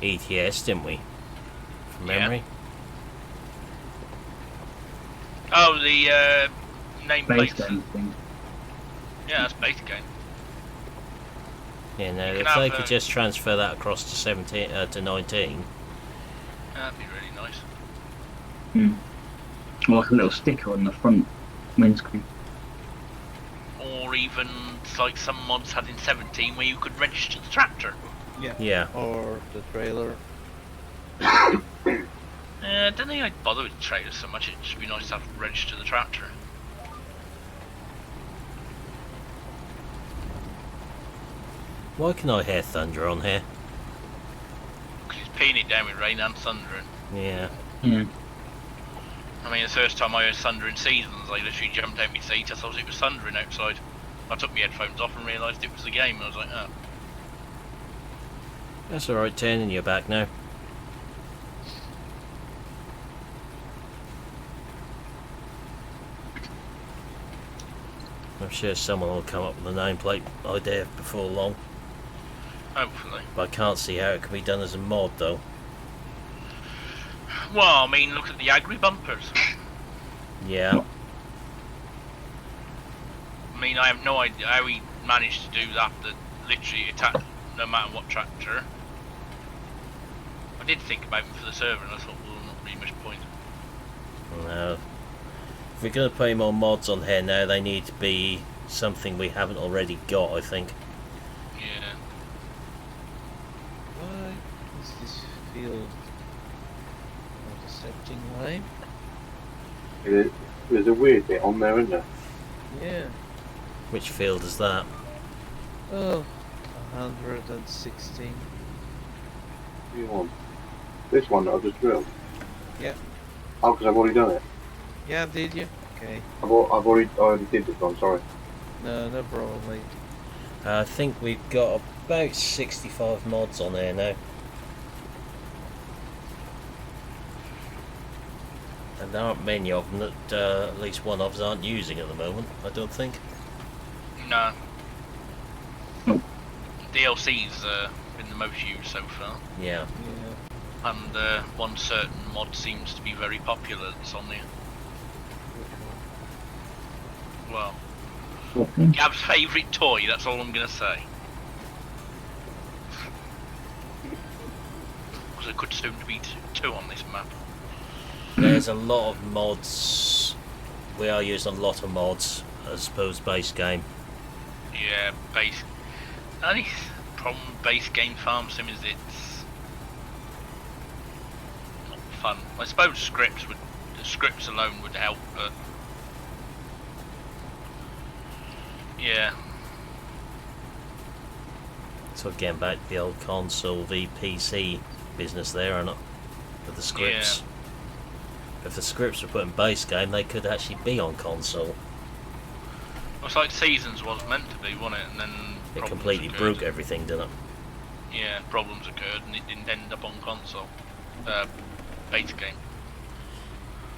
ETS, didn't we? From Yeah. memory. Oh, the Base nameplate. game thing. Yeah, that's base game. Yeah, no, You if can they have, could just transfer that across to 17 to 19. That'd be really nice. Or like a little sticker on the front windscreen. Or even like some mods had in 17 where you could register the tractor. Yeah. Or the trailer. I don't think I'd bother with trailers so much. It'd just be nice to have register the tractor. Why can I hear thunder on here? Because it's peeing it down with rain and thundering. Yeah. Yeah. I mean, the first time I heard thunder in Seasons, I literally jumped out my seat. I thought it was thundering outside. I took my headphones off and realised it was the game, and I was like, oh. That's alright, turning you back now. I'm sure someone will come up with a nameplate idea before long. Hopefully. But I can't see how it can be done as a mod though. Well, I mean, look at the agri bumpers. Yeah. I mean, I have no idea how he managed to do that. That literally attack no matter what tractor. I did think about him for the server, and I thought, well, not really much point. No. If we're going to put more mods on here now, they need to be something we haven't already got, I think. Yeah. Why is this field not accepting line? There's a weird bit on there, isn't there? Yeah. Which field is that? Oh, 116. You want this one that I've just drilled? Yeah. Oh, because I've already done it. Yeah, did you? Okay. I already did this one. Sorry. No, no problem, mate. I think we've got about 65 mods on there now. And there aren't many of them that at least one of us aren't using at the moment, I don't think. No. Nope. DLC's been the most used so far. Yeah. Yeah. And one certain mod seems to be very popular that's on there. Well, Gab's favourite toy, that's all I'm going to say. Because there could soon be two on this map. There's a lot of mods. We are using a lot of mods as opposed to base game. Yeah, base. The only problem with base game farm sim is it's not fun. I suppose the scripts alone would help, but yeah. So getting back to the old console v PC business there, and with the scripts. Yeah. If the scripts were put in base game, they could actually be on console. It's like Seasons was meant to be, wasn't it? And then It problems completely occurred. broke everything, didn't it? Yeah, problems occurred and it didn't end up on console. Base game.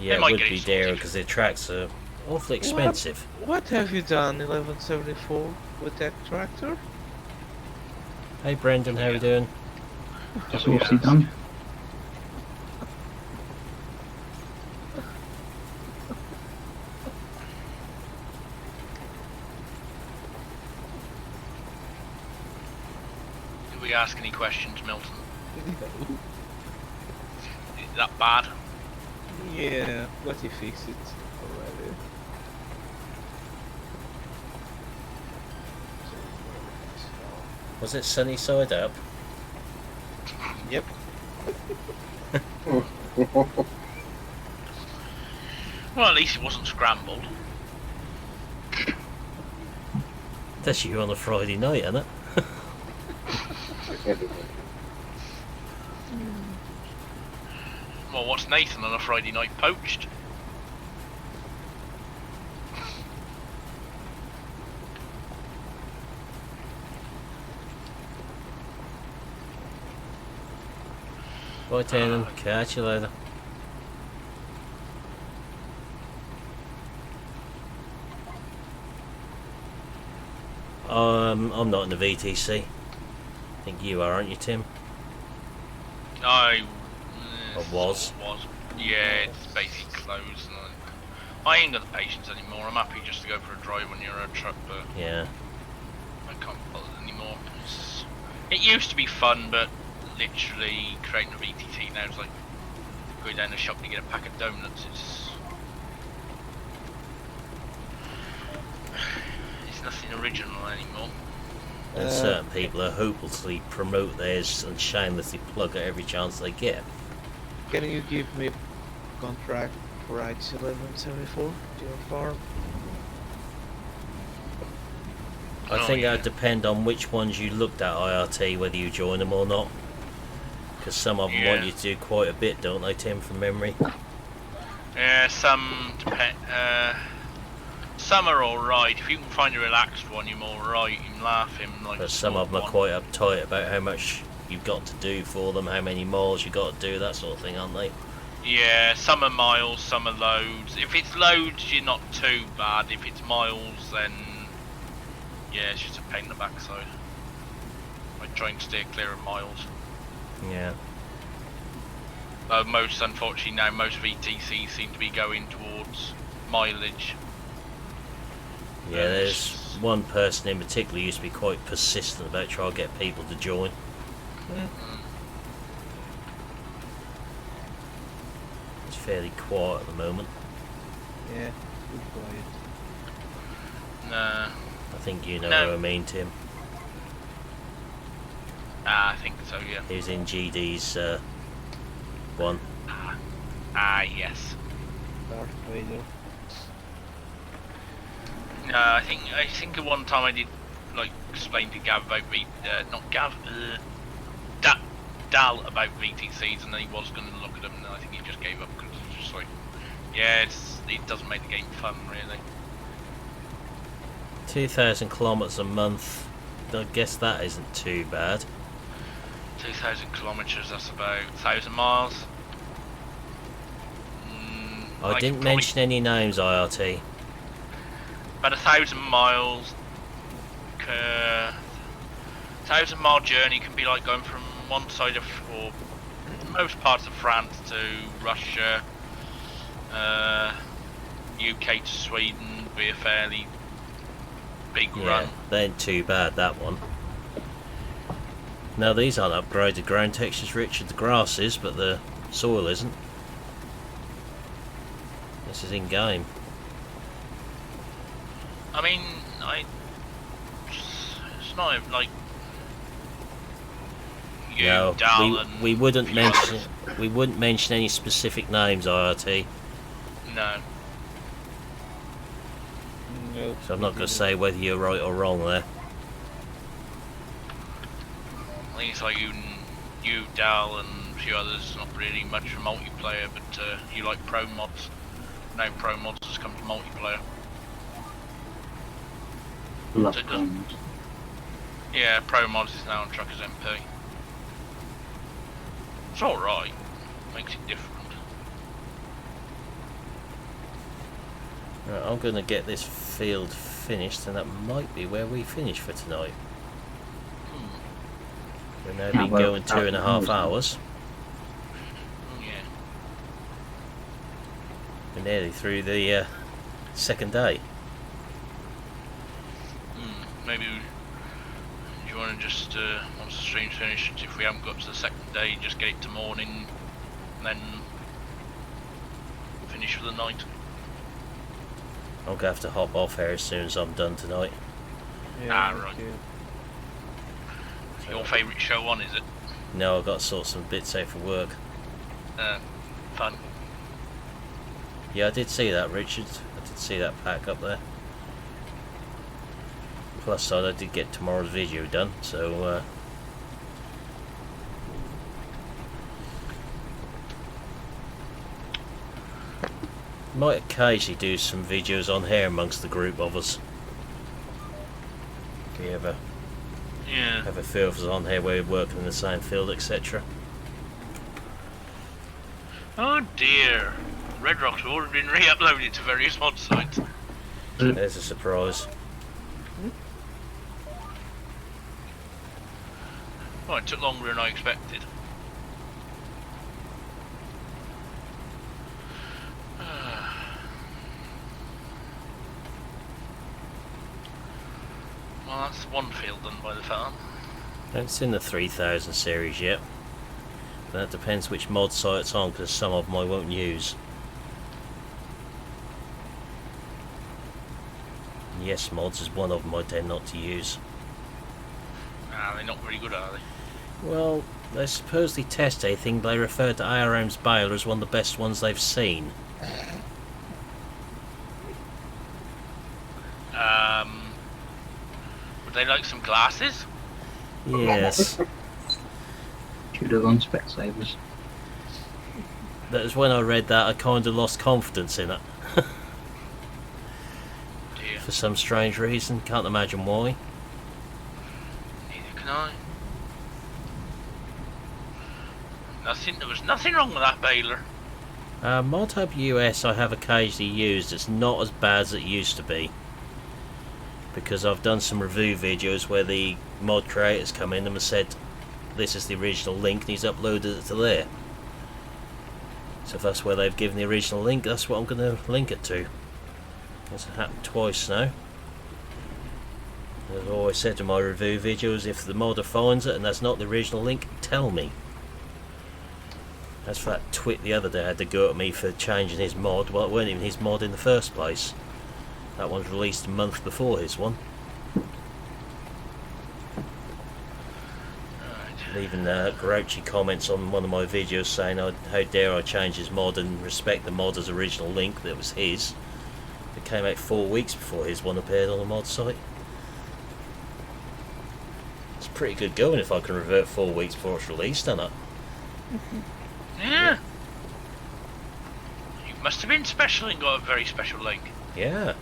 Yeah, it might would get be it there sorted. because the tracks are awfully expensive. What have you done, 1174, with that tractor? Hey Brendan, how you doing? That's obviously done. Did we ask any questions, Milton? Is that bad? Yeah, but he fixed it already. Was it sunny side up? Yep. Well, at least it wasn't scrambled. That's you on a Friday night, isn't it? Well, what's Nathan on a Friday night? Poached? Bye, Tannen. Catch you later. I'm not in the VTC. I think you are, aren't you, Tim? I Or was. Yeah, it's basically closed. And I ain't got the patience anymore. I'm happy just to go for a drive when you're a truck, but Yeah. I can't bother anymore. It used to be fun, but literally creating a VTT now is like going down the shop to get a pack of donuts. It's nothing original anymore. And certain people are hopelessly promote theirs and shamelessly plug at every chance they get. Can you give me a contract for rights 1174 to your farm? I think that would depend on which ones you looked at IRT, whether you join them or not. Because some of them want you to do quite a bit, don't they, Tim, from memory? Yeah, some depend. Some are alright. If you can find a relaxed one, you're more right. You can laugh him like. But some of them are quite uptight about how much you've got to do for them, how many miles you've got to do, that sort of thing, aren't they? Yeah, some are miles, some are loads. If it's loads, you're not too bad. If it's miles, then yeah, it's just a pain in the backside. I try and steer clear of miles. Yeah. Most, unfortunately, now most VTCs seem to be going towards mileage. Yeah, there's one person in particular who used to be quite persistent about trying to get people to join. It's fairly quiet at the moment. Yeah, too quiet. Nah. I think you know No. who I mean, Tim. I think so, yeah. He was in GD's one. Yes. Darth Vader. No, I think at one time I did like explain to Gav about not Gav, Dal about VTCs, and then he was going to look at them, and I think he just gave up because it's just like, yeah, it doesn't make the game fun really. 2,000 kilometres a month. I guess that isn't too bad. 2,000 kilometres, that's about 1,000 miles. I didn't mention any names, IRT. About 1,000 miles. 1,000 mile journey can be like going from one side of, or most parts of France to Russia, UK to Sweden, be a fairly big run. Yeah, they ain't too bad, that one. Now these aren't upgraded ground textures, Richard. The grass is, but the soil isn't. This is in game. I mean, it's not like you, No, Dal, and we wouldn't the others. mention any specific names, IRT. No. No. So I'm not going to say whether you're right or wrong there. I think it's like you, Dal, and a few others. Not really much for multiplayer, but you like pro mods. Now pro mods has come to multiplayer. Love So it guns. Yeah, pro mods is now on Truckers MP. It's alright. Makes it different. Right, I'm going to get this field finished, and that might be where we finish for tonight. We've now Yeah, been well, going 2.5 hours. Yeah. We're nearly through the second day. Maybe do you want to just once the stream's finished, if we haven't got to the second day, just get it to morning, and then finish for the night. I'm going to have to hop off here as soon as I'm done tonight. Yeah, Right. okay. Your favourite show on, is it? No, I've got to sort some bits out for work. Fun. Yeah, I did see that, Richard. I did see that pack up there. Plus side, I did get tomorrow's video done, so might occasionally do some videos on here amongst the group of us. If you ever Yeah. have a few of us on here where we're working in the same field, etc. Oh dear. Red Rock's already been re-uploaded to various mod sites. There's a surprise. Oh, it took longer than I expected. Well, that's one field done by the farm. It's in the 3000 series yet. That depends which mod site it's on, because some of them I won't use. Yes Mods is one of them I tend not to use. Ah, they're not very good, are they? Well, they supposedly test a thing, but they refer to IRM's Baylor as one of the best ones they've seen. Would they like some glasses? Yes. Should have gone Specsavers. That was when I read that I kind of lost confidence in it. Dear, For some strange reason, can't imagine why. neither can I. There was nothing wrong with that Baylor. ModHub US I have occasionally used. It's not as bad as it used to be, because I've done some review videos where the mod creators come in and have said this is the original link and he's uploaded it to there. So if that's where they've given the original link, that's what I'm going to link it to. It's happened twice now. As I always said in my review videos, if the modder finds it and that's not the original link, tell me. As for that twit the other day had to go at me for changing his mod, well it wasn't even his mod in the first place. That one's released a month before his one. Leaving grouchy comments on one of my videos saying how dare I change his mod and respect the modder's original link that was his. It came out 4 weeks before his one appeared on the mod site. It's pretty good going if I can revert 4 weeks before it's released, isn't it? Yeah. You must have been special and got a very special link. Yeah.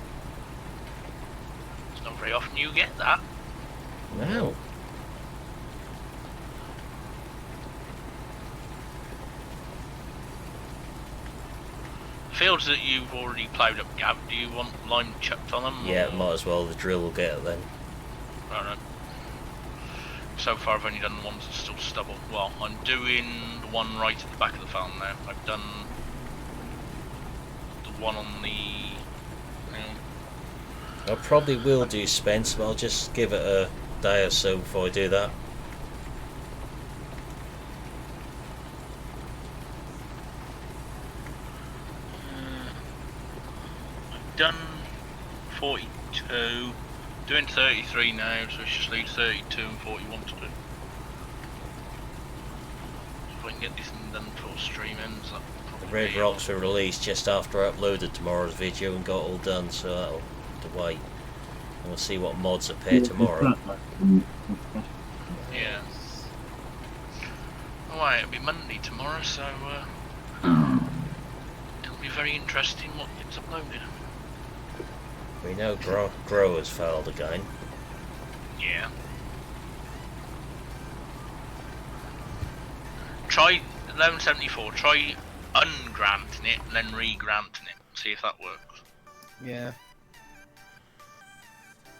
It's not very often you get that. No. Fields that you've already ploughed up, Gav, do you want lime chucked on them? Yeah, or... might as well. The drill will get it then. I don't know. So far I've only done the ones that still stubble. Well, I'm doing the one right at the back of the farm now. I've done the one on the... I probably will do Spence, but I'll just give it a day or so before I do that. I've done 42, doing 33 now, so it's just leave 32 and 41 to do. If I can get this thing done before stream ends, that The Red Rocks were released just after I uploaded tomorrow's video and got all done, so that'll have to wait. And we'll see what mods appear tomorrow. Yeah. Alright, it'll be Monday tomorrow, so it'll be very interesting what gets uploaded. We know Growers failed again. Yeah. Try 1174, try ungranting it and then re-granting it. See if that works. Yeah.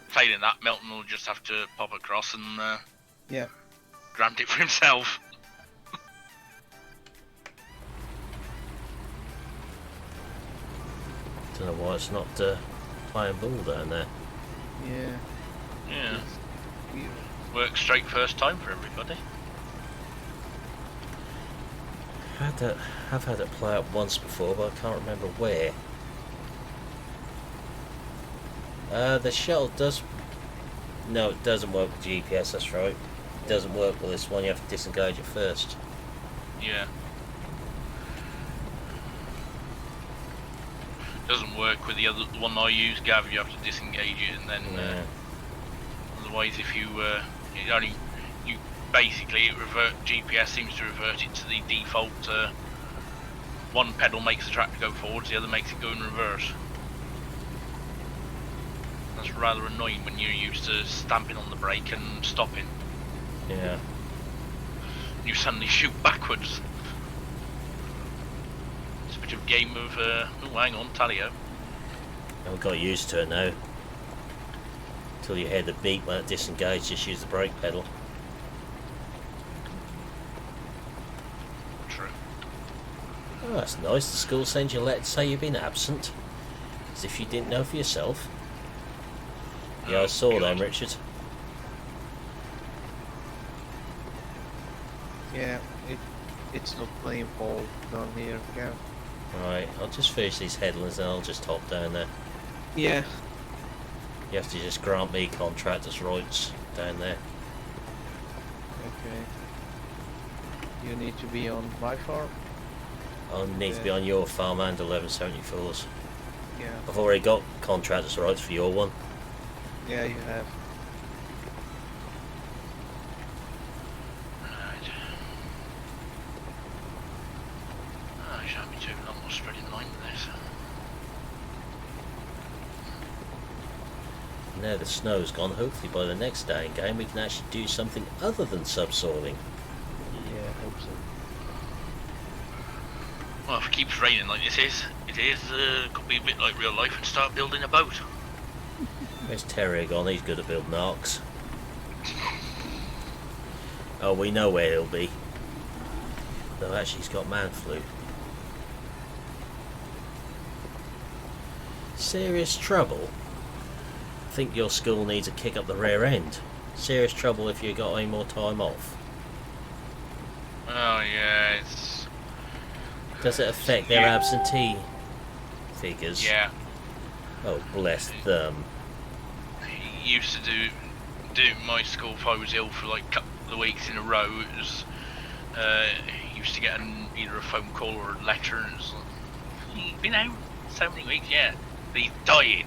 Failing that, Milton will just have to pop across and Yeah. grant it for himself. Don't know why it's not playing ball down there. Yeah. Yeah. It's weird. Works straight first time for everybody. I've had it play out once before, but I can't remember where. The shuttle does... No, it doesn't work with GPS, that's right. It doesn't work with this one, you have to disengage it first. Yeah. Doesn't work with the one I use, Gav. You have to disengage it, and then Yeah. otherwise, if you basically GPS seems to revert it to the default. One pedal makes the tractor go forwards, the other makes it go in reverse. That's rather annoying when you're used to stamping on the brake and stopping. Yeah. You suddenly shoot backwards. It's a bit of a game of, oh hang on, Talio. I've got used to it now. Until you hear the beep when it disengages, just use the brake pedal. True. Oh, that's nice. The school sends you a letter to say you've been absent. As if you didn't know for yourself. Yeah, I saw them, Richard. Yeah. It's not playing ball down here. Yeah. Right, I'll just finish these headlands and I'll just hop down there. Yeah. You have to just grant me contractors' rights down there. Okay. You need to be on my farm. I'll need to be on your farm and 1174's. Yeah. I've already got contractors' rights for your one. Yeah, you have. Right. Oh, it shan't be too long. We'll spread in line with this. Now the snow's gone, hopefully by the next day in game we can actually do something other than subsoiling. Yeah, I hope so. Well, if it keeps raining like it is could be a bit like real life and start building a boat. Where's Terry gone? He's good at building arcs. Oh, we know where he'll be. Though actually he's got man flu. Serious trouble? I think your school needs a kick up the rear end. Serious trouble if you got any more time off. Oh yeah, it's... Does it affect their absentee figures? Yeah. Oh, bless them. He used to do my school if I was ill for like a couple of weeks in a row. It was he used to get either a phone call or a letter, and it was like, "You've been out so many weeks, yeah. But he's dying."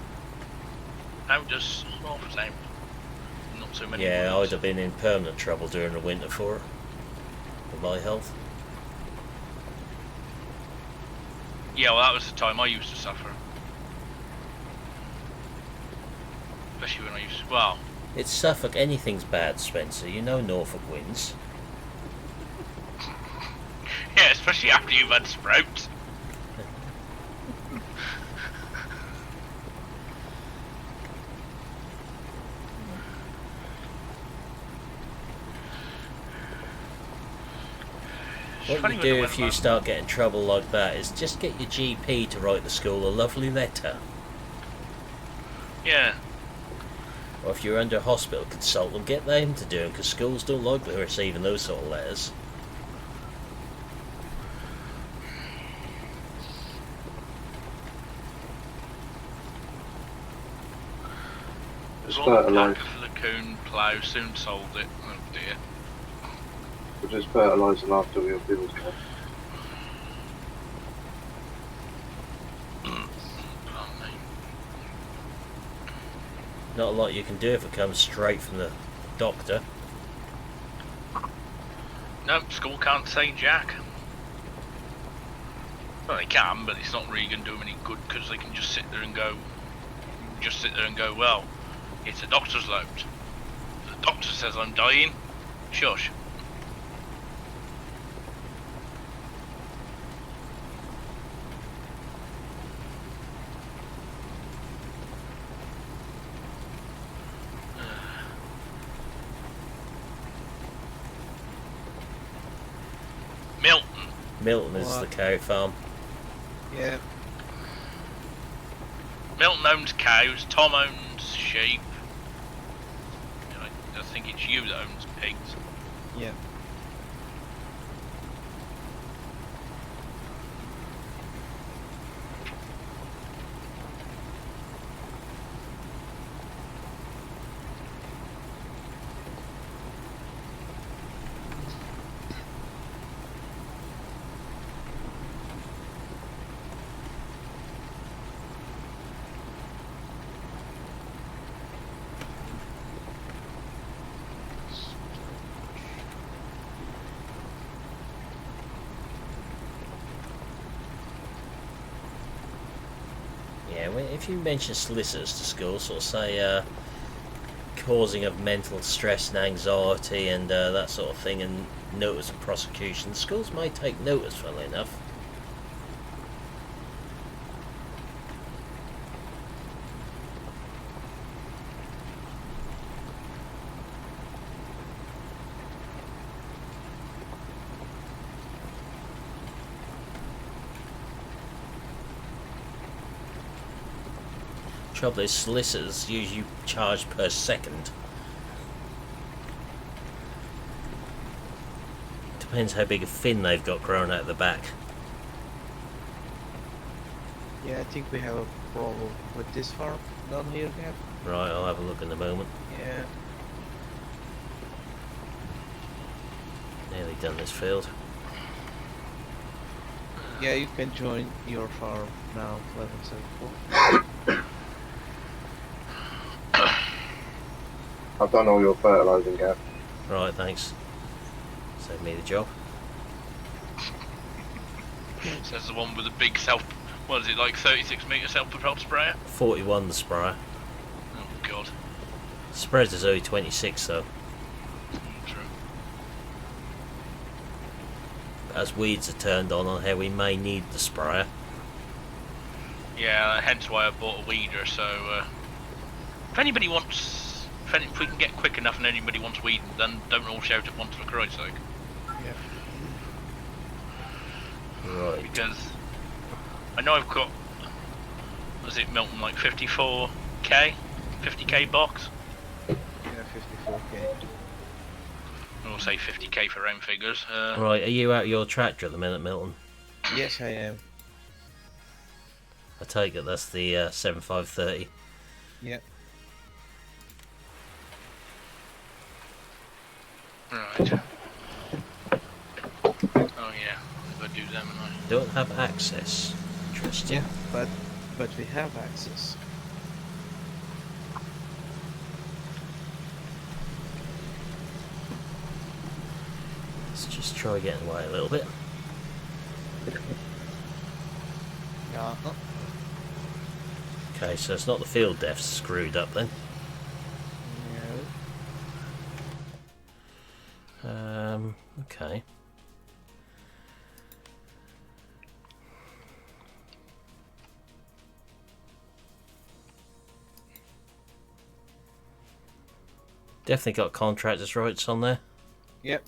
How does half the time? Not so many. Yeah, months. I'd have been in permanent trouble during the winter for it. For my health. Yeah, well, that was the time I used to suffer. Especially when I used to, well... It's Suffolk, anything's bad, Spencer. You know Norfolk wins. Yeah, especially after you've had sprouts. What you do if you start getting trouble like that is just get your GP to write the school a lovely letter. Yeah. Or if you're under a hospital, consult them, get them to do it, because schools don't like receiving those sort of letters. Just One fertilise. pack of Lacoon plough soon sold it. Oh dear. We're just fertilising after we build camp. Pardon me. Not a lot you can do if it comes straight from the doctor. Nope, school can't say jack. Well, they can, but it's not really going to do them any good because they can just sit there and go, well, it's a doctor's note. The doctor says I'm dying. Shush. Milton. Milton is the What? cow farm. Yeah. Milton owns cows, Tom owns sheep. I think it's you that owns pigs. Yeah. Yeah, if you mention solicitors to school, sort of say causing of mental stress and anxiety and that sort of thing, and notice of prosecution, schools may take notice, funnily enough. Trouble is, solicitors usually charge per second. Depends how big a fin they've got growing out the back. Yeah, I think we have a problem with this farm down here, Gav. Right, I'll have a look in a moment. Yeah. Nearly done this field. Yeah, you can join your farm now, 1174. I've done all your fertilising, Gav. Right, thanks. Save me the job. Says the one with the big what is it, like 36 metre self-propelled sprayer? 41 the sprayer. Oh god. Spreads is only 26 though. True. as weeds are turned on how we may need the sprayer. Yeah, hence why I bought a weeder. So if anybody wants, if we can get quick enough and anybody wants weeding, then don't all shout at once for Christ's sake. Yeah. Right. Because I know I've got, was it Milton, like 50k box? Yeah, 54k. We'll say 50k for round figures. Right, are you out your tractor at the minute, Milton? Yes, I am. I take it that's the 7530. Yep. Right. Oh yeah, I've got to do them, and I. Don't have access. Interesting. Yeah, but we have access. Let's just try getting away a little bit. Yeah. Okay, so it's not the field def screwed up then. Okay. Definitely got contractors' rights on there. Yep.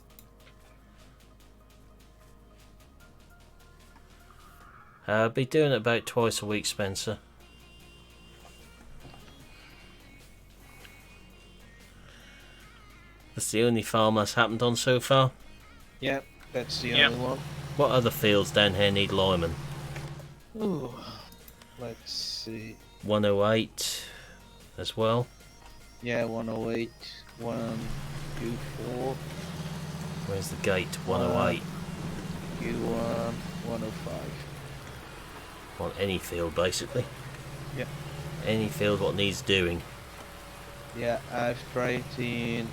I'll be doing it about twice a week, Spencer. That's the only farm that's happened on so far. Yep, that's the Yep. only one. What other fields down here need linemen? Ooh. Let's see. 108 as well. Yeah, 108, 124, Where's the gate? 108. Q1, 105. On any field, basically. Yep. Any field what needs doing. Yeah, I've tried in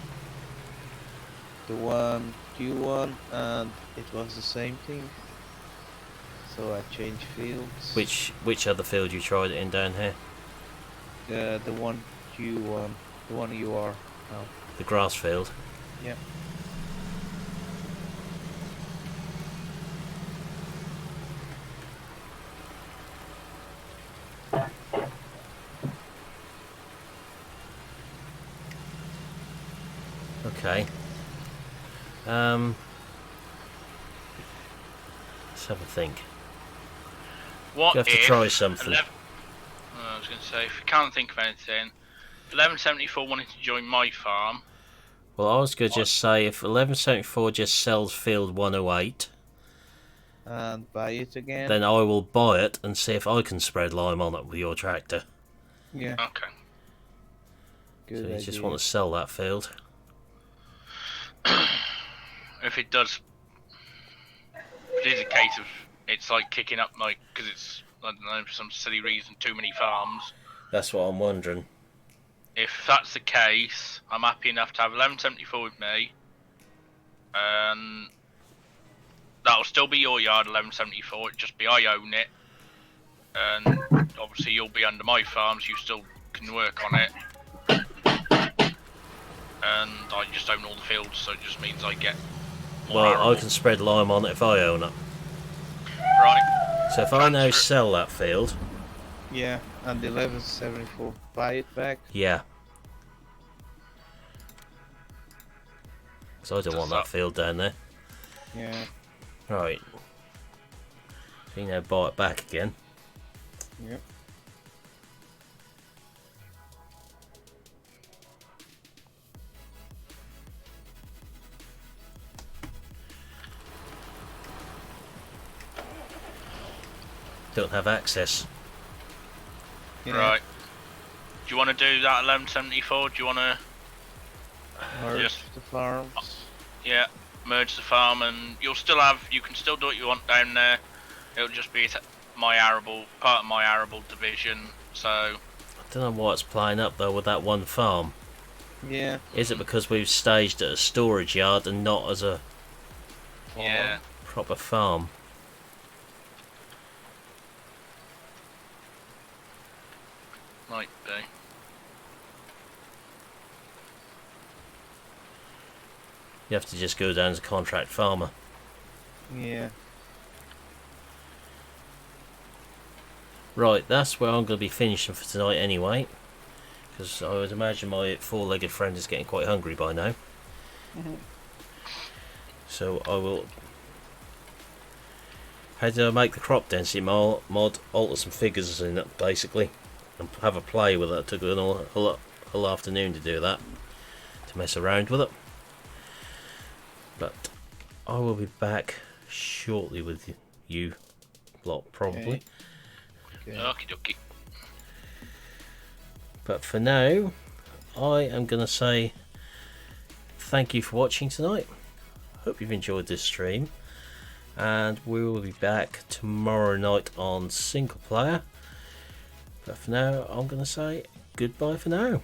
the one Q1 and it was the same thing. So I changed fields. Which other field you tried it in down here? The one Q1, the one you are now. The grass field. Yeah. Okay. Let's have a think. What You have to if try something. I was going to say, if you can't think of anything, 1174 wanted to join my farm. Well, I was going to just say if 1174 just sells field 108, And buy it again. then I will buy it and see if I can spread lime on it with your tractor. Yeah, Okay. good So you idea. just want to sell that field. If it does, if it is a case of it's like kicking up, like, because it's, I don't know, for some silly reason, too many farms. That's what I'm wondering. If that's the case, I'm happy enough to have 1174 with me, and that'll still be your yard, 1174. It'll just be I own it, and obviously you'll be under my farms. You still can work on it, and I just own all the fields, so it just means I get more Well, arable. I can spread lime on it if I own it. Right. So if I now Transfer. sell that field, Yeah, and 1174, buy it back. yeah. Because I don't want that field down there. Yeah, Right. So you now buy it back again. yep. Don't have access. Yeah. Right. Do you want to do that 1174? Do you want to, Merge Yes. the farms. yeah, merge the farm, and you'll still have, you can still do what you want down there. It'll just be my arable, part of my arable division. So I don't know why it's playing up though with that one farm. Yeah. Is it because we've staged at a storage yard and not as a yeah, proper farm? might be. You have to just go down as a contract farmer. Yeah. Right, that's where I'm going to be finishing for tonight anyway, because I would imagine my four-legged friend is getting quite hungry by now. So I will had to make the crop density mod, alter some figures in it basically, and have a play with it. It took an whole afternoon to do that, to mess around with it. But I will be back shortly with you lot, probably. Okay. Okie dokie. But for now, I am going to say thank you for watching tonight. Hope you've enjoyed this stream, and we will be back tomorrow night on single player. But for now, I'm going to say goodbye for now.